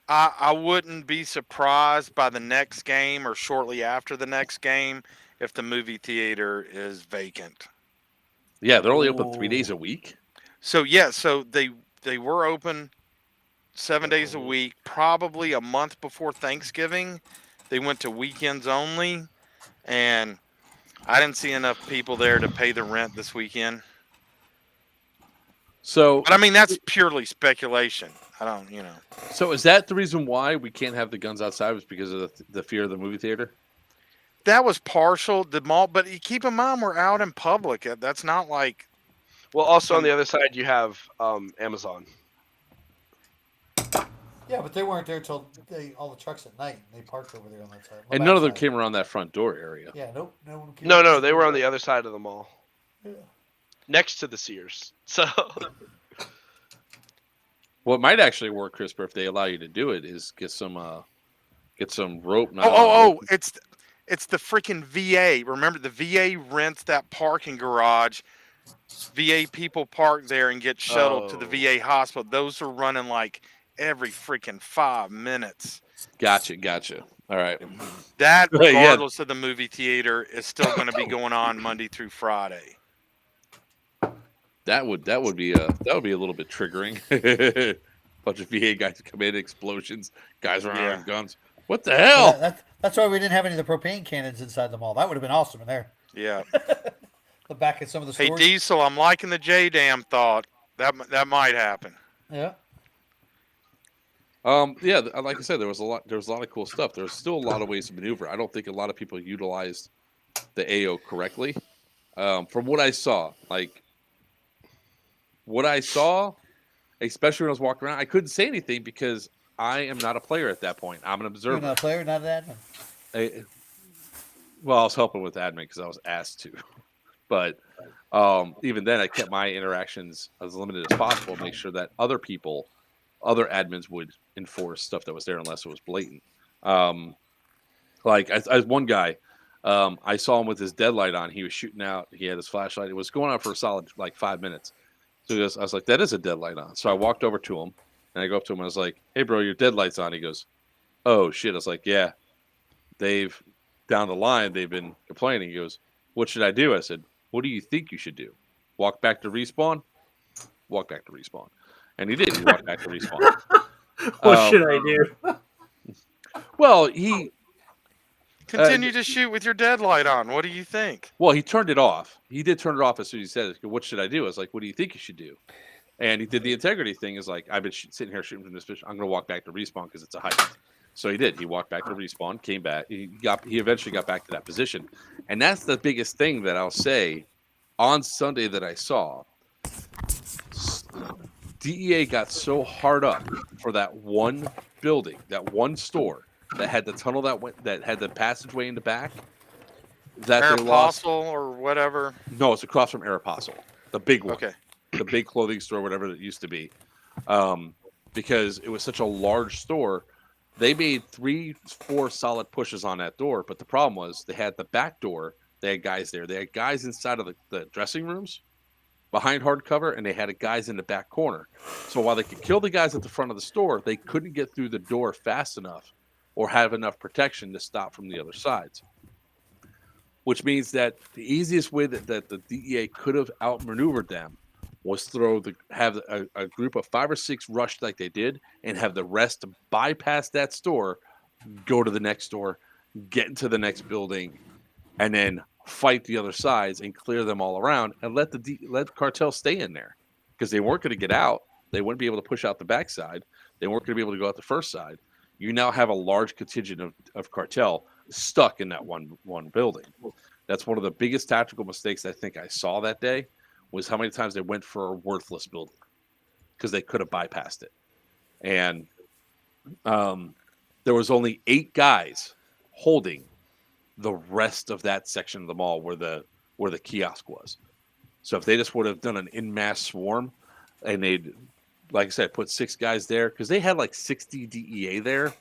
I wouldn't be surprised by the next game or shortly after the next game if the movie theater is vacant. Yeah, they're only open 3 days a week. So they were open 7 days a week, probably a month before Thanksgiving. They went to weekends only, and I didn't see enough people there to pay the rent this weekend. So, but I mean, that's purely speculation. I don't, So is that the reason why we can't have the guns outside? Was because of the fear of the movie theater? That was partial. The mall, but you keep in mind we're out in public. That's not like. Well, also on the other side you have Amazon. Yeah, but they weren't there till all the trucks at night. They parked over there on that side. And none of them came around that front door area. Yeah, nope. No, they were on the other side of the mall. Yeah. Next to the Sears. So. What might actually work, CRISPR, if they allow you to do it, is get some rope. It's the freaking VA. Remember, the VA rents that parking garage. VA people park there and get shuttled to the VA hospital. Those are running like every freaking 5 minutes. Gotcha. All right. That, regardless of the movie theater, is still going to be going on Monday through Friday. That would be a little bit triggering. Bunch of VA guys come in, explosions, guys running with guns. What the hell? Yeah, that's why we didn't have any of the propane cannons inside the mall. That would have been awesome in there. Yeah. The back of some of the stores. Hey, Diesel, I'm liking the J-Dam thought. That might happen. Yeah. Yeah, like I said, there was a lot of cool stuff. There's still a lot of ways to maneuver. I don't think a lot of people utilized the AO correctly. From what I saw, especially when I was walking around, I couldn't say anything because I am not a player at that point. I'm an observer. You're not a player, not an admin. I was helping with admin because I was asked to. But even then, I kept my interactions as limited as possible to make sure that other admins would enforce stuff that was there unless it was blatant. As one guy, I saw him with his deadlight on. He was shooting out. He had his flashlight. It was going on for a solid 5 minutes. So I was like, that is a deadlight on. So I walked over to him, and I go up to him, and I was like, hey, bro, your deadlight's on. He goes, oh, shit. I was like, yeah. Down the line, they've been complaining. He goes, what should I do? I said, what do you think you should do? Walk back to respawn? Walk back to respawn. And he did. He walked back to respawn. What should I do? Well, he... Continue to shoot with your deadlight on. What do you think? Well, he turned it off. He did turn it off as soon as he said it. What should I do? I was like, what do you think you should do? And he did the integrity thing. Is like, I've been sitting here shooting from this position. I'm going to walk back to respawn because it's a height. So he did. He walked back to respawn, came back. He eventually got back to that position. And that's the biggest thing that I'll say on Sunday that I saw. DEA got so hard up for that one building, that one store that had the tunnel that had the passageway in the back. That they lost. Or whatever. No, it's across from Aeropostale, the big one. Okay. The big clothing store, whatever it used to be. because it was such a large store. They made 3-4 solid pushes on that door, but the problem was they had the back door. They had guys there. They had guys inside of the dressing rooms behind hardcover, and they had guys in the back corner. So while they could kill the guys at the front of the store, they couldn't get through the door fast enough or have enough protection to stop from the other sides. Which means that the easiest way that the DEA could have outmaneuvered them was have a group of 5 or 6 rush like they did and have the rest to bypass that store, go to the next store, get into the next building, and then fight the other sides and clear them all around and let the cartel stay in there because they weren't going to get out. They wouldn't be able to push out the backside. They weren't going to be able to go out the first side. You now have a large contingent of cartel stuck in that one building. That's one of the biggest tactical mistakes I think I saw that day. Was how many times they went for a worthless building because they could have bypassed it. And there was only 8 guys holding the rest of that section of the mall where the kiosk was. So if they just would have done an en masse swarm and they'd, like I said, put 6 guys there because they had like 60 DEA there,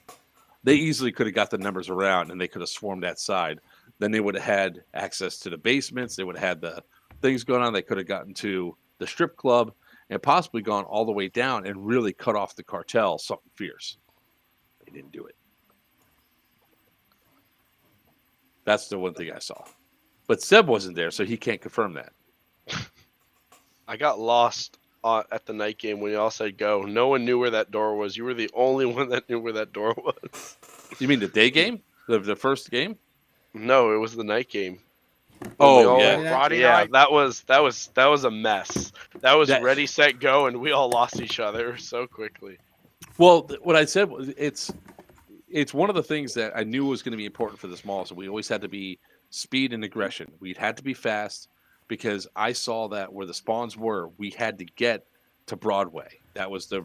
they easily could have got the numbers around and they could have swarmed that side. Then they would have had access to the basements. They would have had the things going on. They could have gotten to the strip club and possibly gone all the way down and really cut off the cartel something fierce. They didn't do it. That's the one thing I saw. But Seb wasn't there, so he can't confirm that. I got lost at the night game when you all said go. No one knew where that door was. You were the only one that knew where that door was. You mean the day game? The first game? No, it was the night game. Oh yeah, Friday yeah. night. That was a mess. That was ready, set, go, and we all lost each other so quickly. Well, what I said was it's one of the things that I knew was going to be important for this mall. So we always had to be speed and aggression. We had to be fast because I saw that where the spawns were, we had to get to Broadway. That was the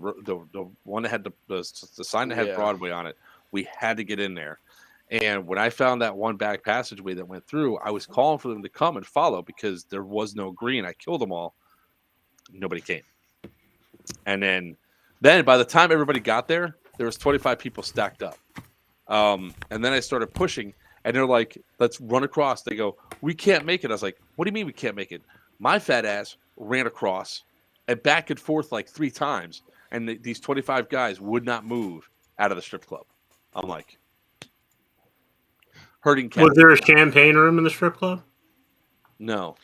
one that had the sign that had Broadway on it. We had to get in there. And when I found that one back passageway that went through, I was calling for them to come and follow because there was no green. I killed them all. Nobody came. And then by the time everybody got there, there was 25 people stacked up. And then I started pushing, and they're like, let's run across. They go, we can't make it. I was like, what do you mean we can't make it? My fat ass ran across and back and forth like 3 times, and these 25 guys would not move out of the strip club. I'm like, hurting cats. Was there a champagne room in the strip club? No.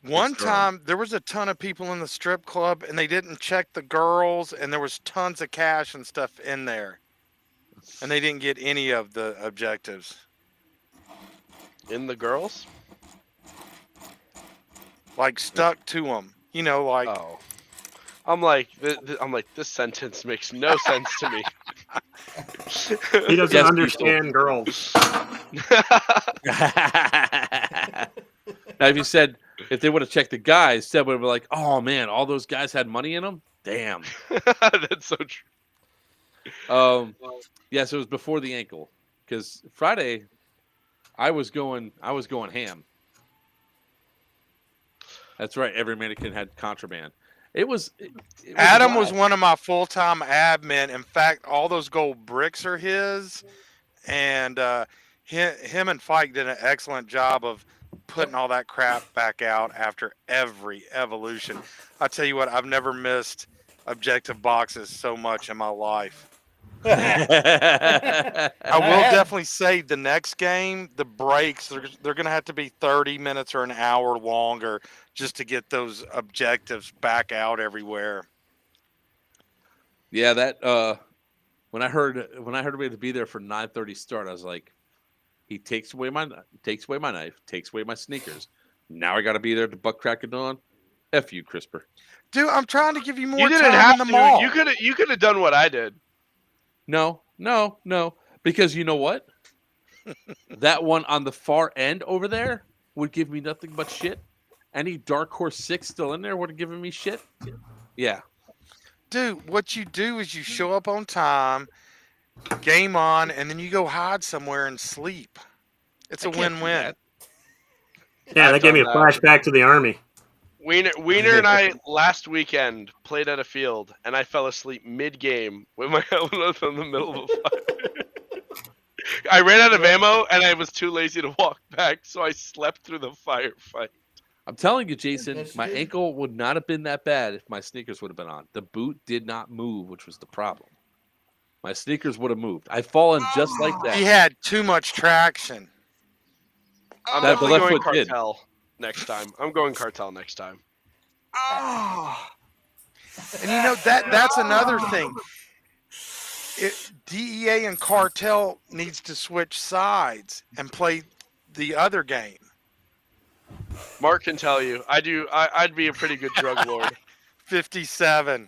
One time, there was a ton of people in the strip club, and they didn't check the girls, and there was tons of cash and stuff in there. And they didn't get any of the objectives. In the girls? Like, stuck to them. You know, like... Oh. I'm like, this sentence makes no sense to me. He doesn't understand girls. Now, if you said, if they would have checked the guys, Seb would have been like, oh, man, all those guys had money in them? Damn. That's so true. Yeah, so it was before the ankle. Because Friday, I was going ham. That's right. Every mannequin had contraband. It was Adam was one of my full-time admin. In fact, all those gold bricks are his. And him and Fike did an excellent job of putting all that crap back out after every evolution. I tell you what, I've never missed objective boxes so much in my life. I will definitely say the next game, the breaks, they're going to have to be 30 minutes or an hour longer just to get those objectives back out everywhere. Yeah, that when I heard we had to be there for 9:30 start, I was like, he takes away my knife, takes away my sneakers. Now I got to be there to butt crack of dawn. F you, CRISPR. Dude, I'm trying to give you more You didn't time have in the to. mall. You could have done what I did. No. Because you know what? That one on the far end over there would give me nothing but shit. Any Dark Horse 6 still in there would have given me shit. Yeah. Dude, what you do is you show up on time, game on, and then you go hide somewhere and sleep. It's a win-win. Yeah, that gave me a flashback to the Army. Weiner and I last weekend played at a field, and I fell asleep mid-game with my helmet in the middle of a fire. I ran out of ammo, and I was too lazy to walk back, so I slept through the firefight. I'm telling you, Jason, Yes, you my did. ankle would not have been that bad if my sneakers would have been on. The boot did not move, which was the problem. My sneakers would have moved. I've fallen just like that. He had too much traction. I'm That- the definitely left going foot did. cartel next time. I'm going cartel next time. Oh. And you know that's another thing. DEA and cartel needs to switch sides and play the other game. Mark can tell you, I'd be a pretty good drug lord. 57.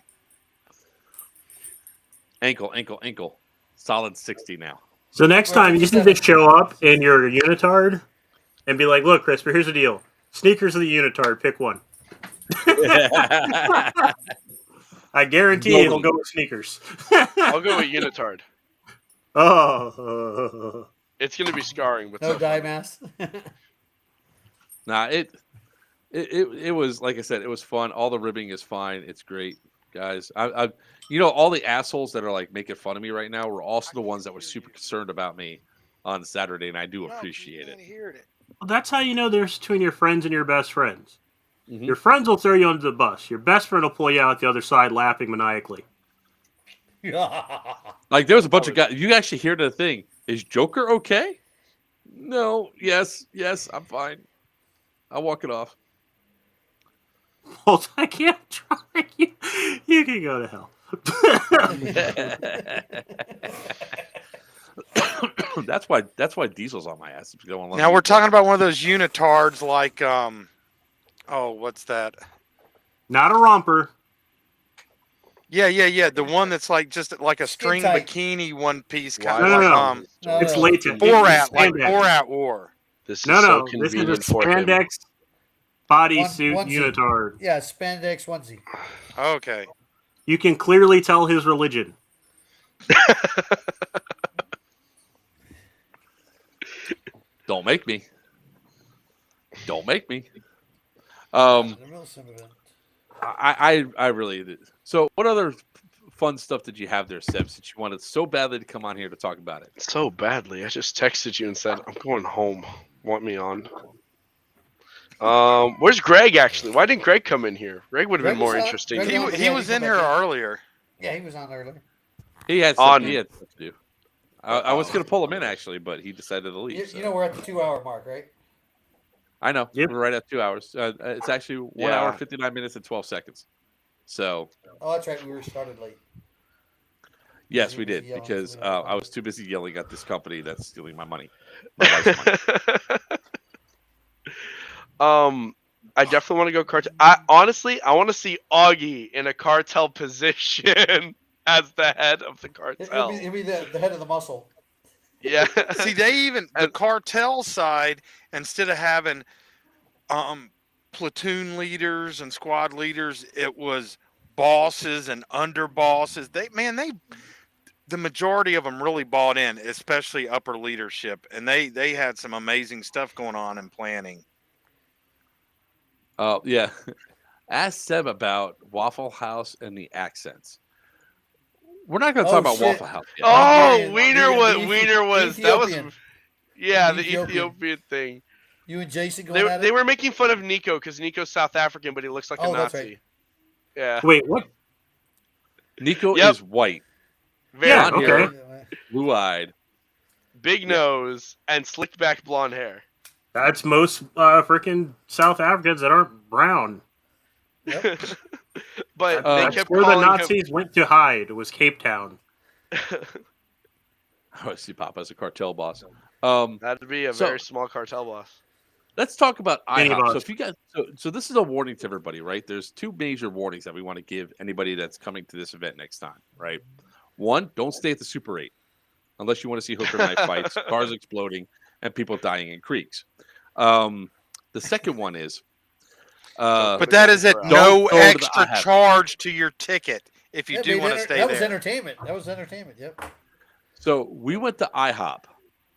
Ankle. Solid 60 now. So next time, you just need to show up in your unitard and be like, look, Crisper, here's the deal. Sneakers or the unitard, pick one. I guarantee it'll go with sneakers. I'll go with unitard. Oh. It's going to be scarring, but No so dye fun. mask. Nah, it was, like I said, it was fun. All the ribbing is fine. It's great, guys. I all the assholes that are like making fun of me right now were also the ones that were super concerned about me on Saturday, and I do appreciate it. Well, that's how you know there's between your friends and your best friends. Mhm. Your friends will throw you under the bus. Your best friend will pull you out the other side laughing maniacally. Like there was a bunch of guys. You actually hear the thing. Is Joker okay? No. Yes. I'm fine. I'll walk it off. Well, I can't try. You can go to hell. That's why Diesel's on my ass. Now we're talking about one of those unitards like what's that? Not a romper. Yeah. The one that's like just like a string tight. bikini one piece Wow. kind of like No, It's no. latex. Borat, It's like spandex. Borat wore. This is No. so This is a convenient for him. spandex bodysuit Onesie. unitard. Yeah, spandex onesie. Okay. You can clearly tell his religion. Don't make me. The real sim event. I really did. So, what other fun stuff did you have there, Seb? Since you wanted so badly to come on here to talk about it. So badly. I just texted you and said, I'm going home. Want me on? Where's Greg, actually? Why didn't Greg come in here? Greg would have been Greg was more on. interesting. Greg He, was on. he was in here earlier. Yeah, he was on earlier. He had On- stuff to do. I was going to pull him in, actually, but he decided to leave. You know we're at the 2-hour mark, right? I know. Yep. We're right at 2 hours. It's actually 1 Yeah. hour, 59 minutes, and 12 seconds. So, Oh, that's right. We were started late. yes, He we was did, yelling, because so we had to I was too busy yelling at this company that's stealing my money. My wife's money. I definitely want to go cartel. I want to see Augie in a cartel position as the head of the cartel. It'd be the head of the muscle. Yeah. See, the cartel side, instead of having platoon leaders and squad leaders, it was bosses and underbosses. The majority of them really bought in, especially upper leadership, and they had some amazing stuff going on in planning. Yeah. Ask Seb about Waffle House and the accents. We're not going to talk about shit. Waffle House yet. Oh, The Weiner was that was Ethiopian. the Ethiopian. Ethiopian thing. You and Jason going at They it? were making fun of Nico because Nico's South African, but he looks like a Oh, that's Nazi. right. Yeah. Wait, what? Nico Yep. is white, Very Yeah, blonde okay. hair, blue-eyed. big nose and slicked back blonde hair. That's most freaking South Africans that aren't brown. Yep. But Uh, they That's kept where the calling Nazis went to hide. Was Cape Town. him. I see Papa as a cartel boss. That'd be a So- very small cartel boss. Let's talk about Mini IHOP. boss. So if you guys, so this is a warning to everybody, right? There's two major warnings that we want to give anybody that's coming to this event next time, right? One, don't stay at the Super 8 unless you want to see hooker knife fights, cars exploding, and people dying in creeks. The second one is, But that is at Don't no go to the extra IHOP. charge to your ticket if you Yeah, do made want to stay that was there. entertainment. That was entertainment. Yep. so we went to IHOP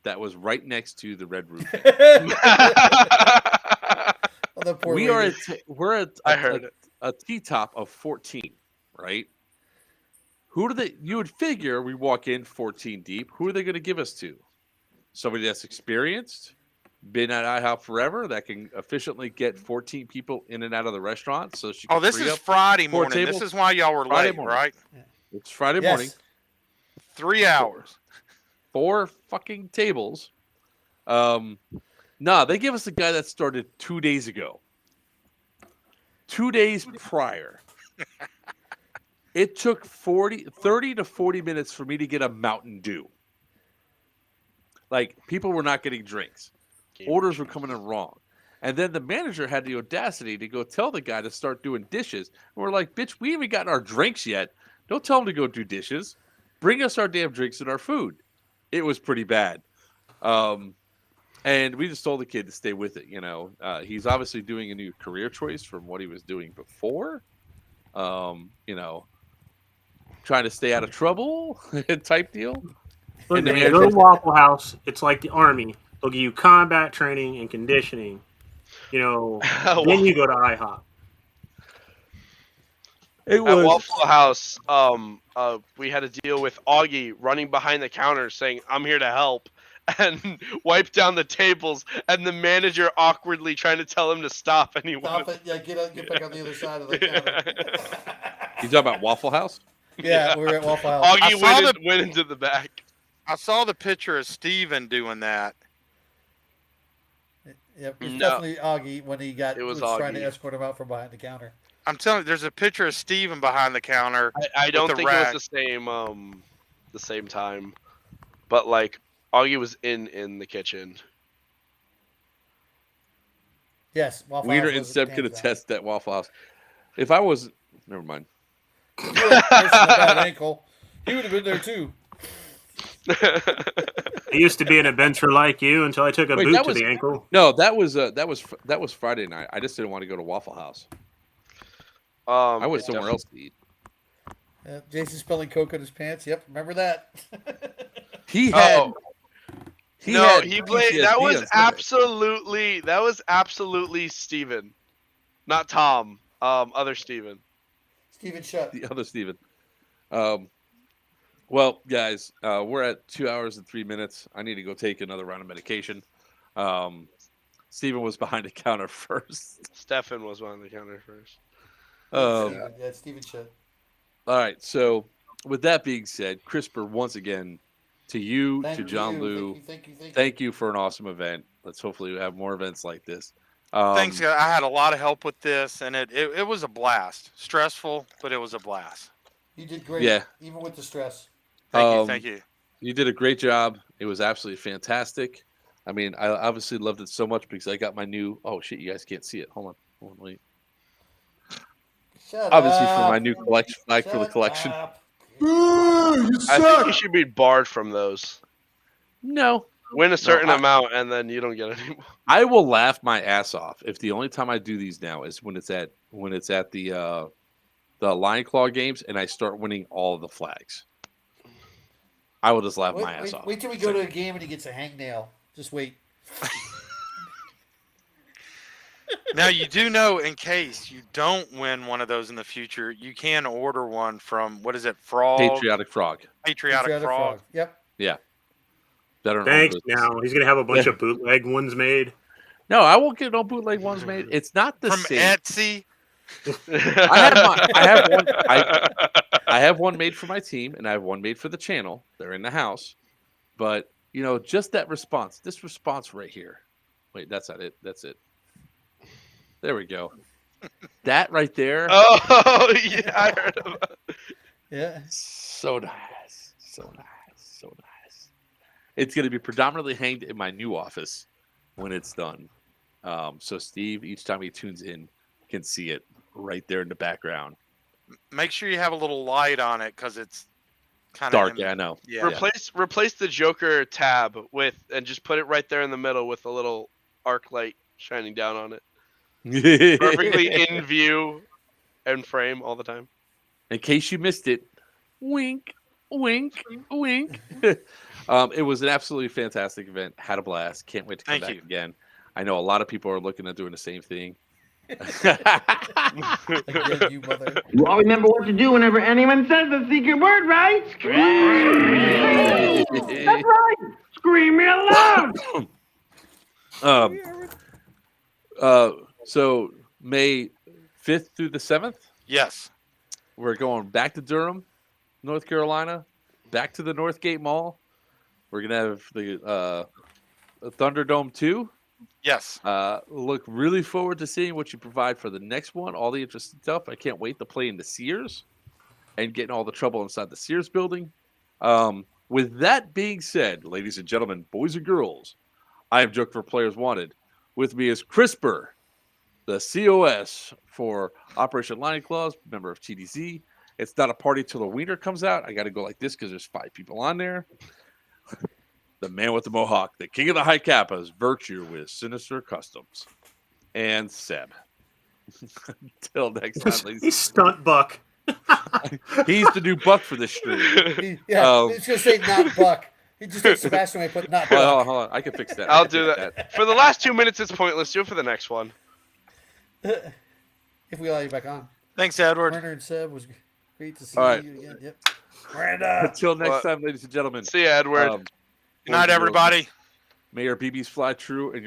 that was right next to the Red Roof. Well, The poor we are lady. we're I heard it. a T-top of 14, right? Who do they? You would figure we walk in 14 deep. Who are they going to give us to? Somebody that's experienced, been at IHOP forever, that can efficiently get 14 people in and out of the restaurant. So she. Can Oh, this free is up Friday 4 morning. This tables. is why y'all were Friday late, morning. right? It's Friday Yes. morning. 3 hours. 4 fucking tables. Nah, they give us a guy that started 2 days ago. 2 days prior. It took 30 to 40 minutes for me to get a Mountain Dew. Like, people were not getting drinks. Orders were coming in wrong. And then the manager had the audacity to go tell the guy to start doing dishes. And we're like, bitch, we haven't gotten our drinks yet. Don't tell him to go do dishes. Bring us our damn drinks and our food. It was pretty bad. And we just told the kid to stay with it. You know, he's obviously doing a new career choice from what he was doing before. You know, trying to stay out of trouble type deal. Look, And the man, go to manager- Waffle House. It's like the Army. They'll give you combat training and conditioning. You know, then you go to IHOP. It At was Waffle House, we had to deal with Augie running behind the counter saying, "I'm here to help," and wipe down the tables, and the manager awkwardly trying to tell him to stop, and he Stop it. Yeah, get back on the other side of the counter. You talking about Waffle House? Yeah, we were at Waffle House. Augie I saw went into the back. I saw the picture of Steven doing that. Yep, it's No. definitely Augie when he It was trying to Augie. escort him out from behind the counter. I'm telling you, there's a picture of Steven behind the counter. I don't the think rack. it was the same time, but like Augie was in the kitchen. Yes, Waffle Weiner House and was Seb hands could down. attest that Waffle House. If I was, never mind. You were nursing a bad ankle. He would have been there too. I used to be an adventurer like you until I took a Wait, boot that to was- the ankle. No, that was Friday night. I just didn't want to go to Waffle House. I went somewhere else to eat. Jason spilling Coke in his pants. Yep, remember that? He had. Oh. He No, had he played. PTSD That on was Sunday. absolutely Steven. Not Tom. Other Steven. Steven Shutt. The other Steven. Well, guys, we're at 2 hours and 3 minutes. I need to go take another round of medication. Steven was behind the counter first. Stefan was on the counter first. Yeah, Steven Shutt. All right. So, with that being said, CRISPR, once again, to you, Thank to John you. Lou, Thank you. thank you for an awesome event. Let's hopefully have more events like this. Thanks, guys. I had a lot of help with this, and it was a blast. Stressful, but it was a blast. You did great. Yeah. Even with the stress. Thank you. You did a great job. It was absolutely fantastic. I mean, I obviously loved it so much because I got my new. Oh shit! You guys can't see it. Hold on, wait. Shut Obviously, up. for my new collection, flag for the Shut collection. up. You I think suck. you should be barred from those. No, Win a certain I- amount, and then you don't get any more. I will laugh my ass off if the only time I do these now is when it's at the Lion Claw games and I start winning all of the flags. I will just laugh my ass off. Wait till we go to a game and he gets a hangnail. Just wait. Now, you do know, in case you don't win one of those in the future, you can order one from, what is it, Frog? Patriotic Frog. Patriotic Frog. Yep. Yeah. Better Thanks. than Now he's gonna have a bunch of bootleg ones made. No, I won't get no bootleg ones made. It's not the From same. Etsy. I have one made for my team, and I have one made for the channel. They're in the house, but you know, just that response. This response right here. Wait, that's not it. That's it. There we go. That right there. Oh yeah, I heard about it. Yeah. So nice. So nice. So nice. It's going to be predominantly hanged in my new office when it's done. So Steve, each time he tunes in, can see it right there in the background. Make sure you have a little light on it, because it's kind of Dark, yeah, I know. Yeah. Replace the Joker tab with, and just put it right there in the middle with a little arc light shining down on it. Perfectly in view and frame all the time. In case you missed it, wink, wink, wink. It was an absolutely fantastic event. Had a blast. Can't wait to come Thank back you. again. I know a lot of people are looking at doing the same thing. Again, you mother. You all remember what to do whenever anyone says the secret word, right? Scream! That's right! Scream real loud! So May 5th through the 7th, Yes. we're going back to Durham, North Carolina, back to the Northgate Mall. We're gonna have the Thunderdome 2. Yes. Look really forward to seeing what you provide for the next one. All the interesting stuff. I can't wait to play in the Sears and getting all the trouble inside the Sears building. With that being said, ladies and gentlemen, boys and girls, I am Joke for Players Wanted. With me is CRISPR, the COS for Operation Lion Claws, member of TDZ. It's not a party till the Weiner comes out. I got to go like this because there's 5 people on there. The man with the mohawk, the king of the high kappas, Virchew with Sinister Customs, and Seb. Until next time, ladies. He's stunt buck. He's the new buck for this stream. It's gonna say not Buck. He just took Sebastian and put not Buck. Hold on. I can fix that. I'll do that. For the last 2 minutes, it's pointless. Do it for the next one. If we allow you back on. Thanks, Edward. Werner and Seb, was great to see All right. you again. Yep. Miranda. Until next time, ladies and gentlemen. See you, Edward. Good night, everybody. May your BBs fly true and your